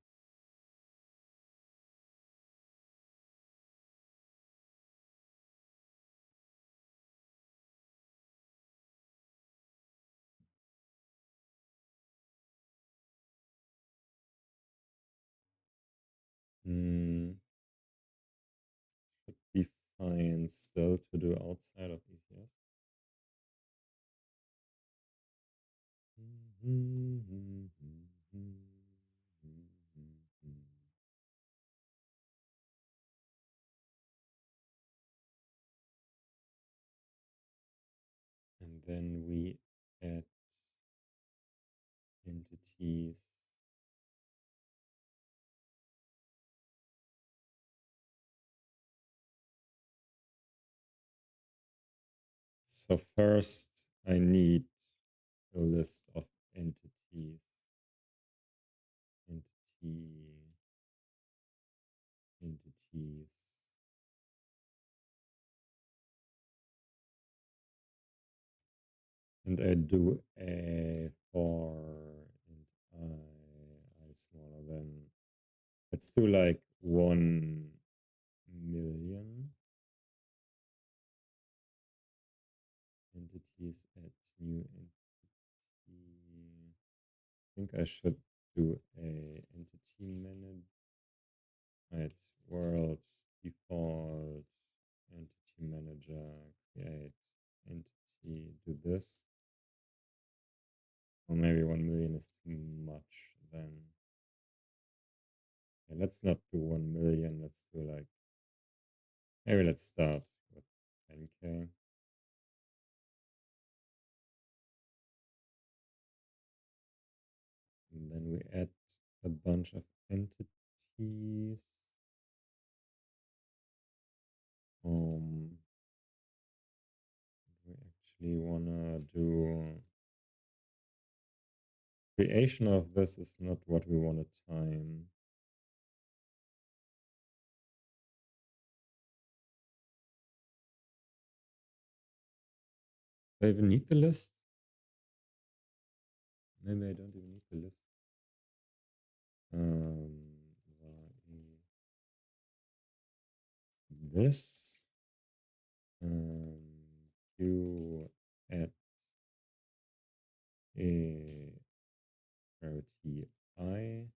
Should be fine still to do outside of ECS. And then we add entities. So first I need a list of entities. Entities. And I do a for and I smaller than. Let's do like 1 million entities at new entity. I think I should do a entity manager. Right, world default entity manager, create entity, do this. Or maybe 1 million is too much then. Okay, let's not do 1 million, let's do like, maybe let's start with 10K. And then we add a bunch of entities. We actually wanna do creation of this is not what we want to time. Do I even need the list? Maybe I don't even need the list. This you add a priority I.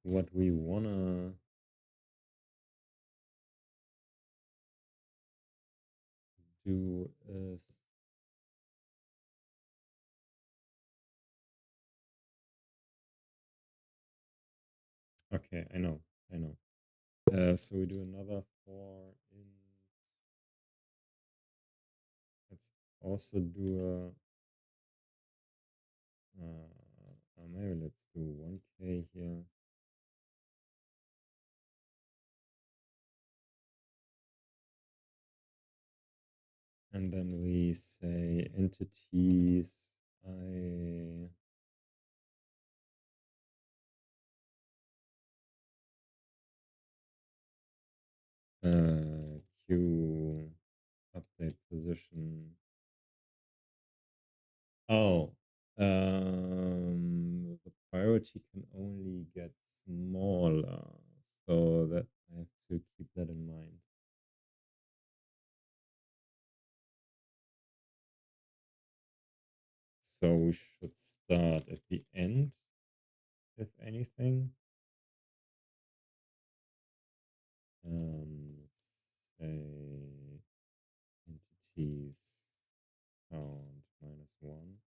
What we wanna do is okay, I know. So we do another for in. Let's also do maybe let's do 1K here. And then we say entities I Q update position. Oh, the priority can only get smaller, so that I have to keep that in mind. So we should start at the end, if anything. Let's say entities count -1.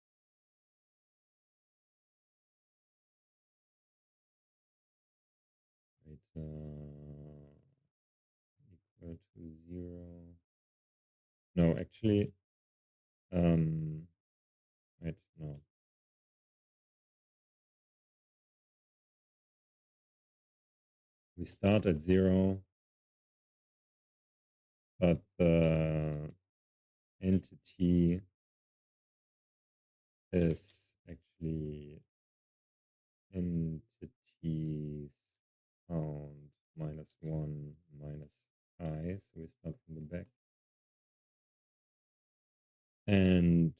Equal to 0. No, actually, wait, no. We start at 0, but the entity is actually entities count -1 minus I, so we start from the back. And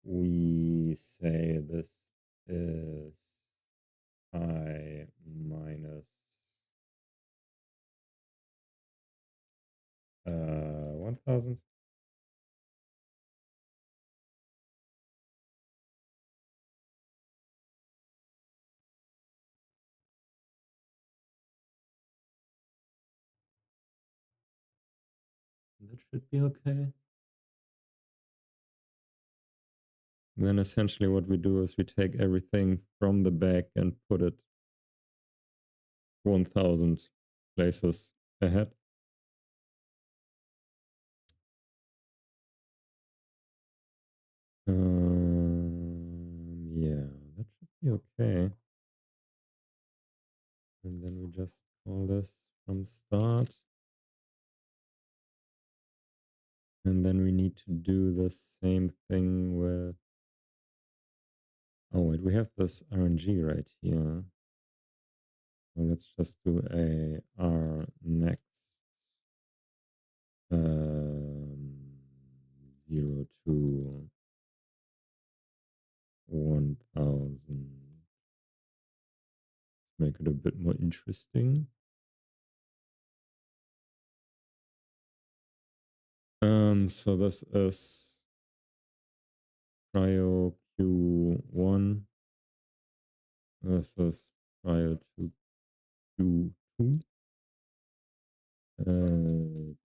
we say this is I minus 1000. That should be okay. Then essentially what we do is we take everything from the back and put it 1000 places ahead. okay. And then we just call this from start. And then we need to do the same thing with, oh wait, we have this RNG right here. So let's just do a R next 0 to 1000. Make it a bit more interesting. So this is Prio Q1. This is Prio to Q2. 2.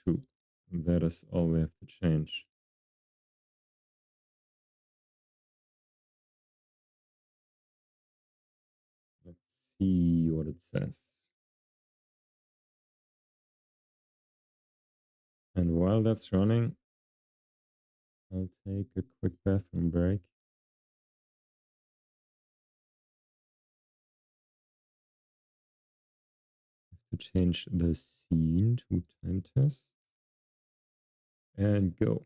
2. That is all we have to change. Let's see what it says. And while that's running, I'll take a quick bathroom break. Have to change the scene to time test. And go.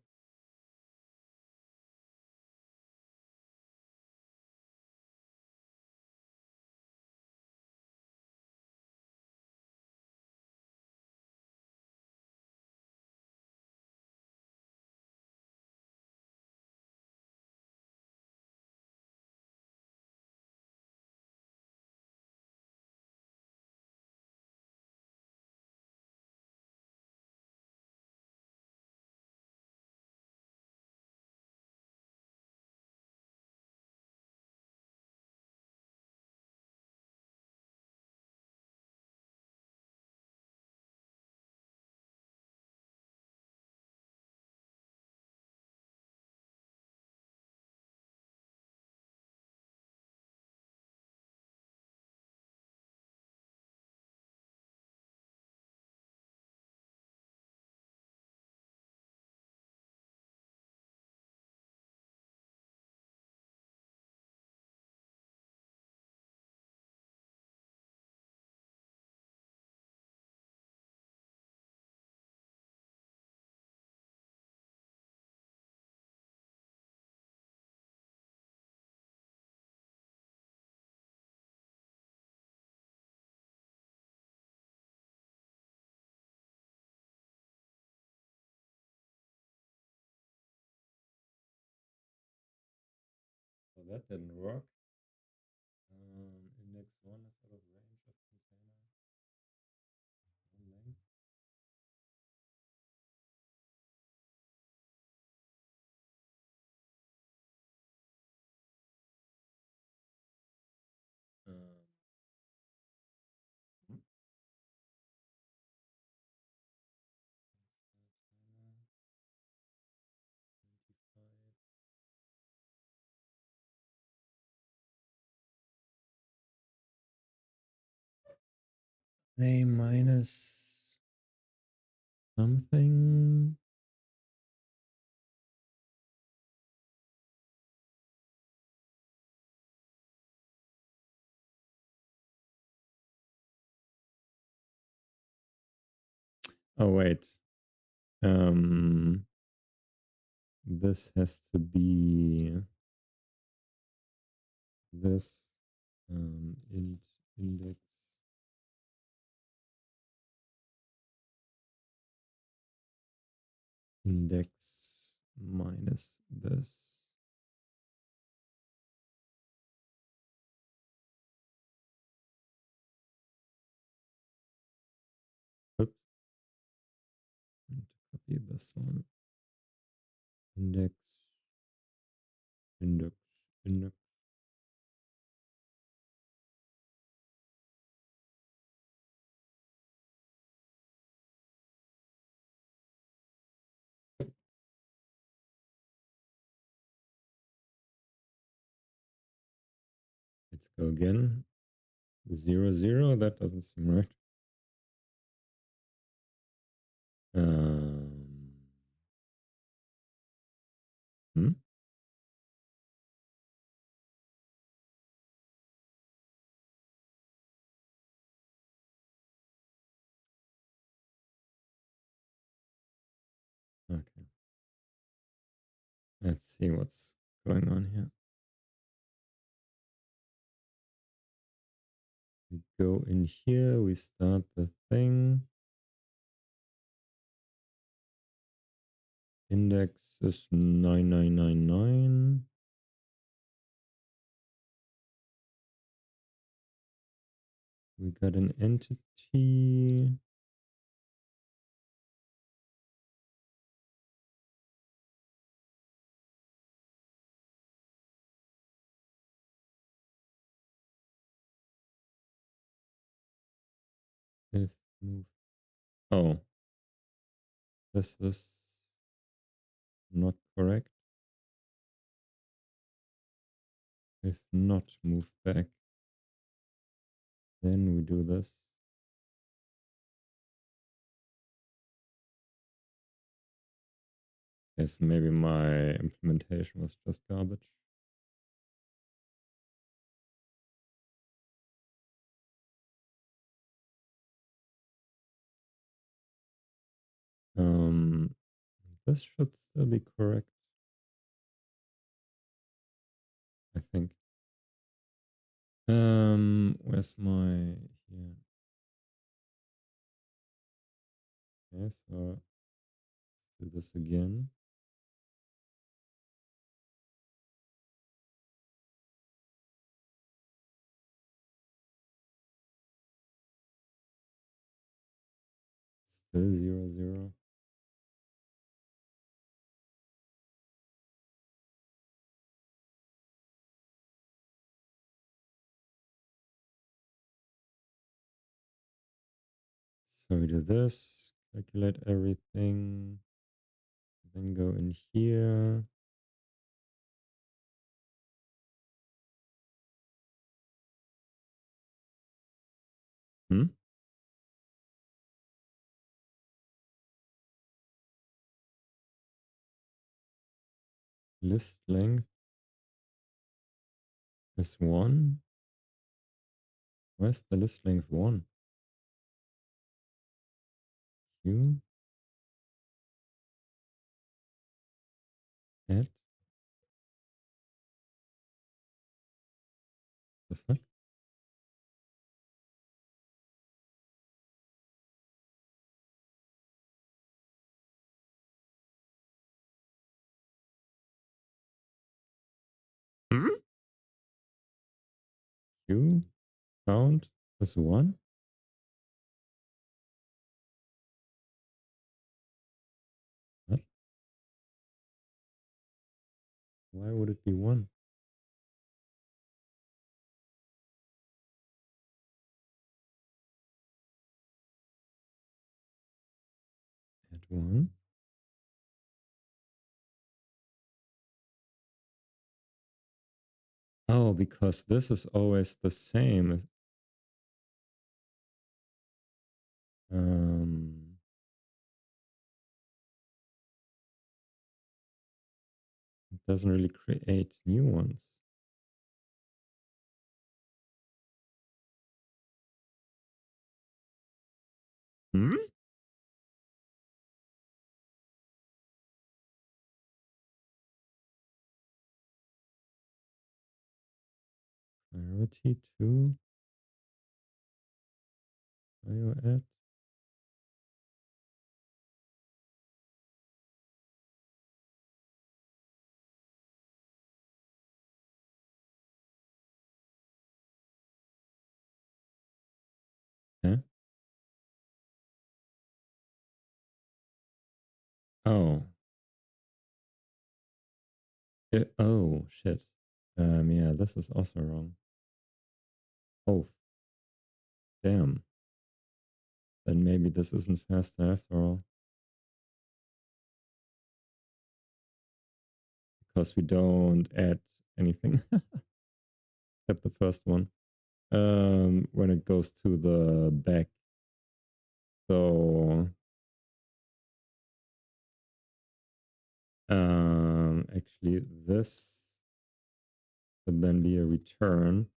So that didn't work. Index 1 is out of range of container length. Hmm. A minus something. Oh wait. This has to be this index minus this. Oops. I need to copy this one. Index, index, index. Let's go again. 0, 0. That doesn't seem right. Hmm? Let's see what's going on here. We go in here, we start the thing. Index is 9999. We got an entity. If move. Oh, this is not correct. If not move back, then we do this. Yes, maybe my implementation was just garbage. This should still be correct, I think. Where's my here? Okay, so let's do this again. Still 0, 0. So we do this, calculate everything, then go in here. Hmm? List length is 1. Where's the list length 1? Q add the fuck? Hmm? Q count is 1? What? Why would it be 1? Add 1. Oh, because this is always the same. Um, it doesn't really create new ones. Hmm? Priority 2. IO add. Yeah. Oh. Oh, shit. Yeah, this is also wrong. Oh, damn. Then maybe this isn't faster after all. Because we don't add anything except the first one. When it goes to the back. So actually this would then be a return.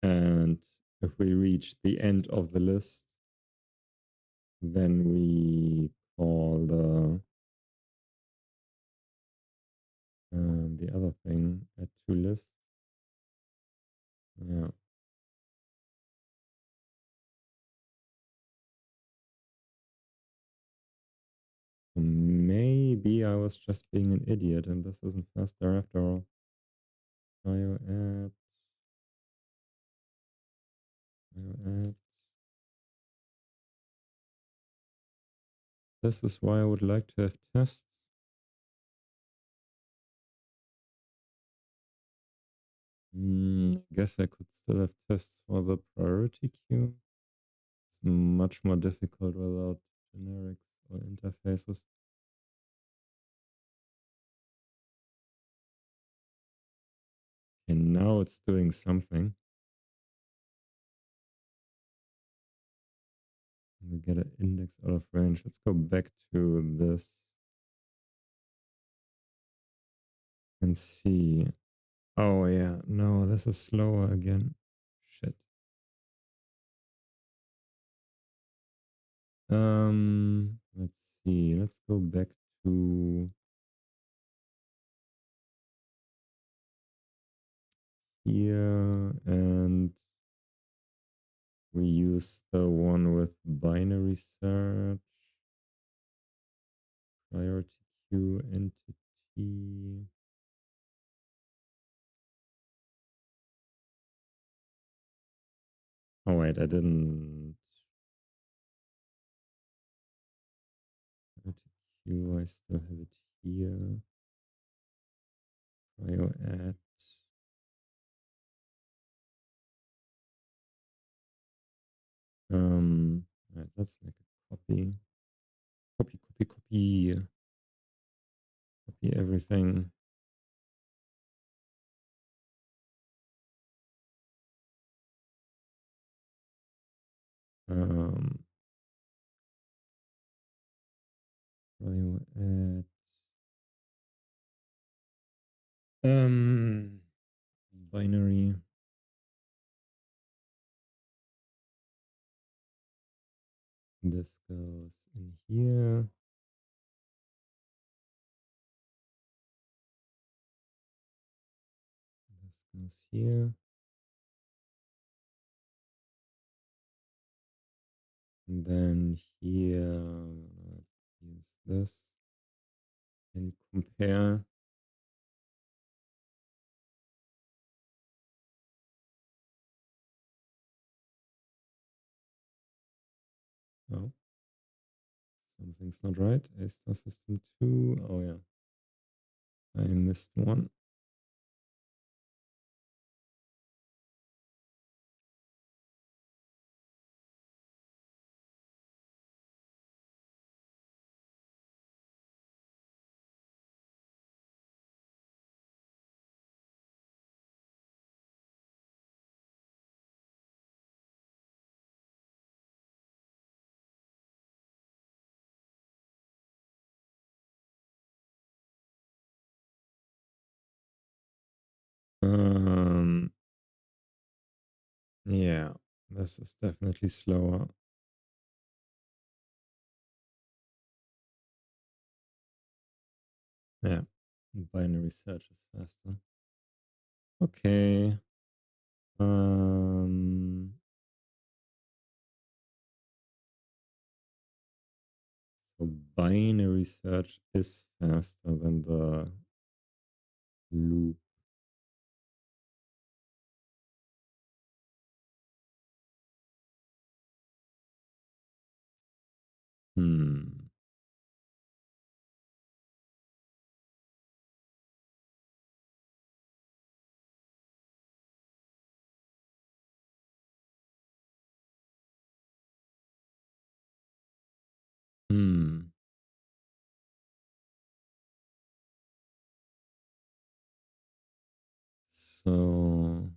And if we reach the end of the list, then we call the the other thing, add to list. Yeah. Maybe I was just being an idiot and this isn't faster after all. IO add. IO add. This is why I would like to have tests. I guess I could still have tests for the priority queue. It's much more difficult without generics or interfaces. And now it's doing something. We get an index out of range. Let's go back to this and see. Oh yeah, no, this is slower again. Shit. Let's see. Let's go back to here and we use the one with binary search, priority queue entity. Oh wait, I didn't. Priority queue, I still have it here. Prio add. Right, let's make a copy. Copy, copy, copy. Copy everything. Prio add. Binary. This goes in here. This goes here. And then here, use this and compare. Oh, something's not right. A-star system 2. Oh, yeah. I missed one. Yeah, this is definitely slower. Yeah, binary search is faster. Okay. So binary search is faster than the loop. Hmm. Hmm. So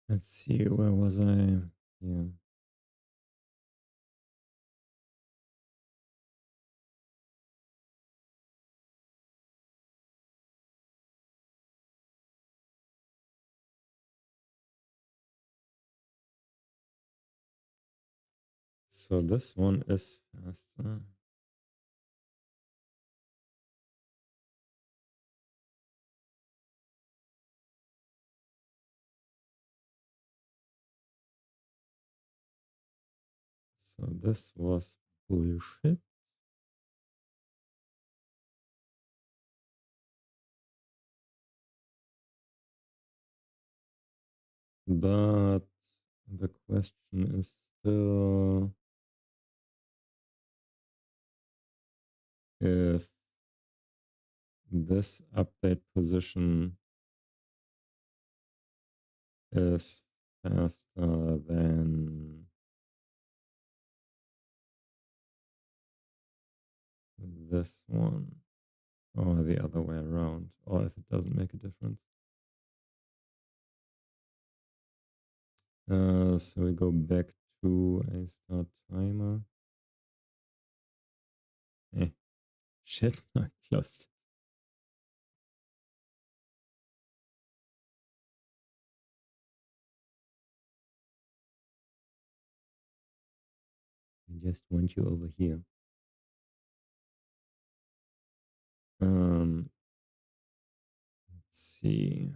let's see, where was I? Yeah. So this one is faster. So this was bullshit. But the question is still if this update position is faster than this one or the other way around, or if it doesn't make a difference. So we go back to a start timer. Shit, I closed. I just want you over here. Let's see.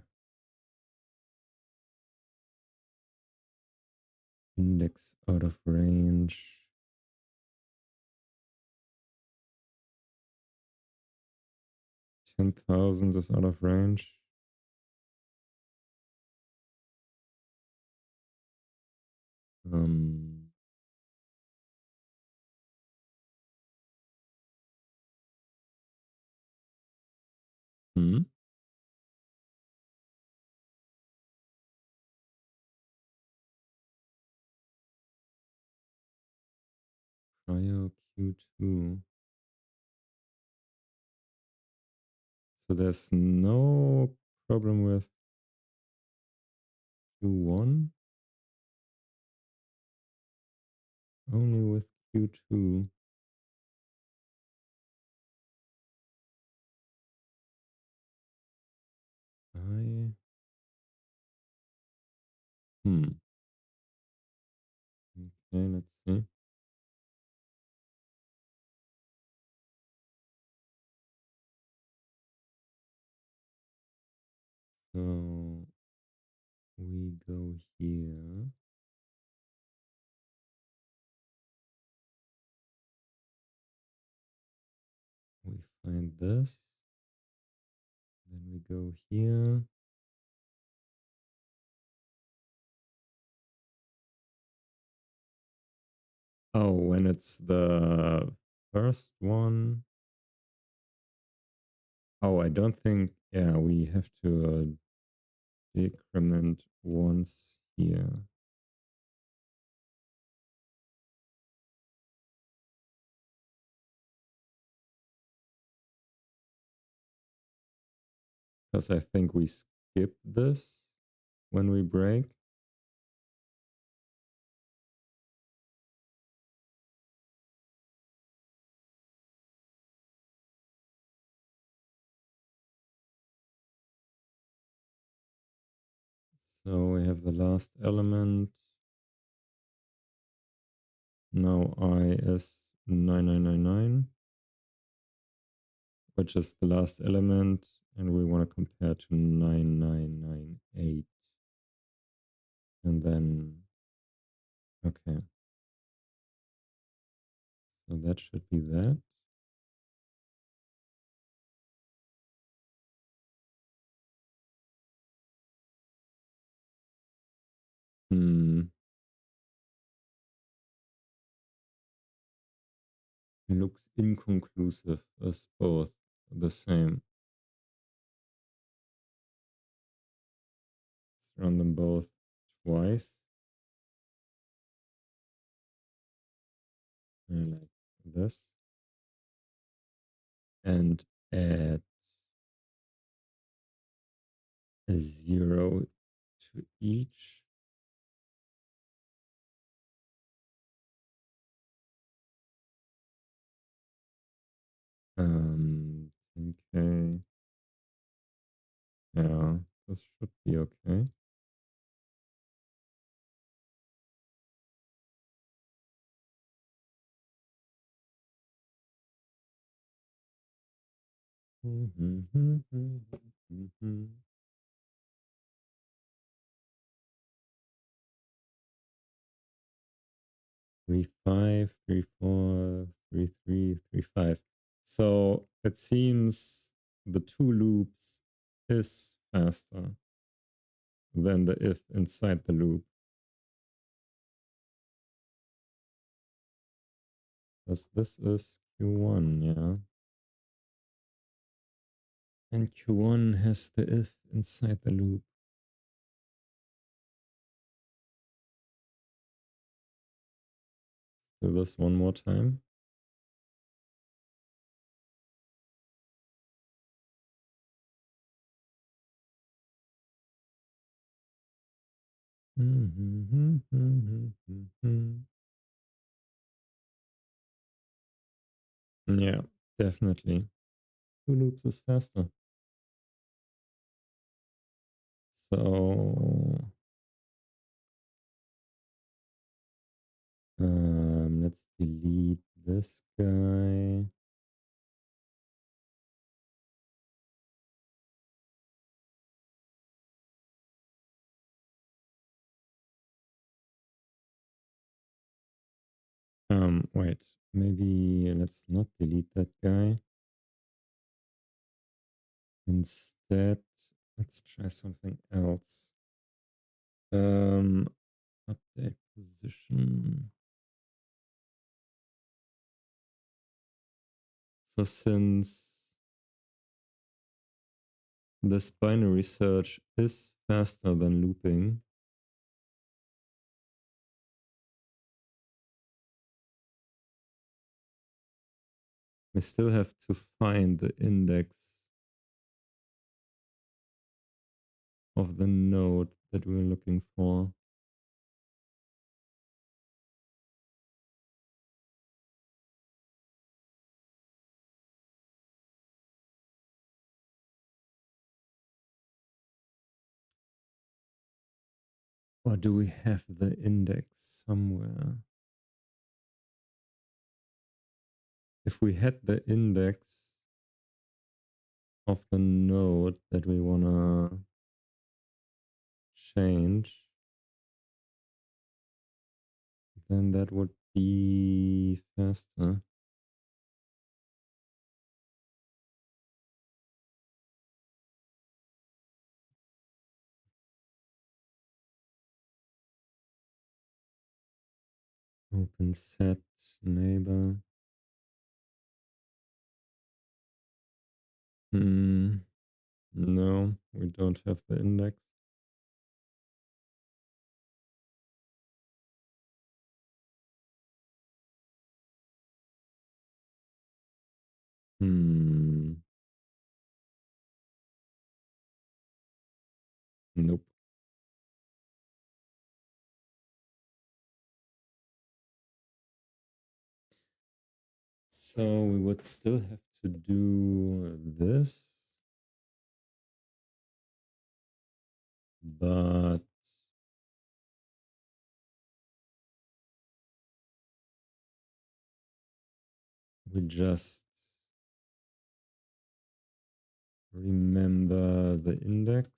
Index out of range. 10,000 is out of range. Hmm. Cryo Q2. So there's no problem with Q1, only with Q2. I Okay, let's see. So we go here. We find this. Then we go here. Oh, when it's the first one. Oh, I don't think, yeah, we have to decrement once here. Because I think we skip this when we break. So we have the last element. Now I is 9999, which is the last element, and we want to compare to 9998. And then, okay. So that should be that. Looks inconclusive as both the same. Let's run them both twice. Like this. And add a 0 to each. Okay. Yeah, this should be okay. 3, 5, 3, 4, 3, 3, 3, 5. So it seems the two loops is faster than the if inside the loop. Because this is Q1, yeah. And Q1 has the if inside the loop. Do this one more time. Yeah, definitely. Two loops is faster. So let's delete this guy. Wait, maybe let's not delete that guy. Instead, let's try something else. Update position. So since this binary search is faster than looping, we still have to find the index of the node that we're looking for. Or do we have the index somewhere? If we had the index of the node that we want to change, then that would be faster. Open set neighbor. No, we don't have the index. Nope. So we would still have to do this, but we just remember the index.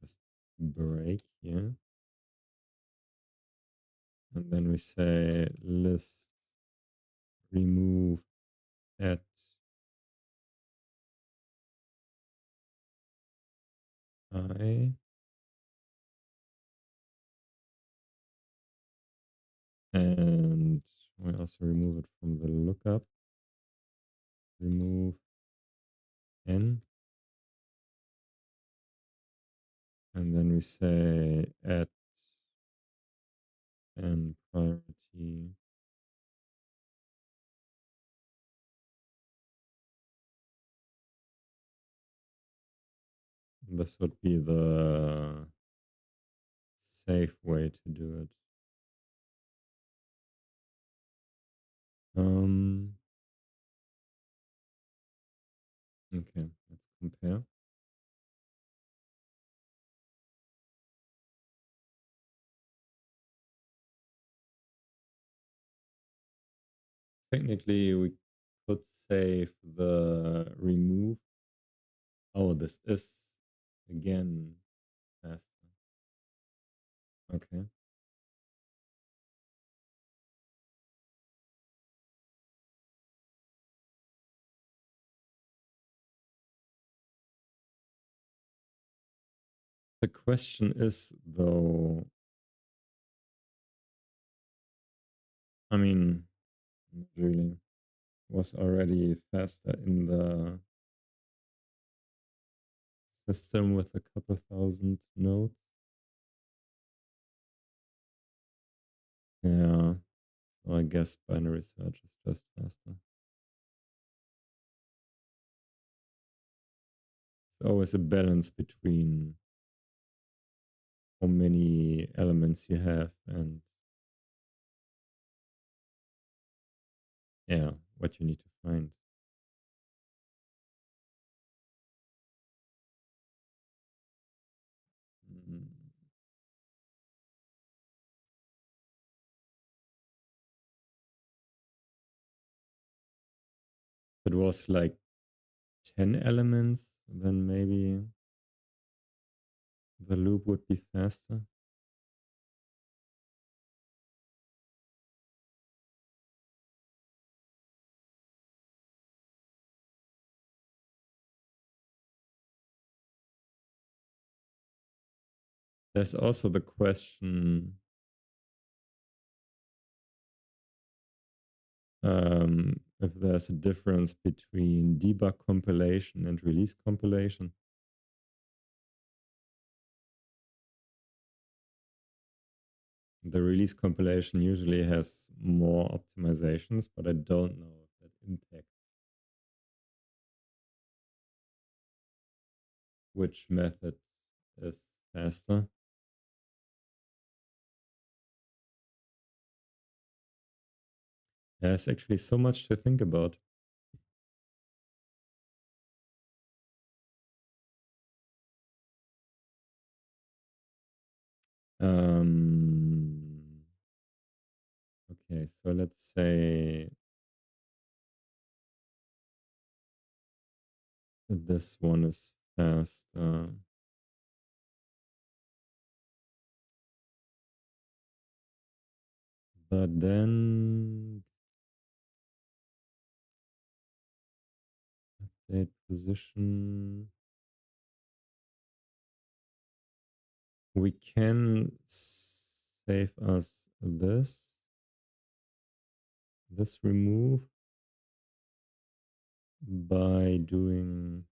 Just break here. And then we say list remove at I. And we also remove it from the lookup. Remove n. And then we say at n priority. This would be the safe way to do it. Okay, let's compare. Technically, we could save the remove. Oh, this is again faster. Okay. The question is, though, I mean, not really, was already faster in the system with a couple thousand nodes. Yeah, so I guess binary search is just faster. It's always a balance between how many elements you have and yeah, what you need to find. Mm, If it was like 10 elements, then maybe the loop would be faster. There's also the question if there's a difference between debug compilation and release compilation. The release compilation usually has more optimizations, but I don't know if that impacts which method is faster. There's actually so much to think about. Okay, so let's say this one is faster. But then update position. We can save us this remove by doing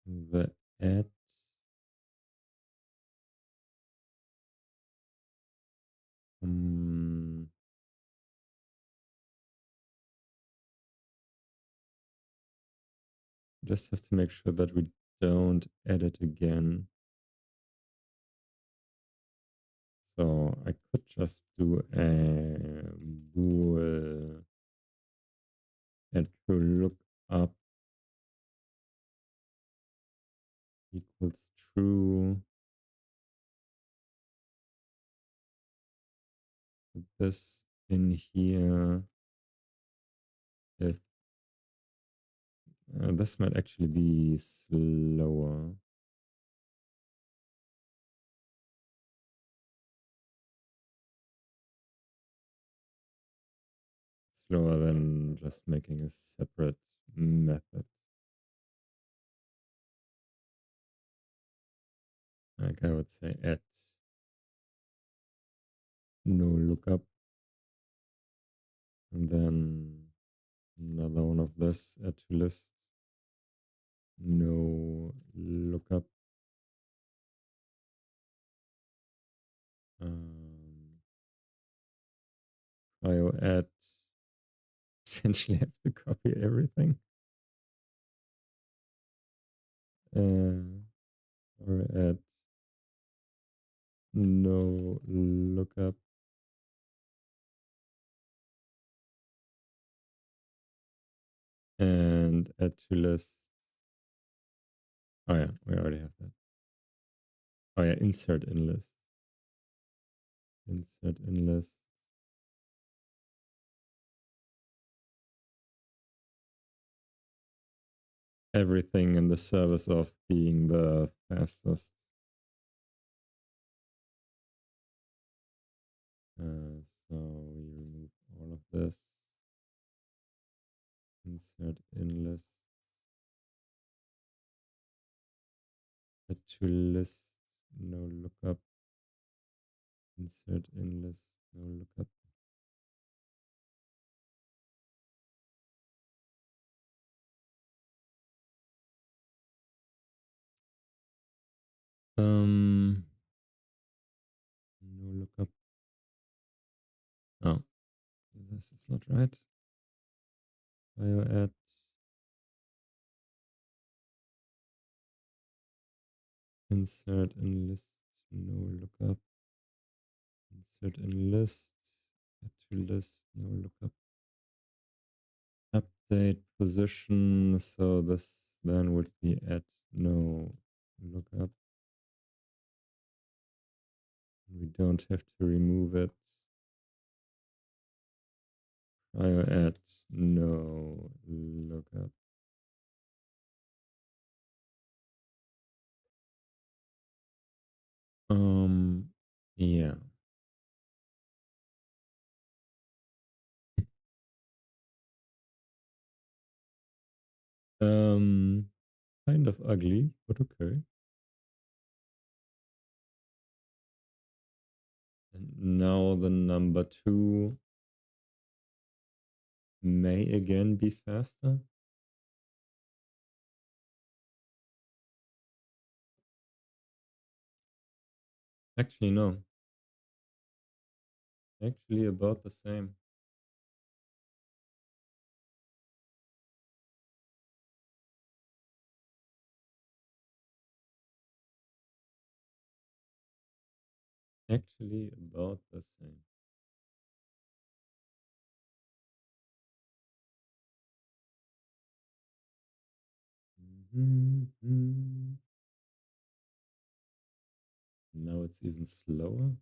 the add. Just have to make sure that we don't add it again. So I could just do a bool add to look up equals true. Put this in here. If this might actually be slower. Slower than just making a separate method. Like I would say add no lookup. And then another one of this add to list. No lookup. IO add. Essentially have to copy everything. Or add no lookup. And add to list. Oh yeah, we already have that. Oh yeah, insert in list. Insert in list. Everything in the service of being the fastest. So we remove all of this. Insert in list. Add to list. No lookup. Insert in list. No lookup. No lookup. Oh, this is not right. Bio add. Insert in list. No lookup. Insert in list. Add to list. No lookup. Update position. So this then would be add no lookup. We don't have to remove it. Prior add no lookup. Yeah. Kind of ugly, but okay. And now the number 2 may again be faster. Actually, no. Actually, about the same. Actually, about the same. Mhm. Now it's even slower.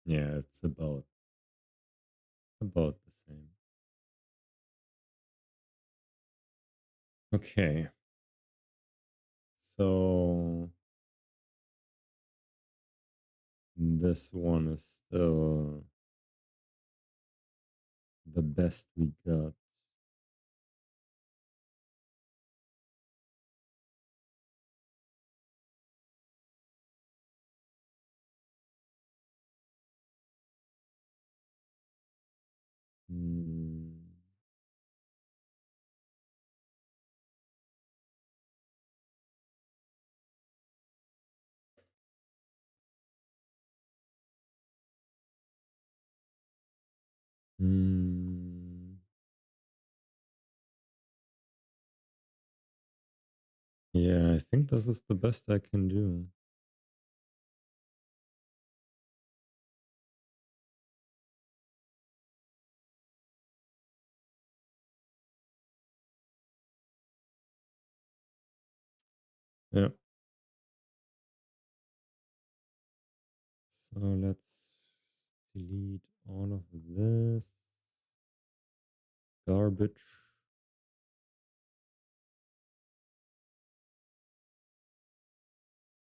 Yeah, it's about the same. Okay. So this one is still the best we got. Hmm. Hmm. Yeah, I think this is the best I can do. Yeah. So let's delete all of this garbage.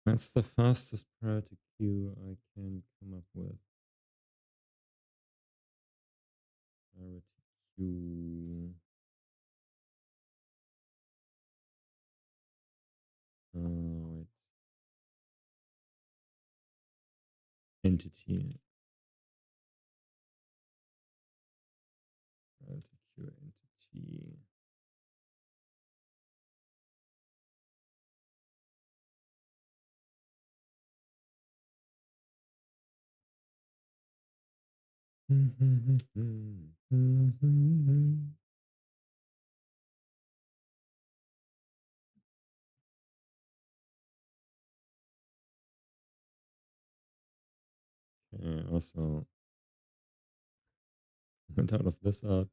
That's the fastest priority queue I can come up with. Priority queue. Wait. Entity. Priority queue entity. Okay, also went out of this arc.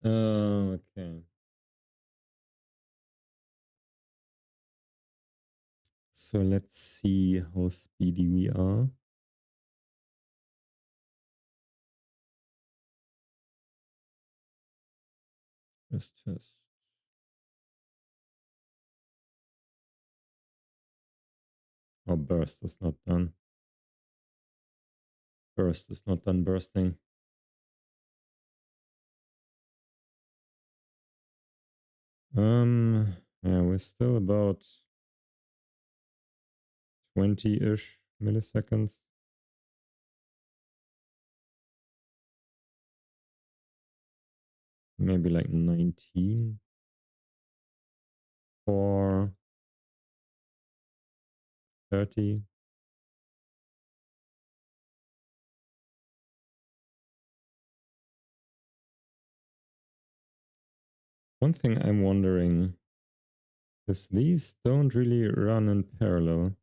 Okay. So let's see how speedy we are. Let's test. Oh, burst is not done. Burst is not done bursting. Yeah, we're still about 20-ish milliseconds. Maybe like 19 or 30. One thing I'm wondering is these don't really run in parallel.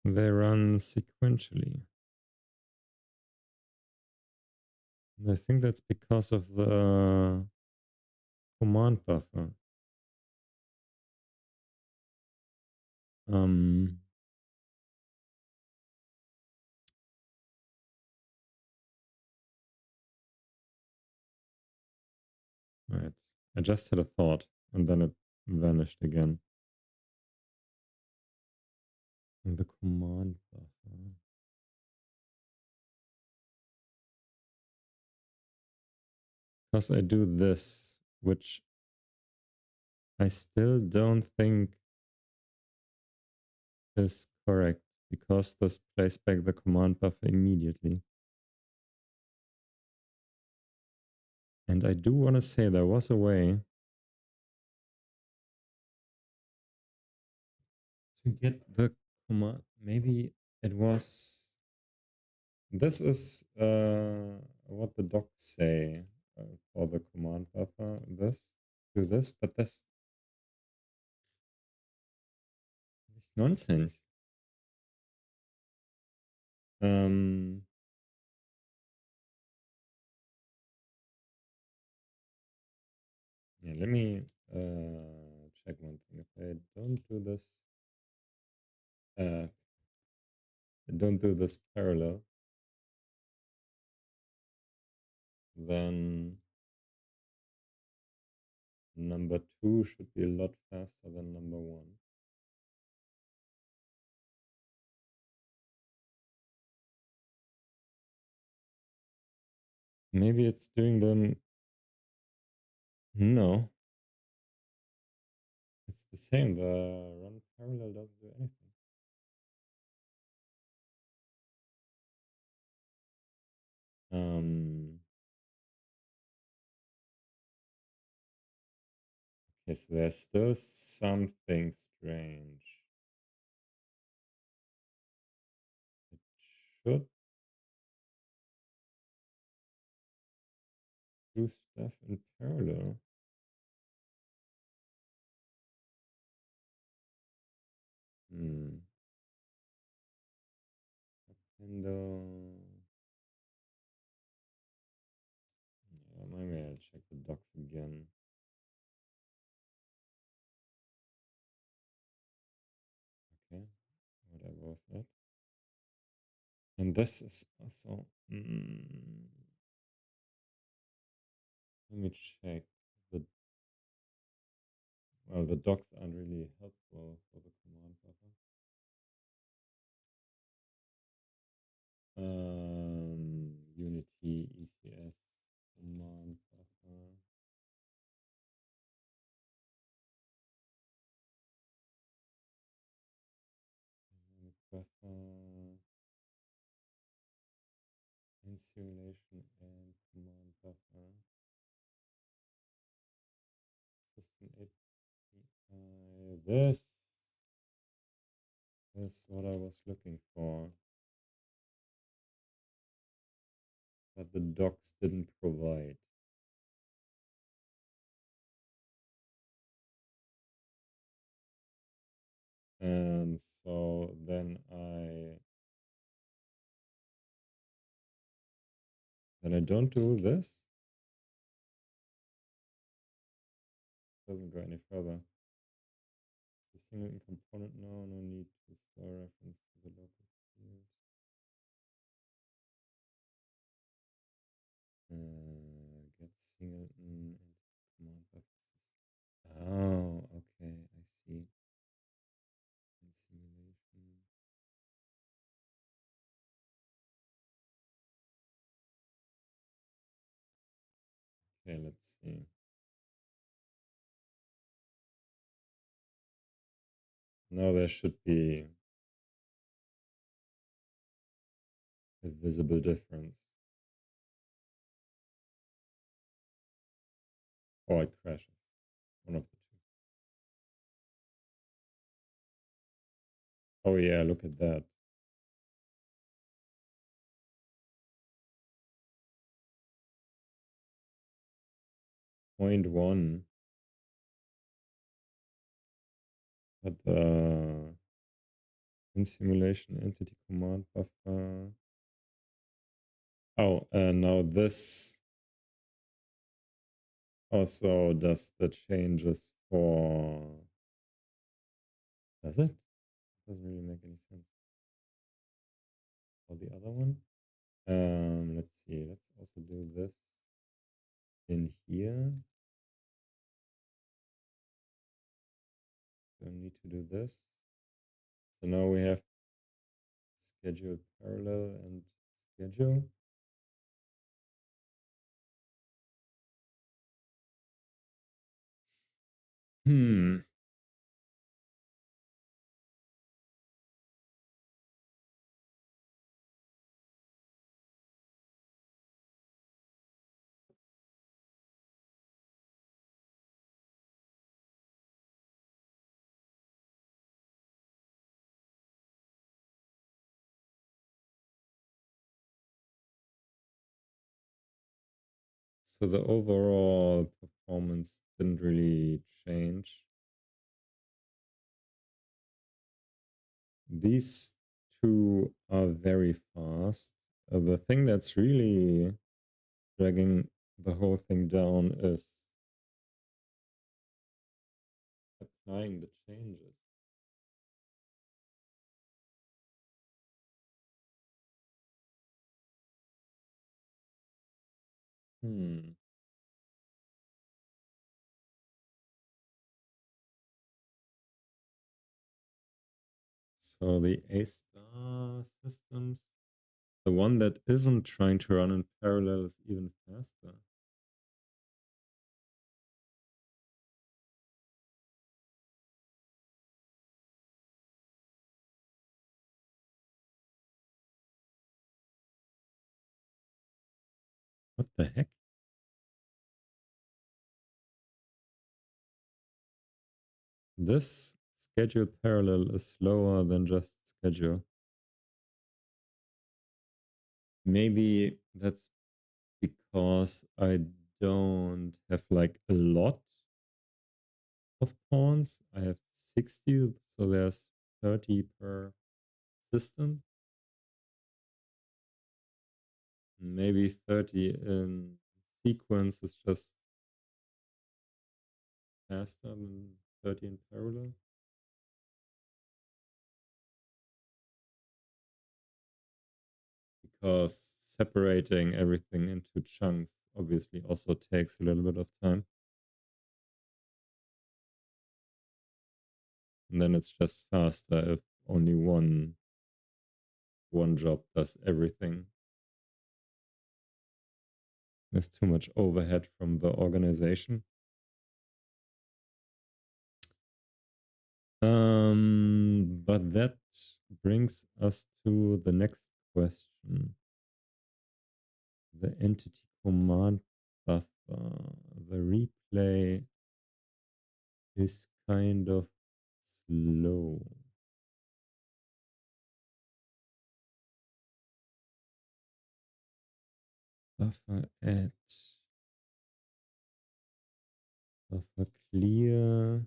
They run sequentially. And I think that's because of the command buffer. Um, right. I just had a thought and then it vanished again. The command buffer. Because I do this, which I still don't think is correct because this plays back the command buffer immediately. And I do want to say there was a way to get the command. Maybe it was. This is what the docs say for the command buffer. This, do this, but that's nonsense. Um, yeah, let me check one thing. If I don't do this, uh, don't do this parallel, then number 2 should be a lot faster than number 1. Maybe it's doing them. No, it's the same. The run parallel doesn't do anything. Okay, so there's still something strange. It should do stuff in parallel. Hmm. Handle. Yeah, maybe I'll check the docs again. Okay, whatever was that. And this is also. Let me check. The Well, the docs aren't really helpful for the command buffer. Unity ECS command buffer. Buffer. Insulation and command buffer. System API. This is what I was looking for, but the docs didn't provide. And so then I don't do this. Doesn't go any further. The single component now, no need to store reference to the local field. Get single into command buffer. Oh, okay, I see. In simulation. Okay, let's see. Now there should be a visible difference. Or it crashes. One of the two. Oh yeah, look at that. Point one. But in simulation entity command buffer. Oh, now this also does the changes for. Does it? Doesn't really make any sense. For the other one. Let's see. Let's also do this in here. Don't need to do this. So now we have schedule parallel and schedule. Hmm. So the overall performance didn't really change. These two are very fast. The thing that's really dragging the whole thing down is applying the changes. Hmm. So the A-star systems, the one that isn't trying to run in parallel is even faster. What the heck? This schedule parallel is slower than just schedule. Maybe that's because I don't have like a lot of pawns. I have 60, so there's 30 per system. Maybe 30 in sequence is just faster than 30 in parallel. Because separating everything into chunks obviously also takes a little bit of time. And then it's just faster if only one job does everything. There's too much overhead from the organization. But that brings us to the next question. The entity command buffer. The replay is kind of slow. Buffer add. Buffer clear.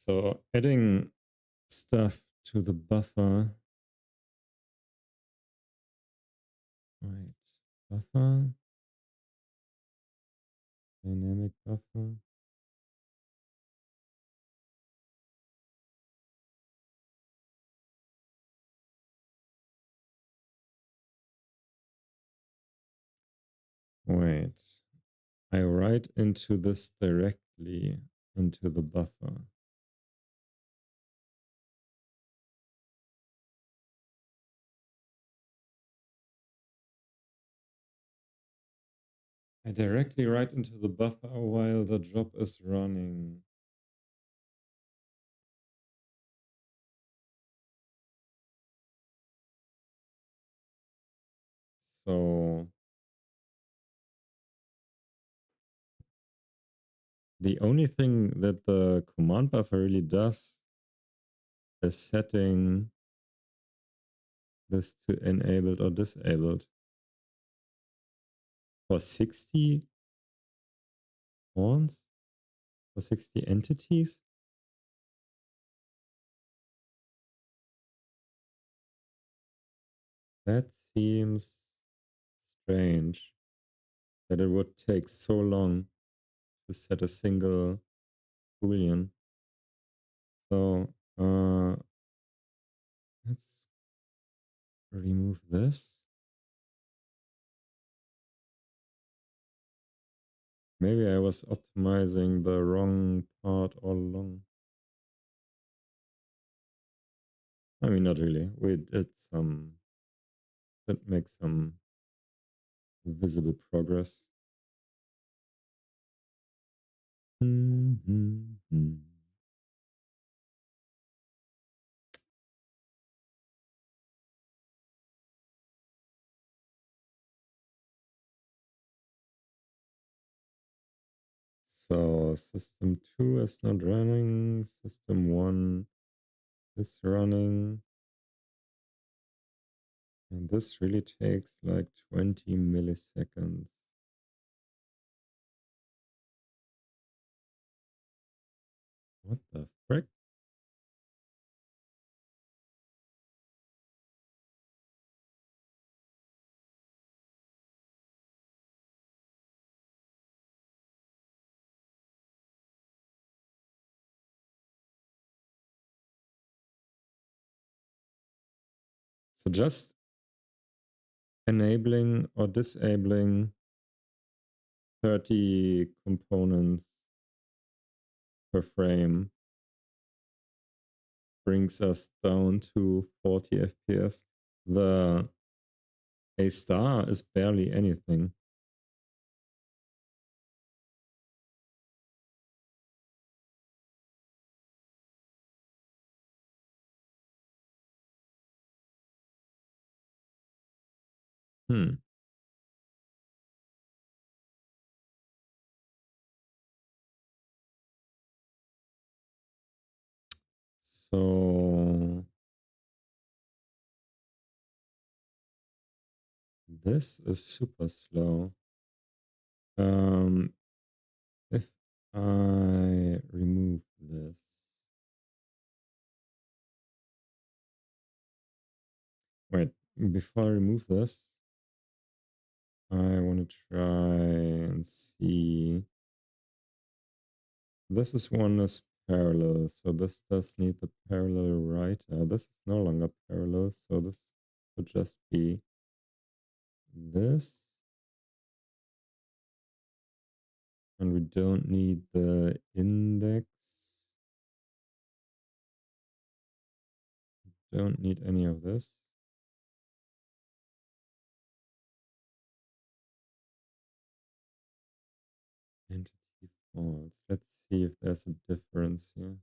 So adding stuff to the buffer. Right. Buffer. Dynamic buffer. Wait. I write into this directly into the buffer. I directly write into the buffer while the job is running. So the only thing that the command buffer really does is setting this to enabled or disabled. For 60 pawns? For 60 entities? That seems strange that it would take so long to set a single boolean. So let's remove this. Maybe I was optimizing the wrong part all along. I mean, not really. We did make some visible progress. So system 2 is not running. System 1 is running. And this really takes like 20 milliseconds. What the frick? So just enabling or disabling 30 components per frame brings us down to 40 FPS. The A star is barely anything. Hmm. So this is super slow. If I remove this, wait, before I remove this, I want to try and see. This is one is parallel, so this does need the parallel writer. This is no longer parallel, so this would just be this. And we don't need the index. Don't need any of this. Entity false. Let's see if there's a difference here.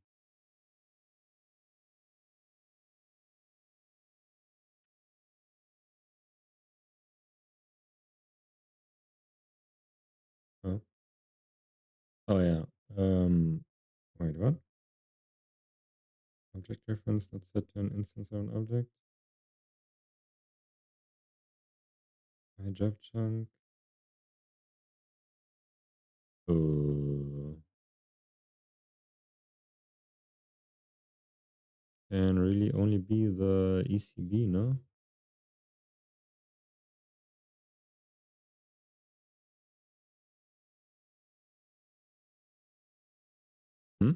Oh, oh yeah. Wait, what? Object reference not set to an instance of an object. My job chunk. Oh. can really only be the ECB, no? Hmm?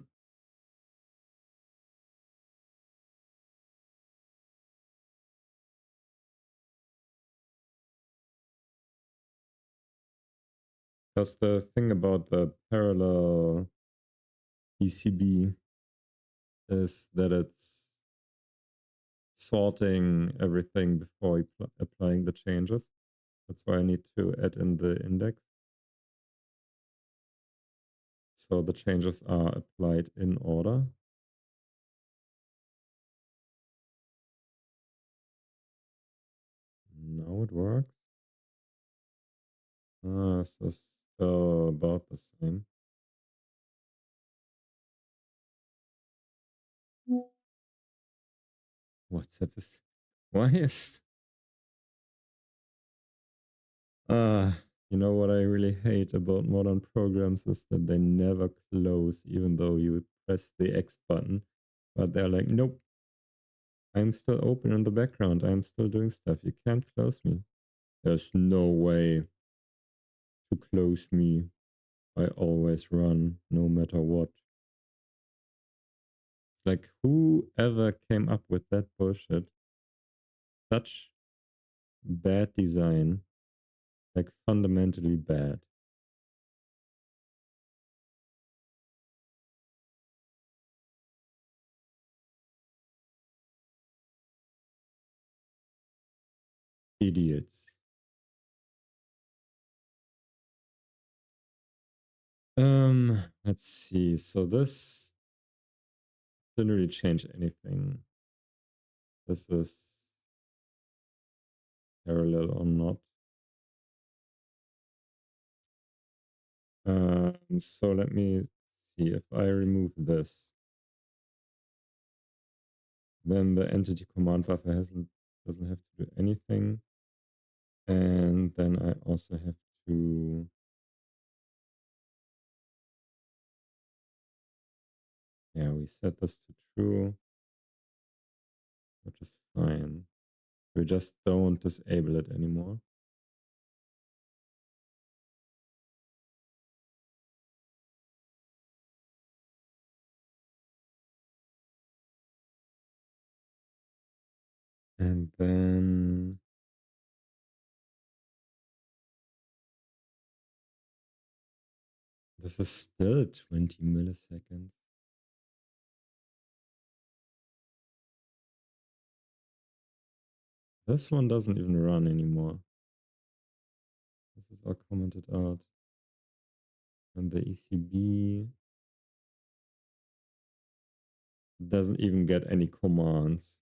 Because the thing about the parallel ECB is that it's sorting everything before applying the changes. That's why I need to add in the index. So the changes are applied in order. Now it works. So still about the same. WhatsApp is... Why is... you know what I really hate about modern programs is that they never close, even though you press the X button. But they're like, nope, I'm still open in the background. I'm still doing stuff. You can't close me. There's no way to close me. I always run, no matter what. It's like, whoever came up with that bullshit? Such bad design. Like, fundamentally bad. Idiots. Let's see. So this didn't really change anything. This is parallel or not. So let me see. If I remove this, then the entity command buffer doesn't have to do anything. And then I also have to... Yeah, we set this to true, which is fine. We just don't disable it anymore. And then this is still 20 milliseconds. This one doesn't even run anymore. This is all commented out. And the ECB doesn't even get any commands.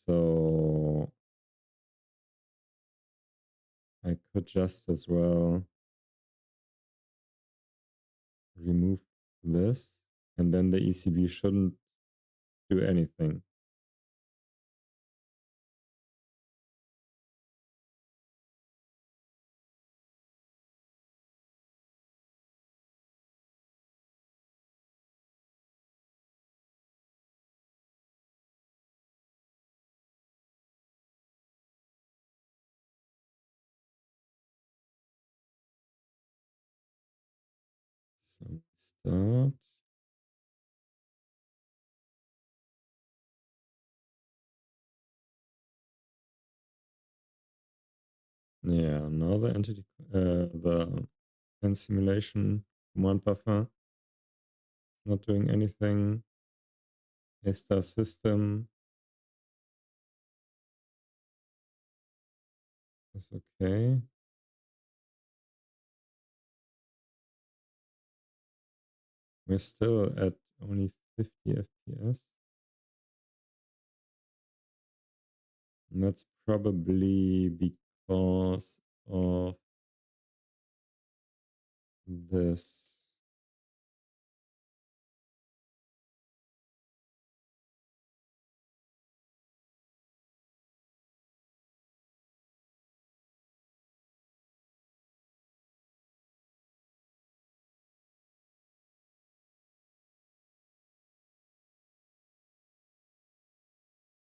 So I could just as well remove this, and then the ECB shouldn't do anything. So start. Yeah, now the entity, the and simulation command buffer is not doing anything. Star system is okay. We're still at only 50 FPS. And that's probably because of this.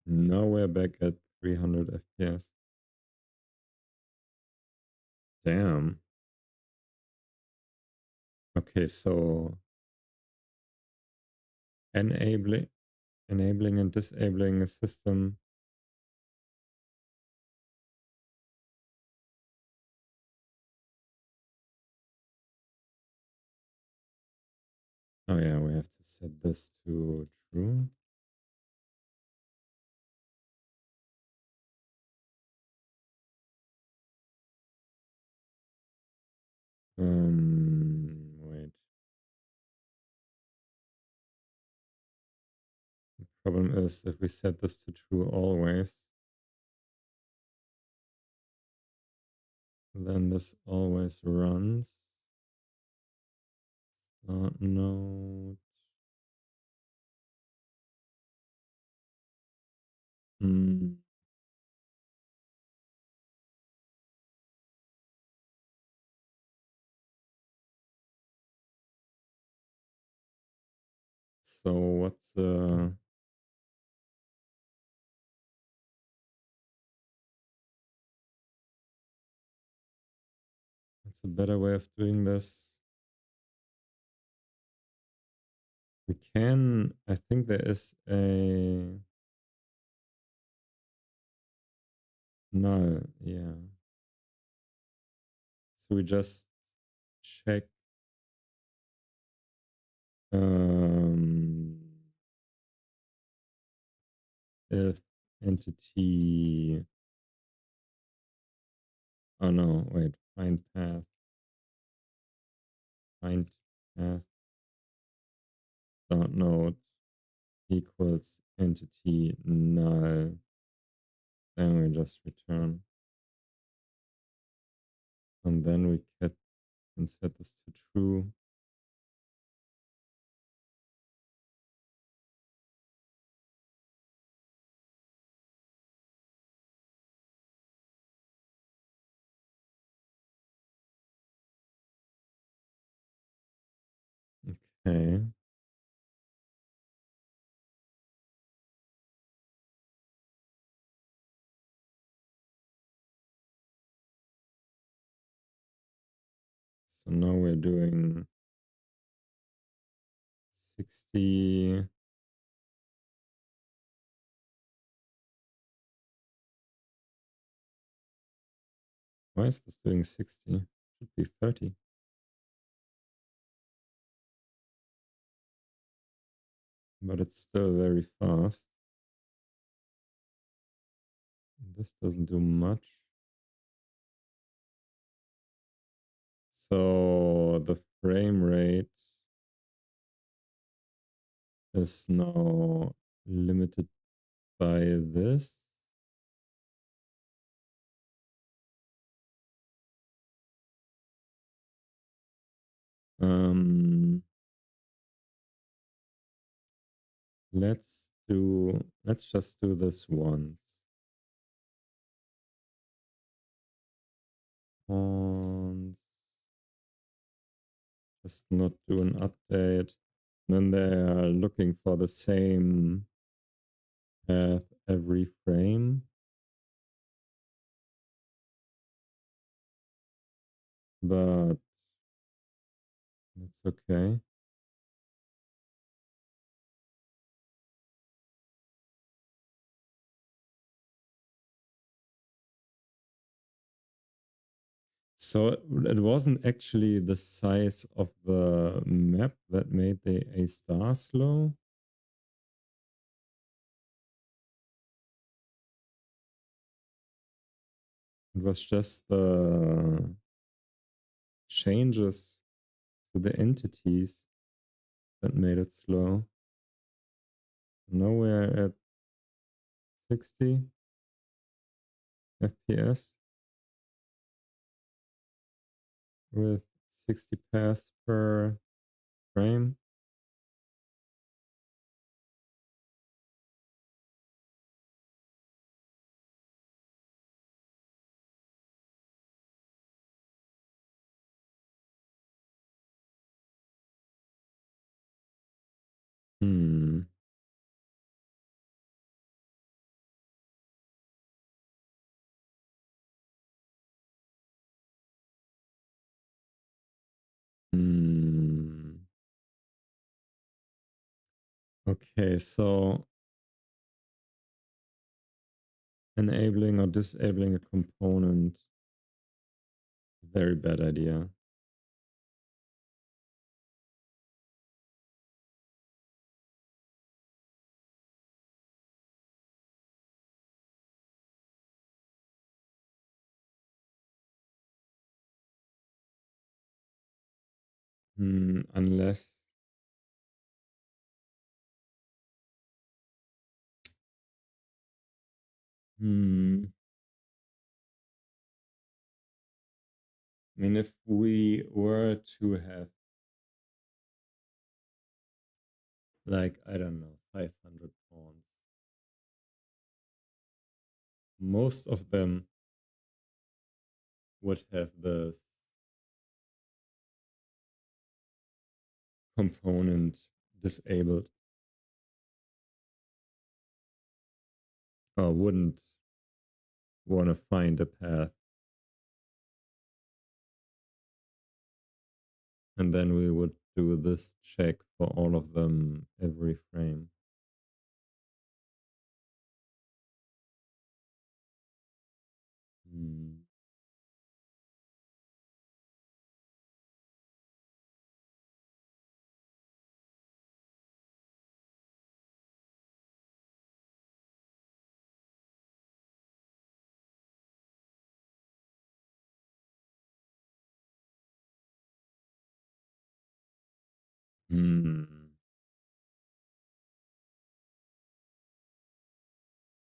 Now we're back at 300 FPS. Damn. Okay, so enabling and disabling a system. Oh yeah, we have to set this to true. Wait. The problem is if we set this to true always, then this always runs. Node. Hmm. So what's a better way of doing this? We can, I think there is a null, yeah. So we just check um, if entity, oh no, wait, find path dot node equals entity null. Then we just return. And then we can set this to true. Okay. So now we're doing 60. Why is this doing 60? Should be 30. But it's still very fast. This doesn't do much. So the frame rate is now limited by this. Um, let's just do this once. And just not do an update. Then they are looking for the same path every frame. But that's okay. So it wasn't actually the size of the map that made the A star slow. It was just the changes to the entities that made it slow. Now we're at 60 FPS with 60 paths per frame. Hmm. Hmm. Okay, so enabling or disabling a component, very bad idea. Unless I mean, if we were to have, like, I don't know, 500 pawns, most of them would have this component disabled or wouldn't want to find a path. And then we would do this check for all of them every frame. Hmm. Hmm.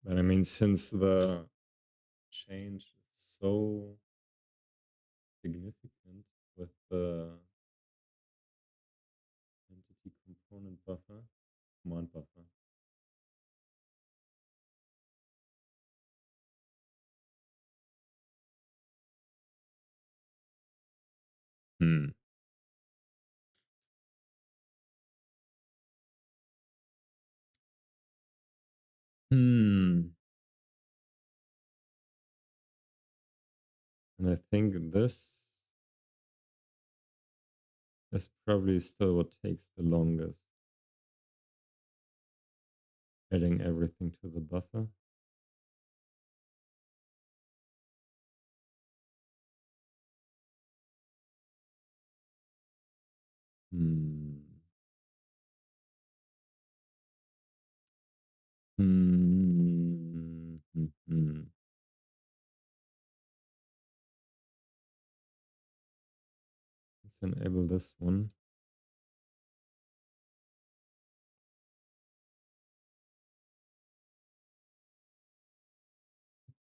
But I mean, since the change is so significant with the entity component buffer, command buffer. Hmm. Hmm. And I think this is probably still what takes the longest. Adding everything to the buffer. Hmm. Hmm. Hmm. Hmm. Let's enable this one.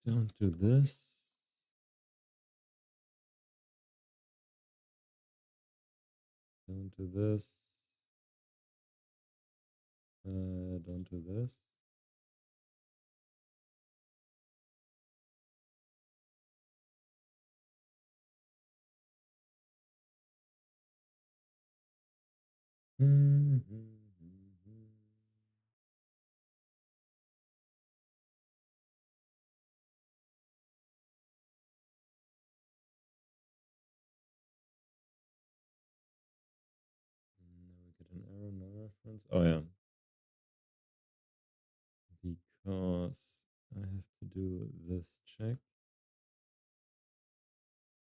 Don't do this. Don't do this. Don't do this. Now we get an error, no reference. Oh yeah. Because I have to do this check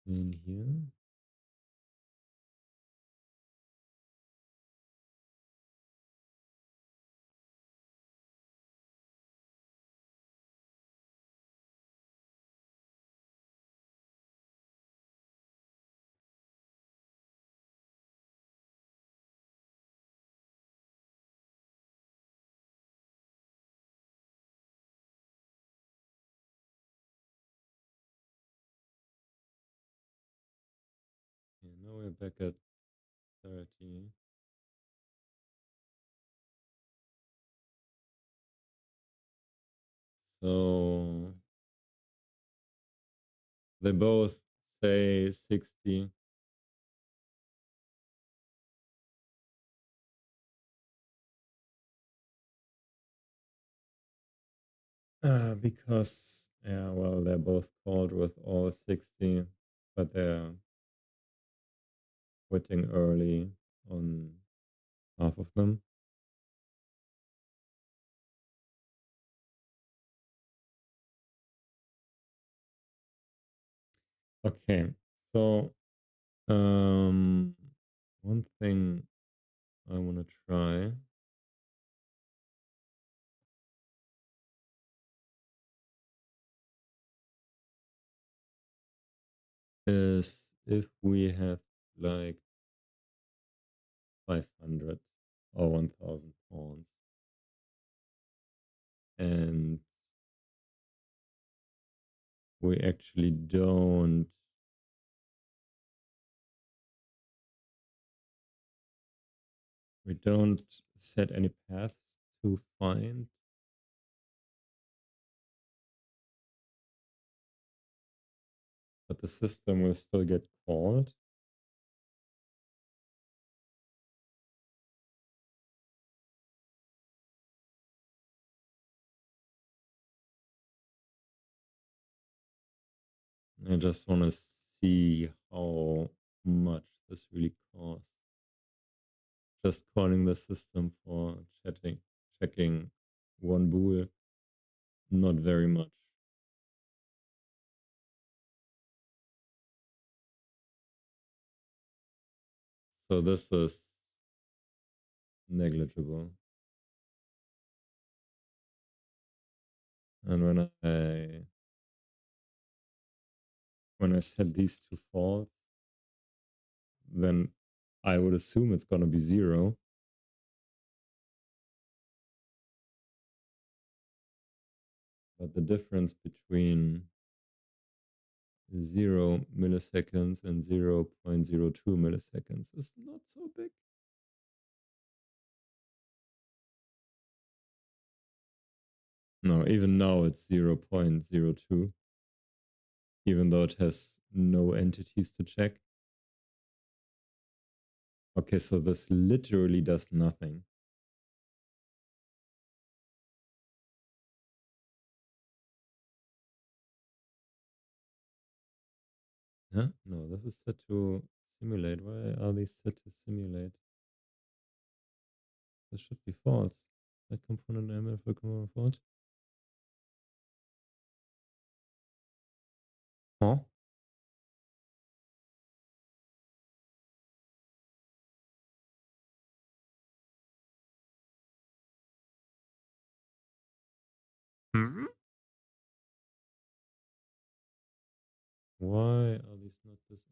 in here. Yeah, now we're back at 30. So they both say 60. Because, yeah, well, they're both called with all 60, but they're quitting early on half of them. Okay, so one thing I want to try is if we have like 500 or 1000 pawns and we actually don't set any paths to find, but the system will still get called. I just want to see how much this really costs. Just calling the system for checking one bool, not very much. So this is negligible. And when I set these to false, then I would assume it's gonna be 0. But the difference between 0 milliseconds and 0.02 milliseconds is not so big. No, even now it's 0.02, even though it has no entities to check. Okay, so this literally does nothing. Huh? No, this is set to simulate. Why are these set to simulate? This should be false. That component element for component false. Huh? Hmm? Why are these not disabled?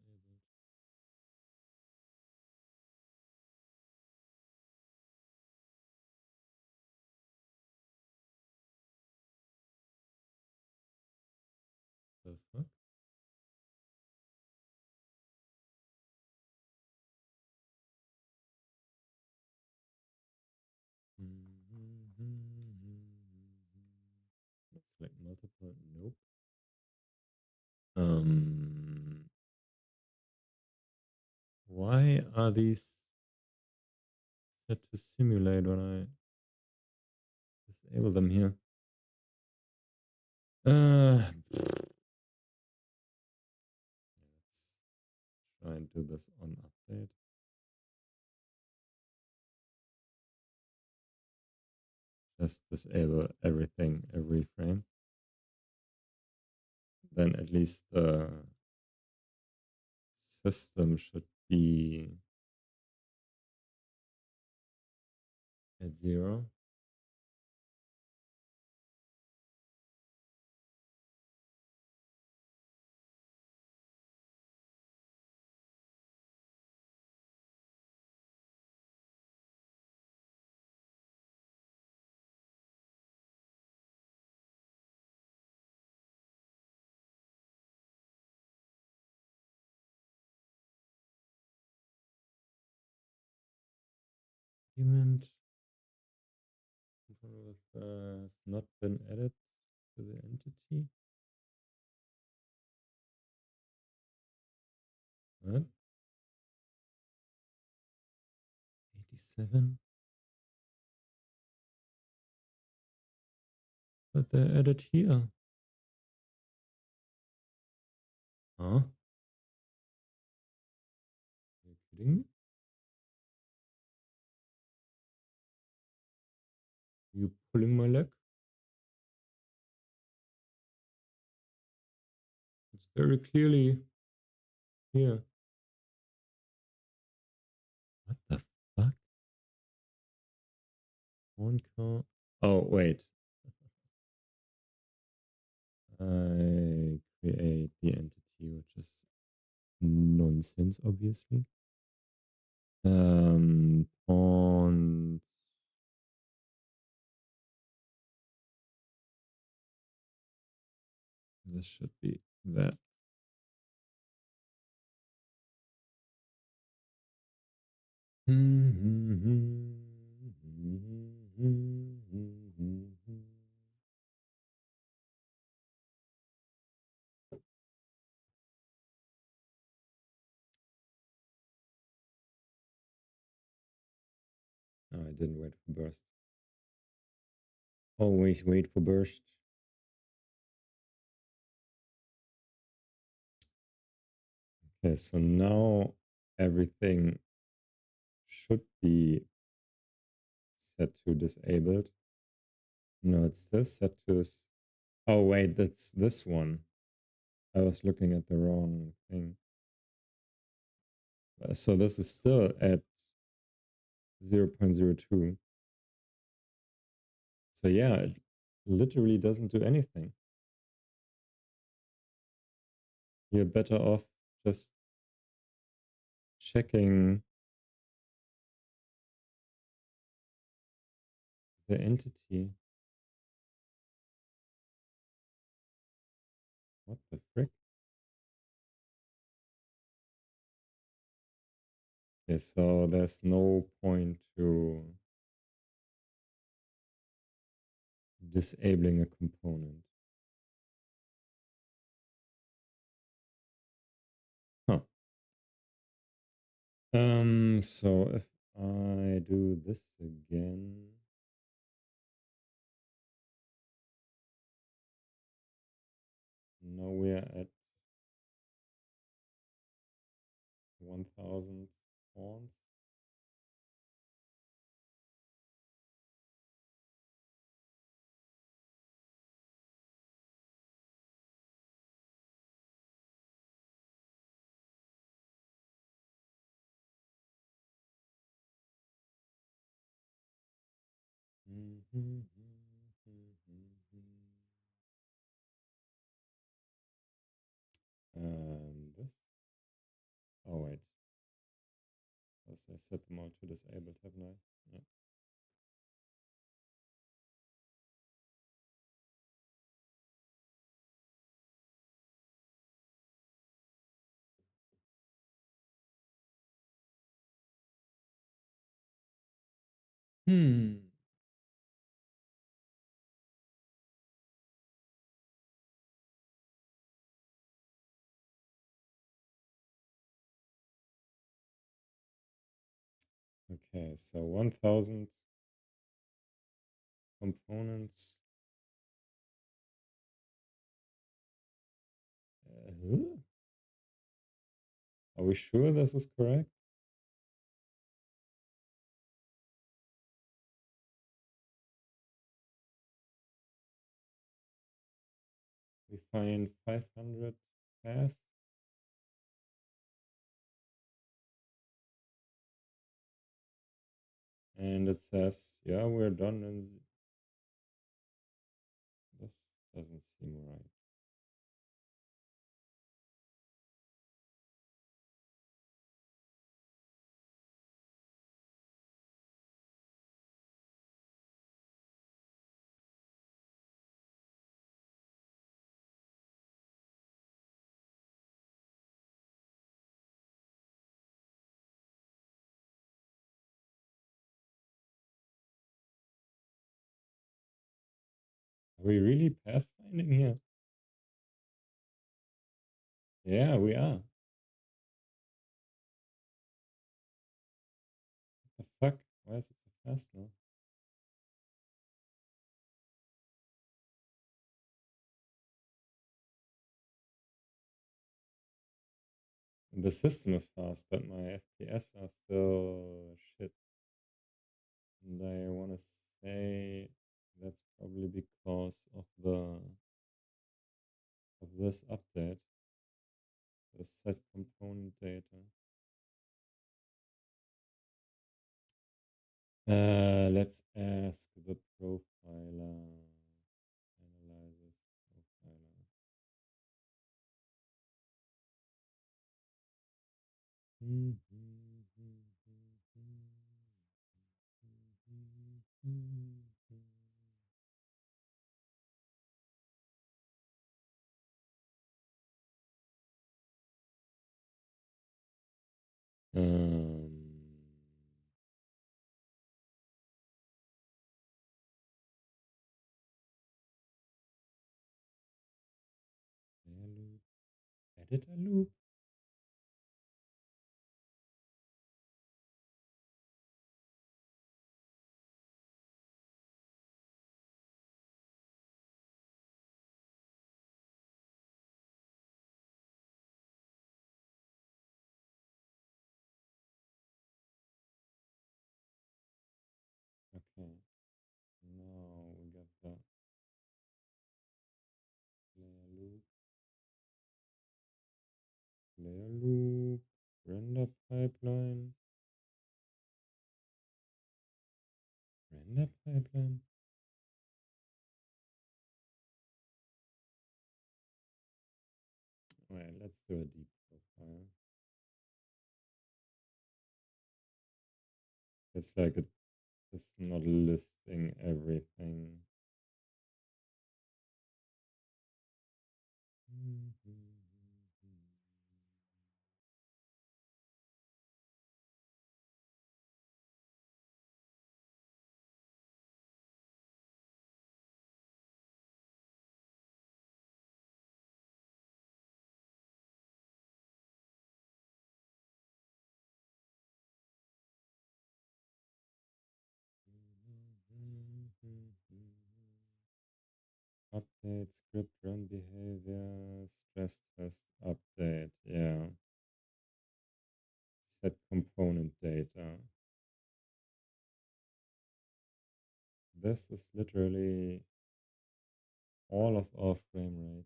The fuck? It's like multiple. Nope. Why are these set to simulate when I disable them here? Let's try and do this on update. Just disable everything every frame. Then at least the system should be at 0. Document has not been added to the entity. What? 87? But they're added here. Huh? kidding me? You pulling my leg? It's very clearly here. What the fuck? One car. Oh, wait. I create the entity, which is nonsense, obviously. On this should be that. Oh, I didn't wait for burst. Always wait for burst. Okay, so now everything should be set to disabled. No, it's this set to. Oh, wait, that's this one. I was looking at the wrong thing. So this is still at 0.02. So yeah, it literally doesn't do anything. You're better off just checking the entity. What the frick? Okay, so there's no point to disabling a component. Huh. So if I do this again, now we're at 1000 pawns. And this. Oh wait. As I set them all to disabled, haven't I? Yeah. Okay, so 1000 components. Are we sure this is correct? We find 500 fast. And it says, yeah, we're done. And this doesn't seem right. Are we really pathfinding here? Yeah, we are. What the fuck? Why is it so fast now? The system is fast, but my FPS are still shit. And I want to say that's probably because of this update, the set component data. Let's ask the profiler. Analyzes profiler. Um, loop. Edit a loop. Okay. Now we got the layer loop, render pipeline, render pipeline. All right, let's do a deep profile. It's like it's not listing everything. Update, script run behavior, stress test update. Yeah. Set component data. This is literally all of our frame rate.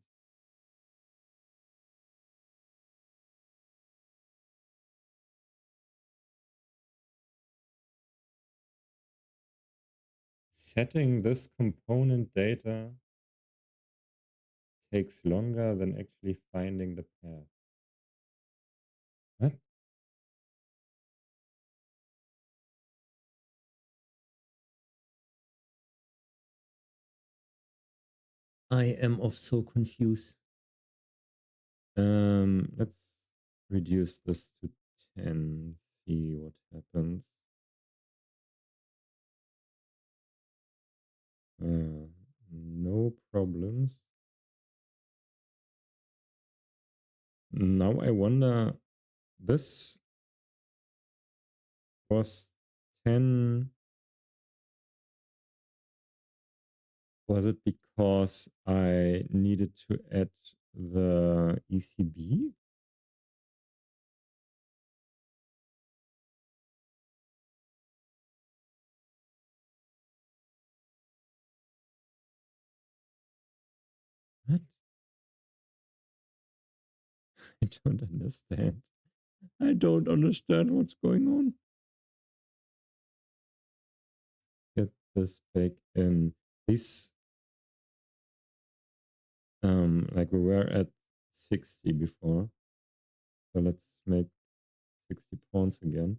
Setting this component data takes longer than actually finding the path. What? I am of so confused. Let's reduce this to 10, see what happens. No problems. Now I wonder, this was 10. Was it because I needed to add the ECB? What? I don't understand. I don't understand what's going on. Get this back in. This, like we were at 60 before. So let's make 60 pawns again.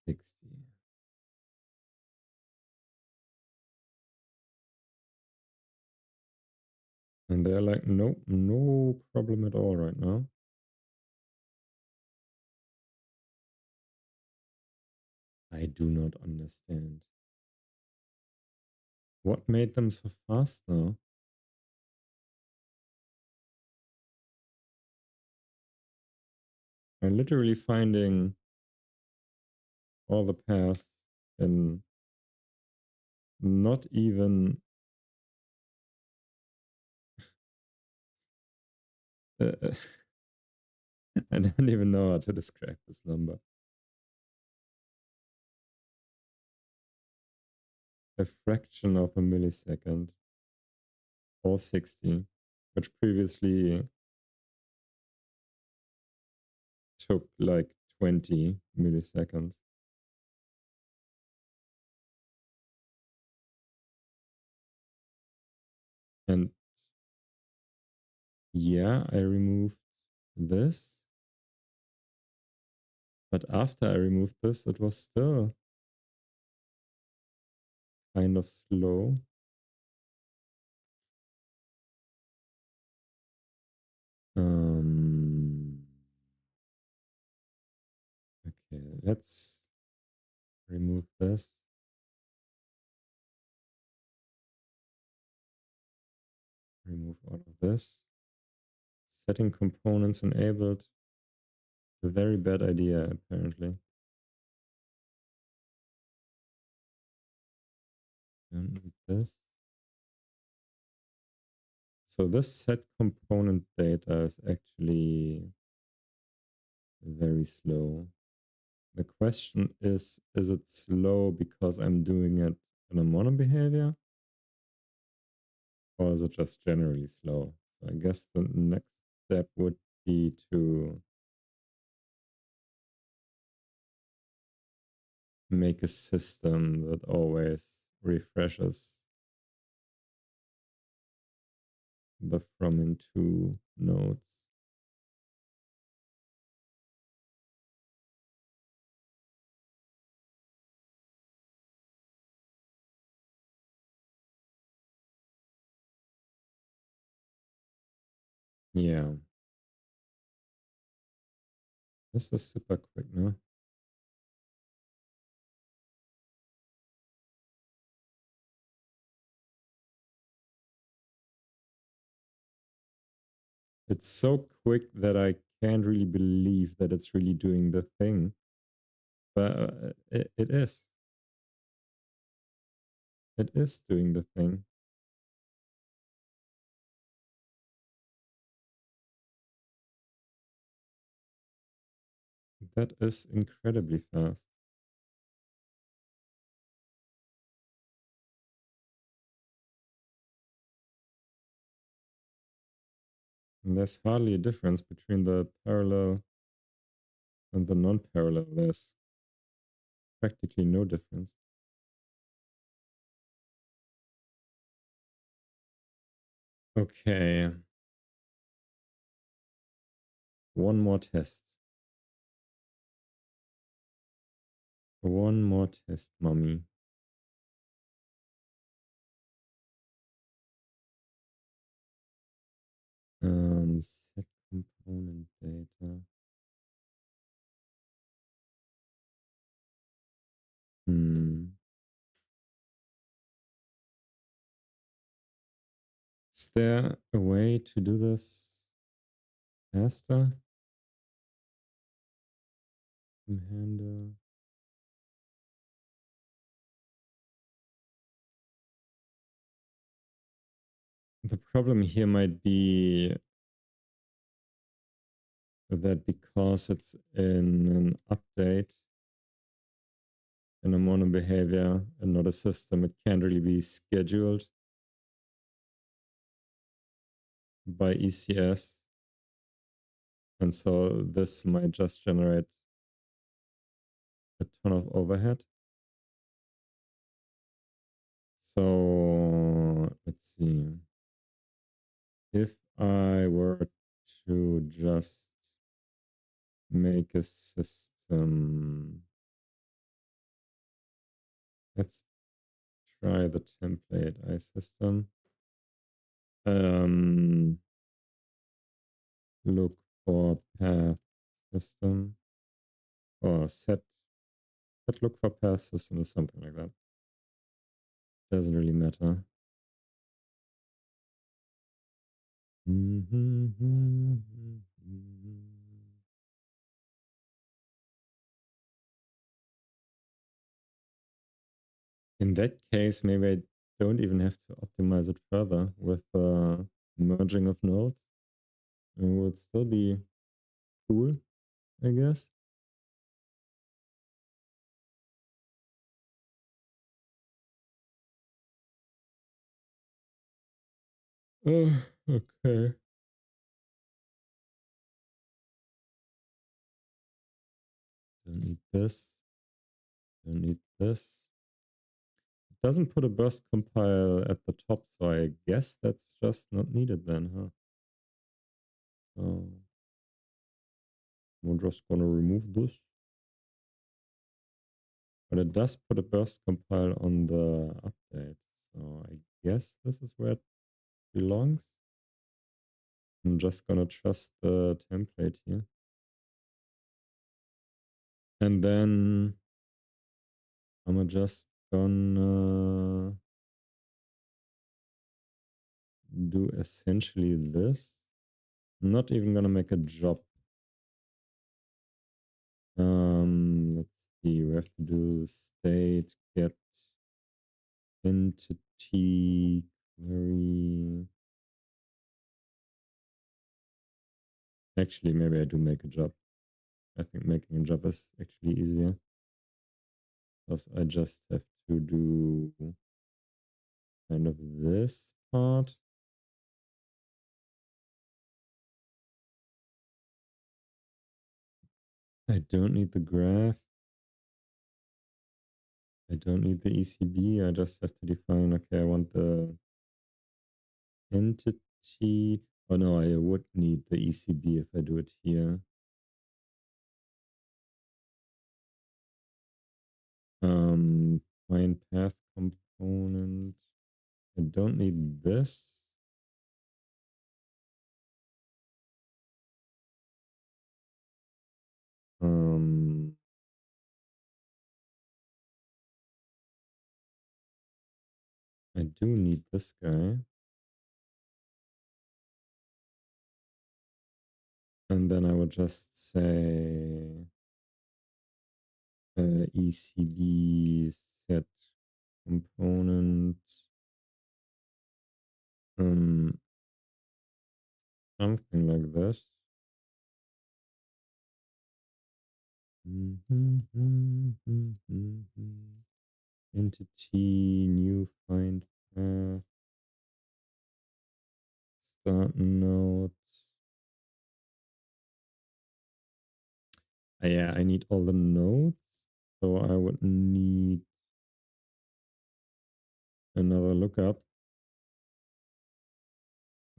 $60. And they're like, nope, no problem at all right now. I do not understand. What made them so fast now? I'm literally finding all the paths and not even I don't even know how to describe this number. A fraction of a millisecond, all 60, which previously took like 20 milliseconds. And yeah, I removed this. But after I removed this, it was still kind of slow. Okay, let's remove this. Remove all of this. Setting components enabled. A very bad idea, apparently. And this. So this set component data is actually very slow. The question is it slow because I'm doing it in a mono behavior? Or is it just generally slow? So I guess the next step would be to make a system that always refreshes the from into nodes. Yeah. This is super quick, no? It's so quick that I can't really believe that it's really doing the thing. But it is. It is doing the thing. That is incredibly fast. And there's hardly a difference between the parallel and the non-parallel. There's practically no difference. Okay. One more test. One more test, mommy. Set component data. Is there a way to do this faster? Handle. The problem here might be that because it's in an update in a mono behavior and not a system, it can't really be scheduled by ECS. And so this might just generate a ton of overhead. So let's see. If I were to just make a system, let's try the template iSystem. Look for path system or set look for path system or something like that. Doesn't really matter. In that case, maybe I don't even have to optimize it further with merging of nodes. It would still be cool, I guess. Oh, okay. Don't need this. Don't need this. It doesn't put a burst compile at the top, so I guess that's just not needed then, huh? So we're just gonna remove this. But it does put a burst compile on the update. So I guess this is where it belongs. I'm just gonna trust the template here. And then I'm just gonna do essentially this. I'm not even gonna make a job. Let's see, we have to do state get entity query. Actually, maybe I do make a job. I think making a job is actually easier because I just have to do kind of this part. I don't need the graph. I don't need the ECB. I just have to define, okay, I want the entity. Oh no, I would need the ECB if I do it here. Find path component. I don't need this. I do need this guy. And then I would just say ECB set component. Something like this. Entity, new find path, start node. Yeah, I need all the nodes. So I would need another lookup.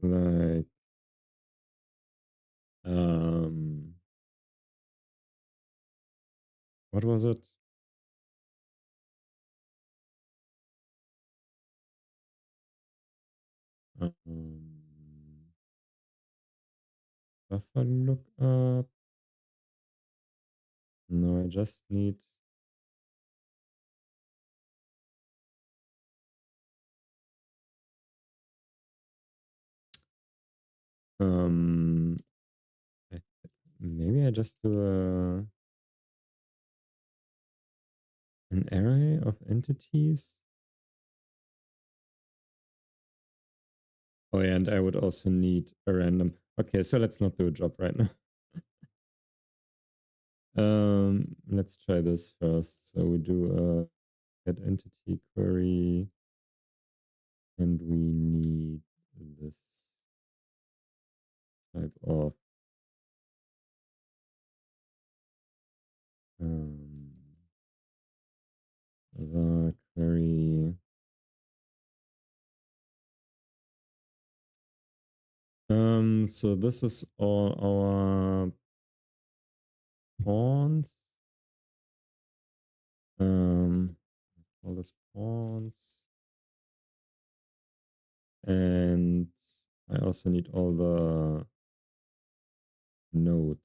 Like, what was it? Buffer lookup. No, I just need um maybe I just do an array of entities. Oh yeah, and I would also need a random. Okay, so let's not do a job right now. Let's try this first. So we do a get entity query, and we need this type of the query. So this is all our pawns. All the spawns. And I also need all the nodes.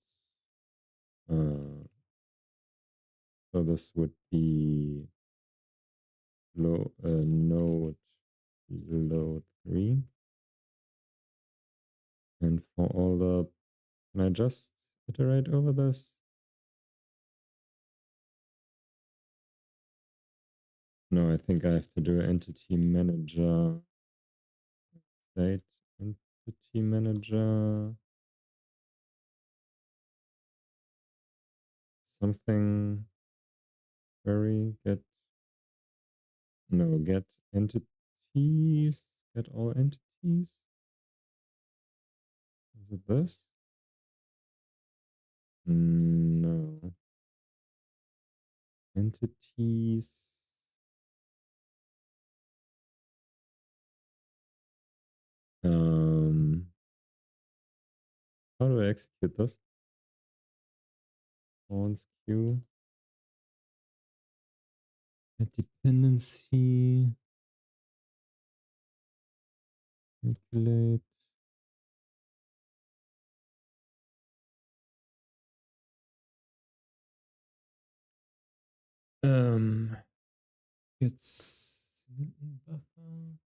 So this would be node load 3. And for all the, can I just iterate over this? No, I think I have to do entity manager. State entity manager. Something query get no get entities. Get all entities. Is it this? No. Entities. How do I execute this? Pawns queue. A dependency. Calculate. It's buffer.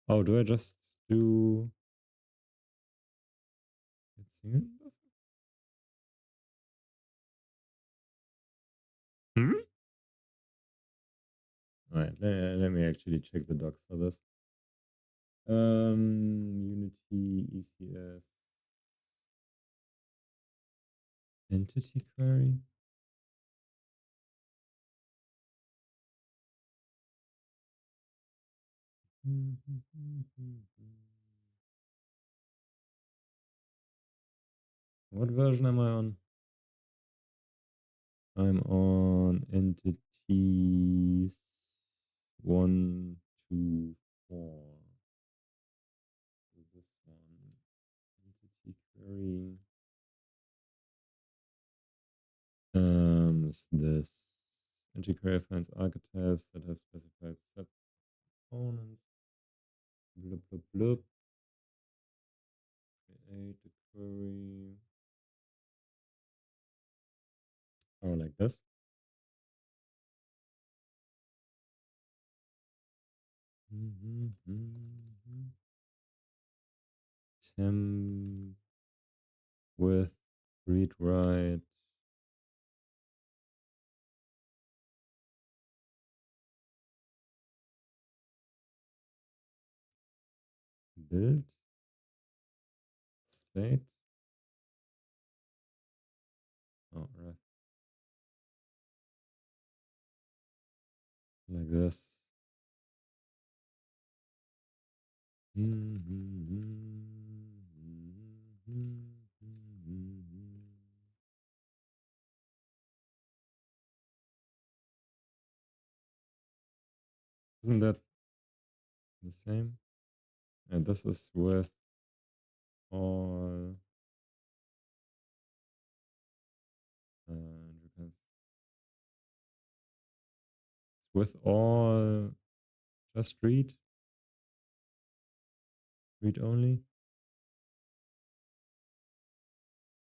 Oh, do I just do it's in buffer? Hmm? All right, let me actually check the docs for this. Unity ECS entity query. What version am I on? I'm on entities 1, 2, 4. So this one, entity query. Is this entity query finds archetypes that have specified subcomponents. Blub blub blub. Create a query. Oh, like this. Temp with read write. Build state. Oh, right. Like this. Isn't that the same? And this is with all it's with all just read only.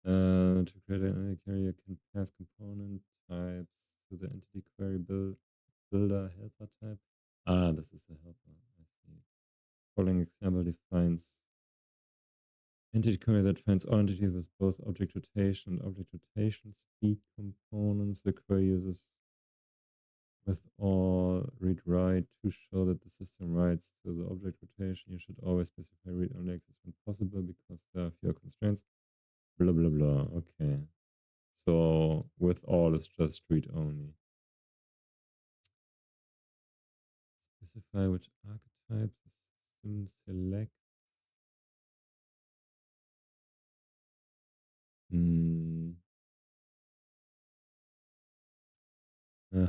To create an entity query, you can pass component types to the entity query builder helper type. Ah, this is the helper. I see. Following example defines entity query that finds all entities with both object rotation and object rotation speed components. The query uses with all read write to show that the system writes to the object rotation. You should always specify read only access when possible because there are fewer constraints. Blah blah blah. Okay. So with all is just read only. Specify which archetypes the system selects.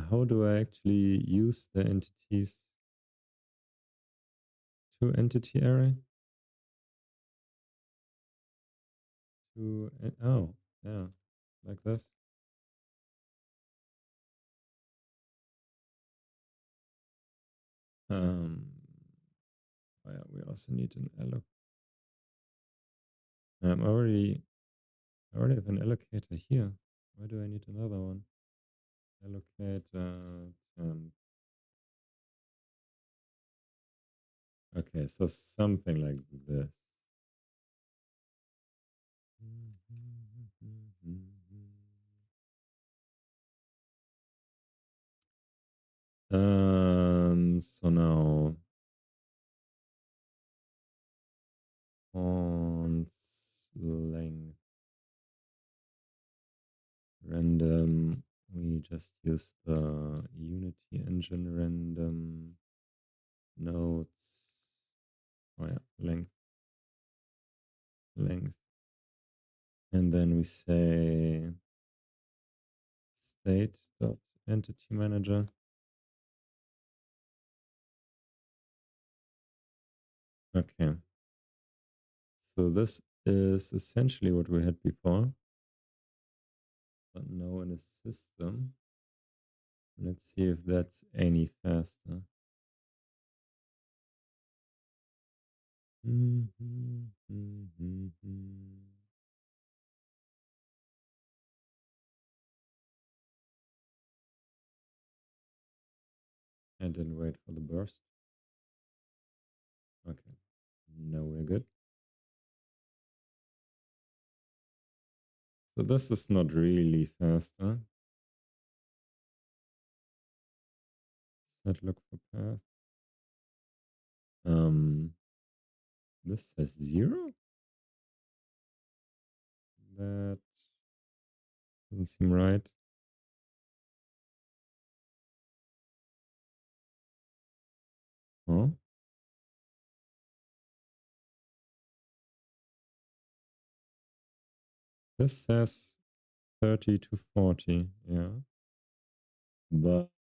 How do I actually use the entities to entity array? Oh, yeah, like this. Oh yeah, we also need an alloc. I already have an allocator here. Why do I need another one? Allocate okay, so something like this. So now fonts length random. We just use the Unity engine random notes. Oh yeah, length. And then we say state.entityManager. Okay. So this is essentially what we had before, but now in a system. Let's see if that's any faster. I didn't wait for the burst. Okay, now we're good. So this is not really faster. Set look for path. This says 0? That doesn't seem right. Huh? This says 30 to 40, yeah. But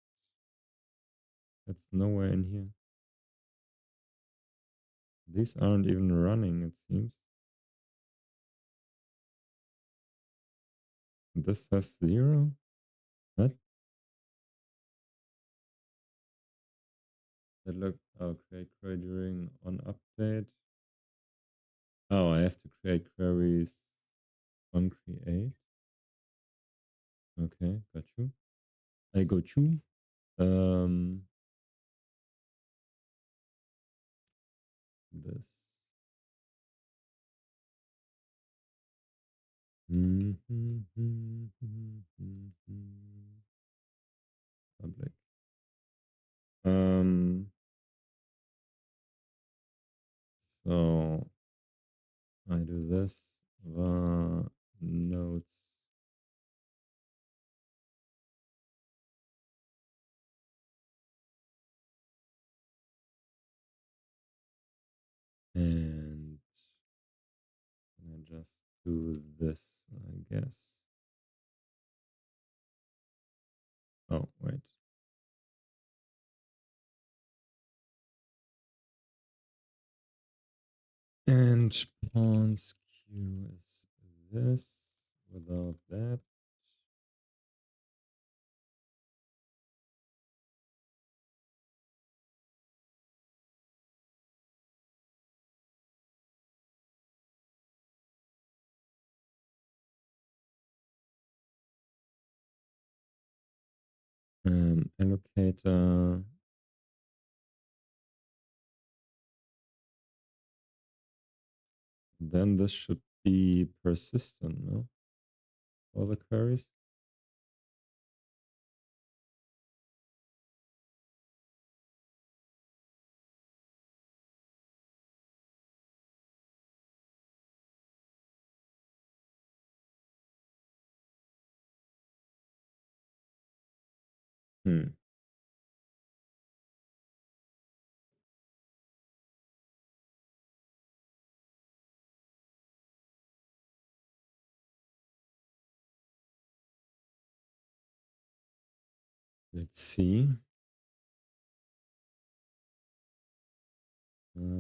it's nowhere in here. These aren't even running, it seems. This says 0? What? That look, oh, create query during on update. Oh, I have to create queries on create. Okay, got you. I got you. This. Public. So I do this. The notes. And I just do this, I guess. Oh, wait. And pawns Q is this without that. Allocator. Then this should be persistent, no? All the queries. Let's see.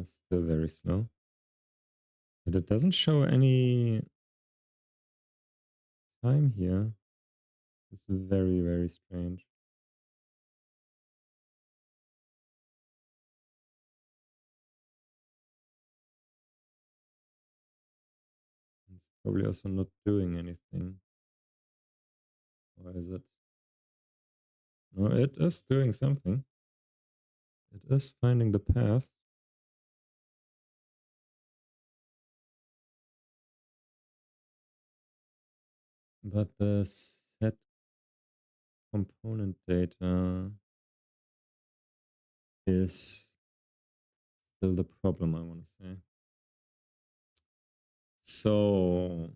Still very slow. But it doesn't show any time here. It's very, very strange. It's probably also not doing anything. Or is it? No, it is doing something. It is finding the path. But the set component data is still the problem, I want to say. So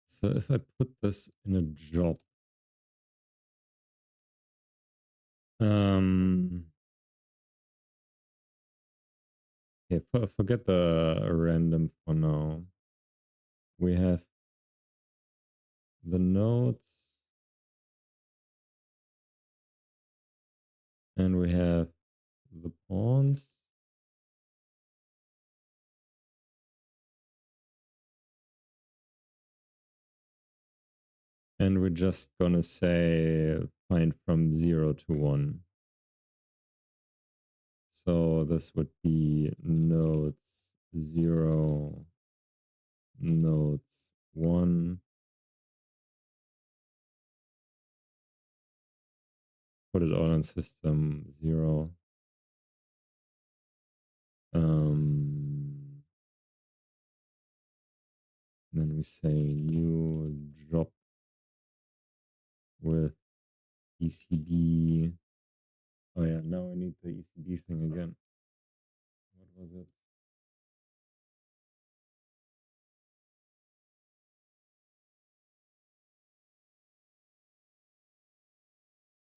so if I put this in a job, okay, forget the random for now. We have the nodes and we have the pawns. And we're just gonna say find from 0 to 1. So this would be nodes 0, nodes 1. Put it all on system 0. Then we say new job with ECB. Oh yeah, now I need the ECB thing again. What was it?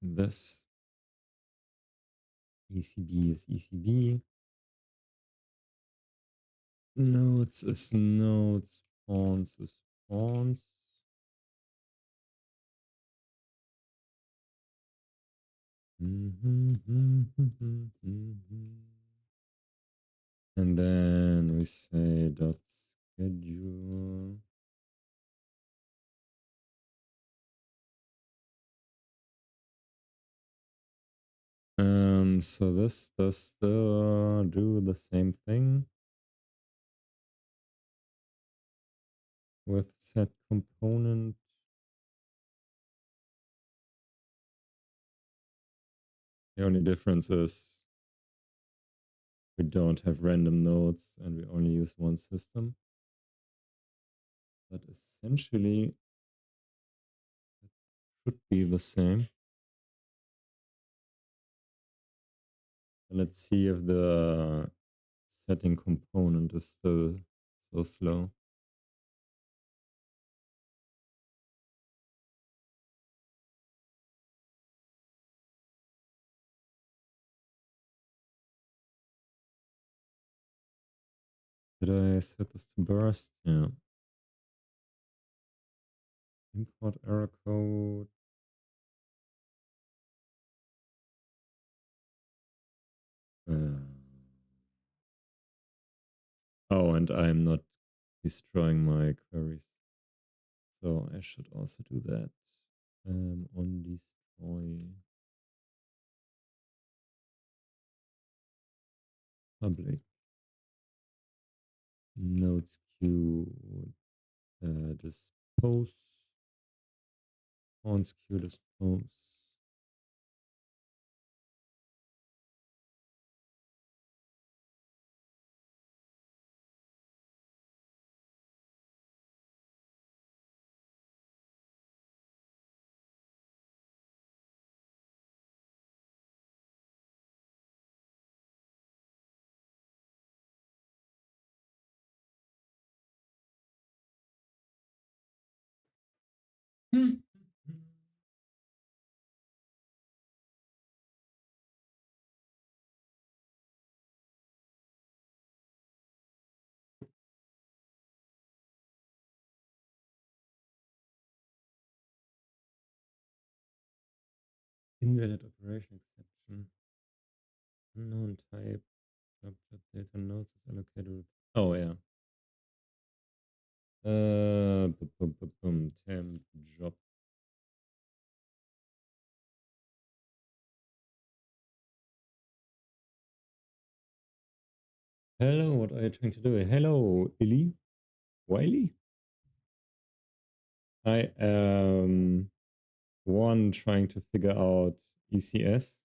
This ECB is ECB. Nodes is nodes. Pawns is pawns. And then we say dot schedule. So this does still do the same thing with set component. The only difference is we don't have random nodes and we only use one system. But essentially it should be the same. Let's see if the setting component is still so slow. Did I set this to burst? Yeah. Import error code. Oh, and I'm not destroying my queries. So I should also do that. On destroy public nodes queue dispose on queue dispose. Invalid operation exception. Unknown type. Job data nodes is allocated with. Oh yeah. Temp job. Hello, what are you trying to do? Hello, Illy? Wiley? I am one, trying to figure out ECS,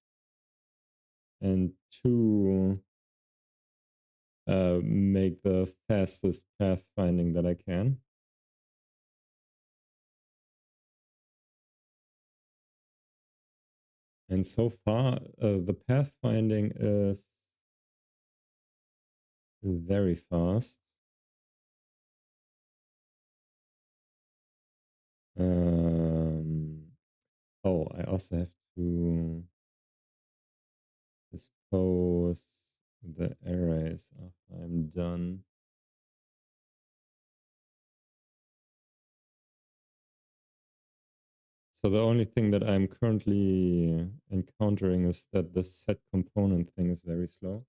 and two, make the fastest pathfinding that I can. And so far, the pathfinding is very fast. Oh, I also have to dispose the arrays after I'm done. So the only thing that I'm currently encountering is that the set component thing is very slow.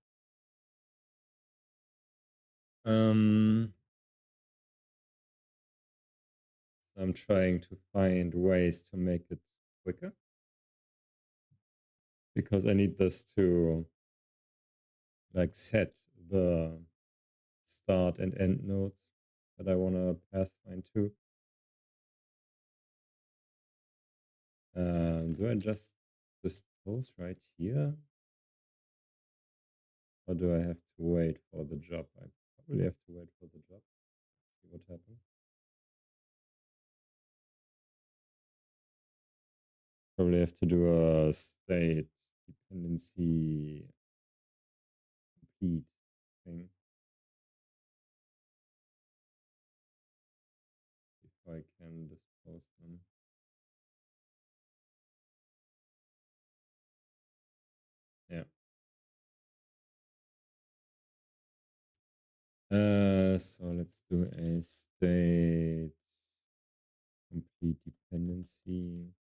So I'm trying to find ways to make it quicker because I need this to like set the start and end nodes that I want to pathfind to. Do I just dispose right here? Or do I have to wait for the job? I probably have to wait for the job. See what happens. Probably have to do a state dependency complete thing if I can dispose them. Yeah. So let's do a state complete dependency.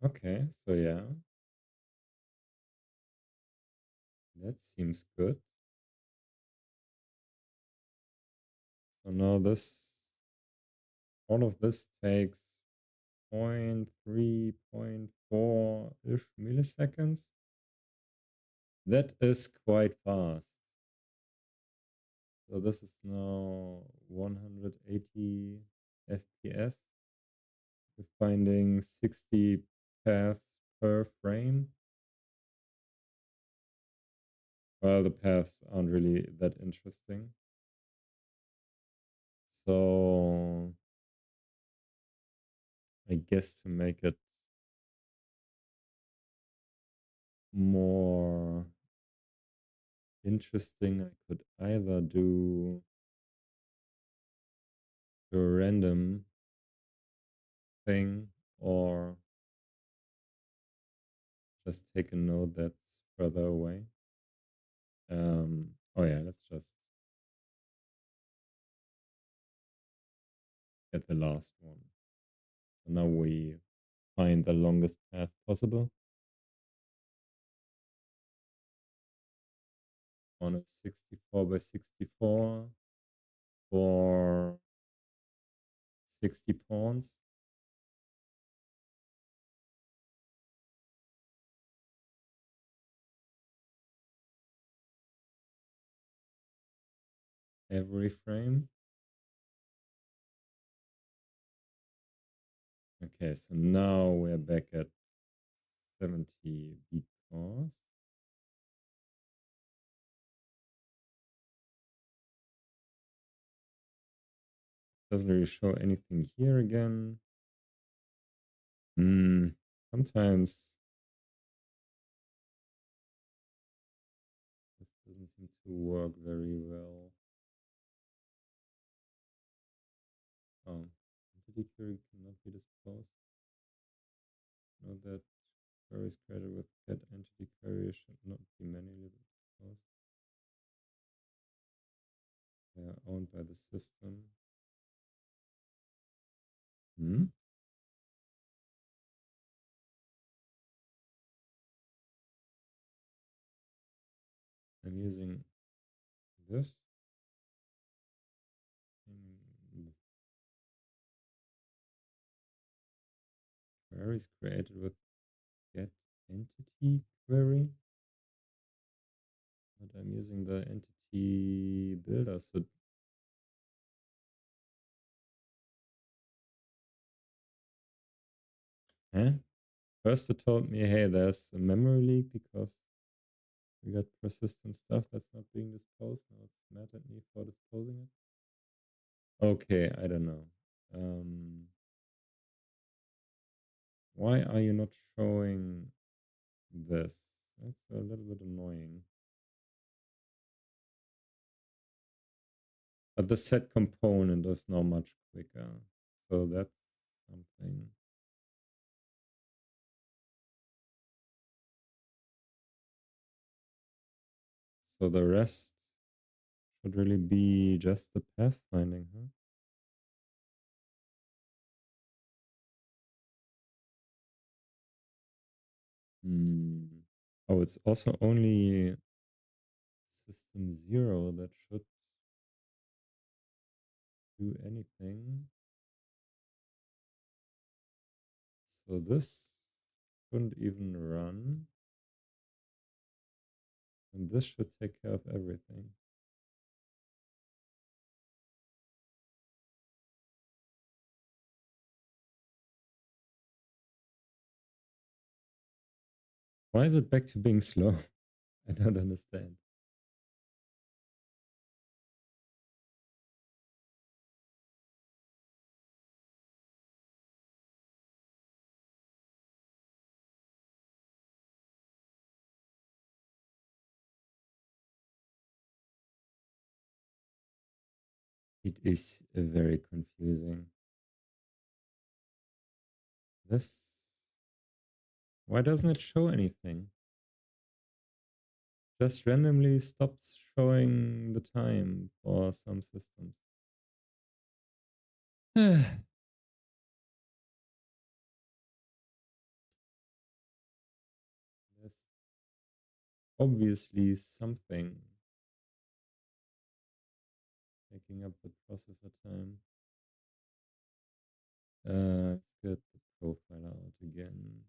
Okay, so yeah, that seems good. So now all of this takes 0.3, 0.4-ish milliseconds. That is quite fast. So this is now 180 FPS. We're finding 60 paths per frame. Well, the paths aren't really that interesting. So I guess to make it more interesting, I could either do a random thing or just take a node that's further away. Oh yeah, let's just get the last one. So now we find the longest path possible. On a 64 by 64 for 60 pawns. Every frame. Okay, so now we're back at 70 beat cores. Doesn't really show anything here again. Sometimes this doesn't seem to work very well. Oh, entity query cannot be disposed. Note that queries created with get entity query should not be manually disposed. They are owned by the system. I'm using this. Queries created with get entity query. But I'm using the entity builder. So first it told me, hey, there's a memory leak because we got persistent stuff that's not being disposed. Now it's mad at me for disposing it. Okay, I don't know. Why are you not showing this? That's a little bit annoying. But the set component is now much quicker. So that's something. So the rest should really be just the pathfinding, huh? Oh, it's also only system 0 that should do anything. So this shouldn't even run. And this should take care of everything. Why is it back to being slow? I don't understand. It is very confusing. This, why doesn't it show anything? Just randomly stops showing the time for some systems. There's obviously something taking up the processor time. Let's get the profile out again.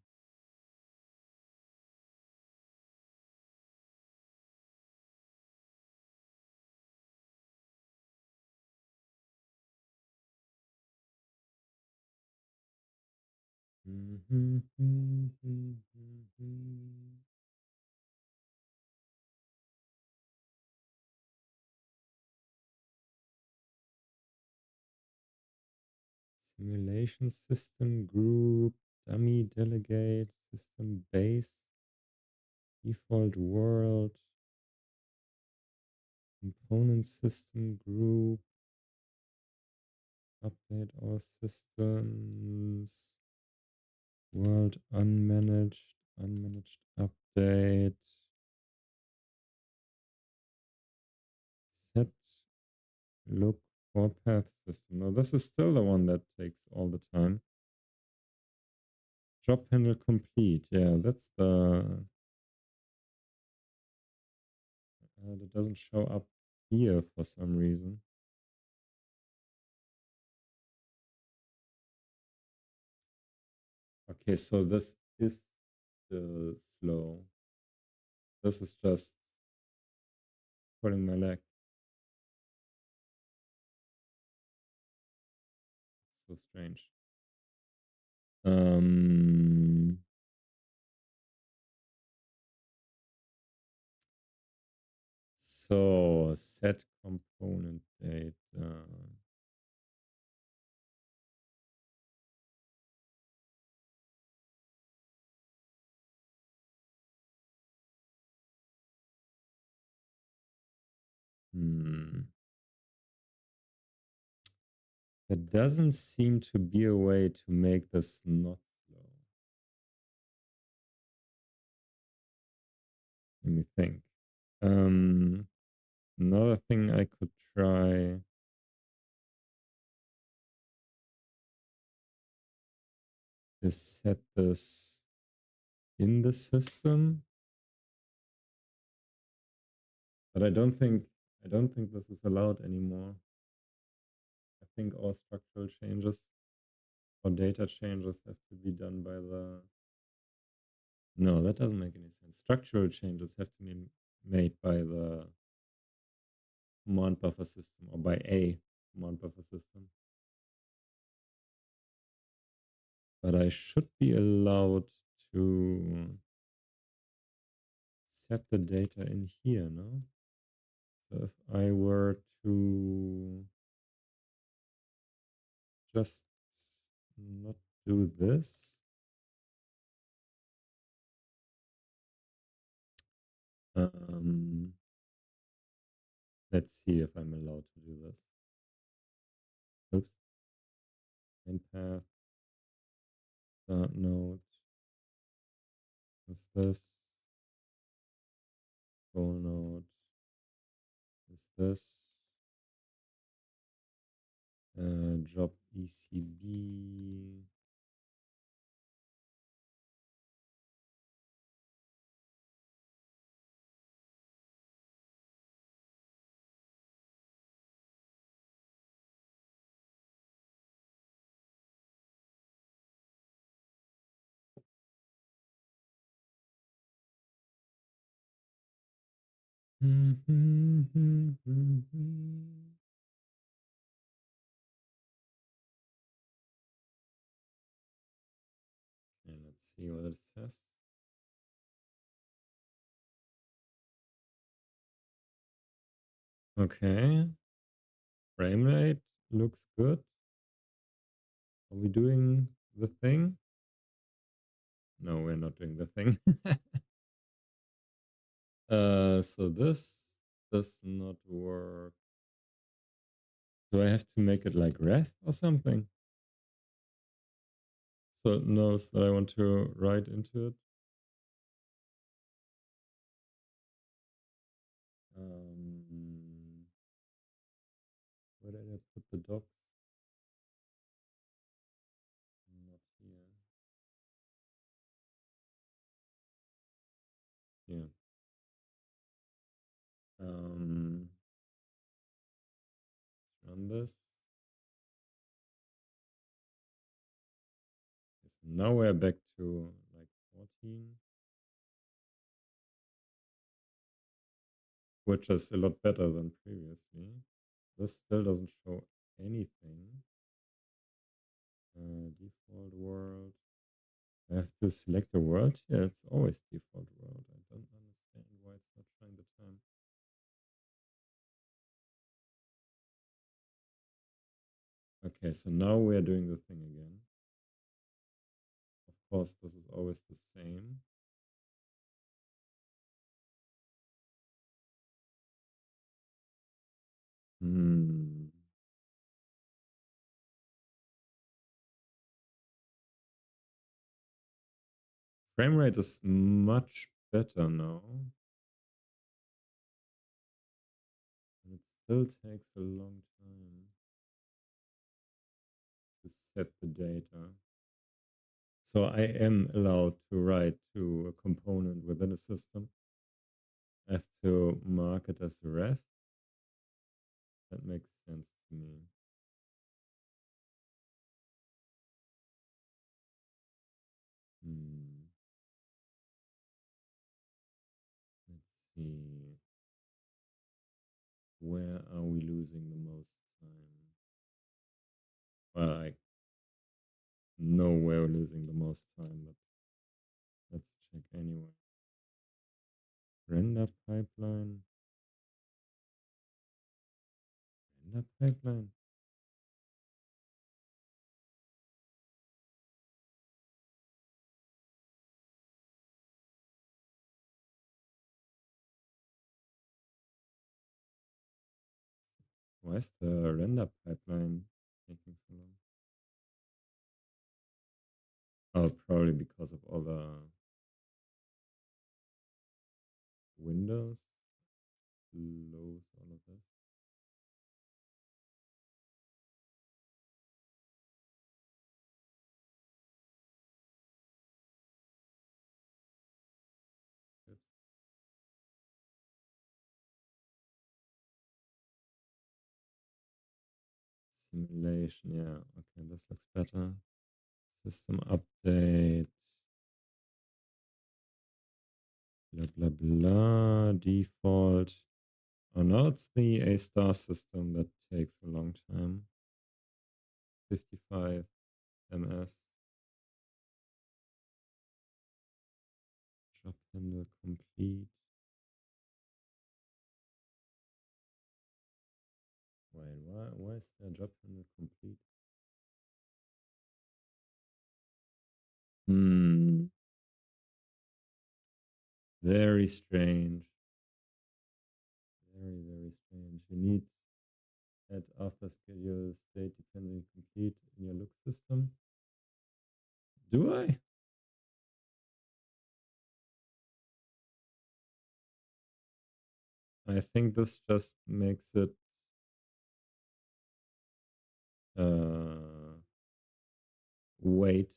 Simulation system group, dummy delegate, system base, default world, component system group, update all systems, world unmanaged, unmanaged update, set look for path system. Now this is still the one that takes all the time. Job handle complete. Yeah, that's the that doesn't show up here for some reason. Okay, so this is still slow. This is just pulling my leg. It's so strange. So set component data. There doesn't seem to be a way to make this not slow. Let me think. Another thing I could try is set this in the system. But I don't think this is allowed anymore. I think all structural changes or data changes have to be done by the. No, that doesn't make any sense. Structural changes have to be made by the command buffer system or by a command buffer system. But I should be allowed to set the data in here, no? So if I were to just not do this, let's see if I'm allowed to do this. Oops. End path, start node, what's this? Goal node, is this? Job ECB. Okay, let's see what it says. Okay. Frame rate looks good. Are we doing the thing? No, we're not doing the thing. So this does not work. Do I have to make it like ref or something? So it knows that I want to write into it. Where did I put the docs? Not here. Here. Let's run this. Okay, so now we're back to like 14, which is a lot better than previously. This still doesn't show anything. Default world. I have to select a world here. It's always default world. I don't understand why it's not showing the time. Okay, so now we're doing the thing again. Of course, this is always the same. Frame rate is much better now. And it still takes a long time to set the data. So I am allowed to write to a component within a system. I have to mark it as a ref. That makes sense to me. Let's see. Where are we losing the most time? Well, I know where we're losing the most time, but let's check anyway. Render pipeline. Render pipeline. Why is the render pipeline taking so long? Oh, probably because of all the windows. Close all of this. Oops. simulation. Yeah, okay, this looks better. System update. Blah, blah, blah. Default. Oh, no, it's the A star system that takes a long time. 55 ms. Drop handle complete. Wait, why is the drop handle complete? Very strange. Very, very strange. You need add after schedule state dependent complete in your look system. Do I? I think this just makes it wait.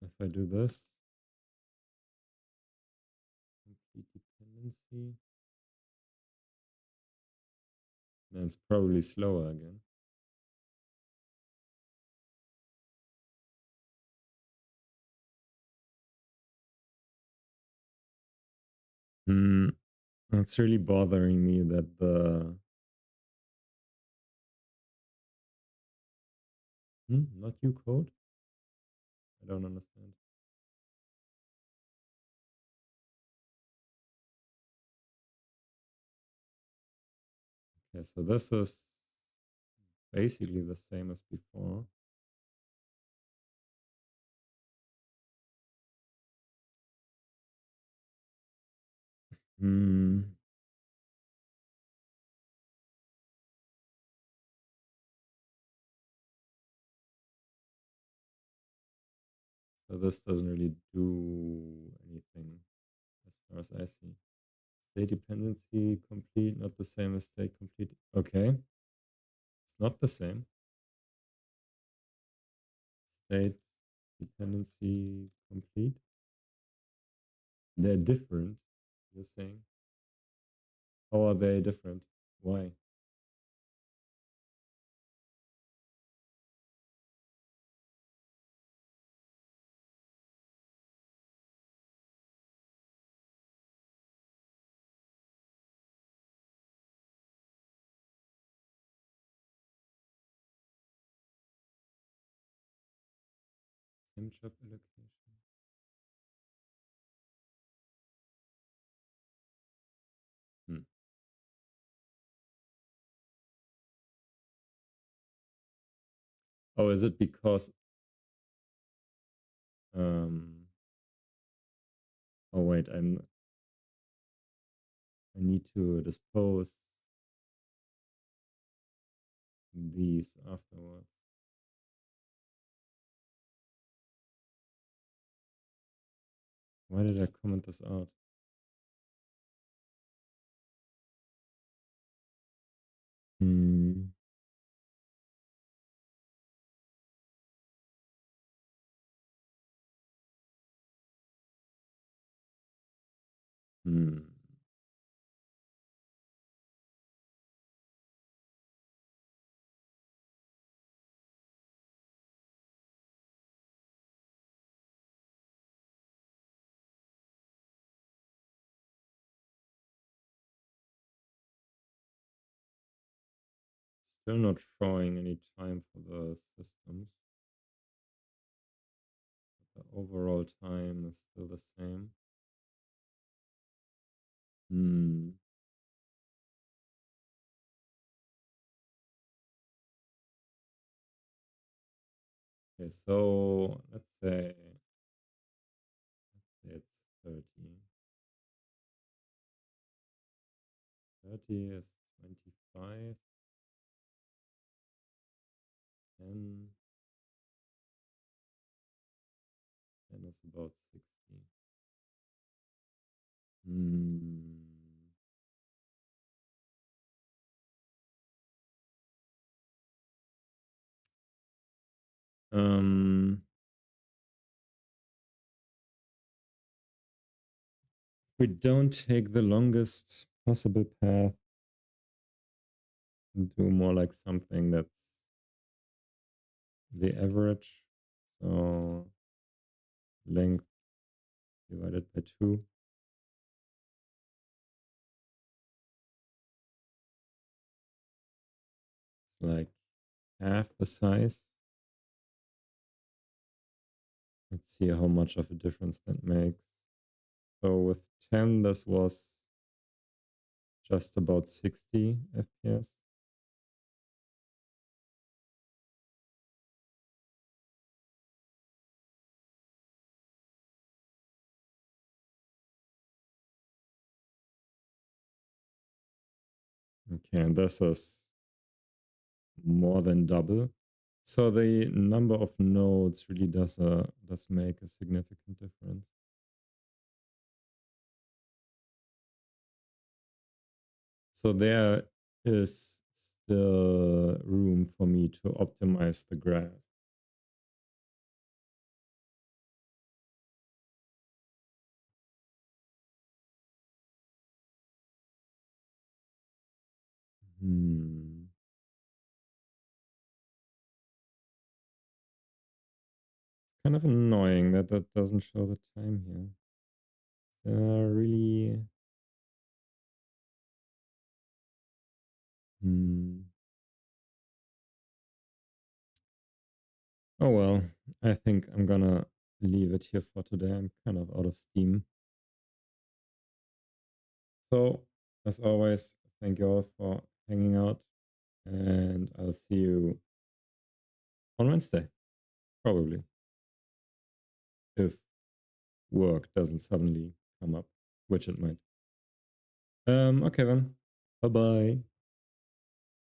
If I do this, complete dependency, then it's probably slower again. It's really bothering me that the not you code. I don't understand. Okay, so this is basically the same as before. So this doesn't really do anything as far as I see. State dependency complete, not the same as state complete. Okay, it's not the same. State dependency complete. They're different, you're saying. How are they different? Why? Same job allocation. Hmm. Oh, is it because oh wait, I need to dispose these afterwards. Why did I comment this out? Hmm. Hmm. Still not showing any time for the systems. The overall time is still the same. Hmm. Okay, so let's say it's 30. 30 is 25. 10. 10 is about 60. Hmm. Um, we don't take the longest possible path and do more like something that's the average. So length divided by 2. It's like half the size. Let's see how much of a difference that makes. So with 10, this was just about 60 FPS. Okay, and this is more than double. So the number of nodes really does make a significant difference. So there is still room for me to optimize the graph. Kind of annoying that that doesn't show the time here. Really. Oh well, I think I'm gonna leave it here for today. I'm kind of out of steam. So, as always, thank you all for hanging out, and I'll see you on Wednesday, probably, if work doesn't suddenly come up, which it might. Okay then. Bye bye.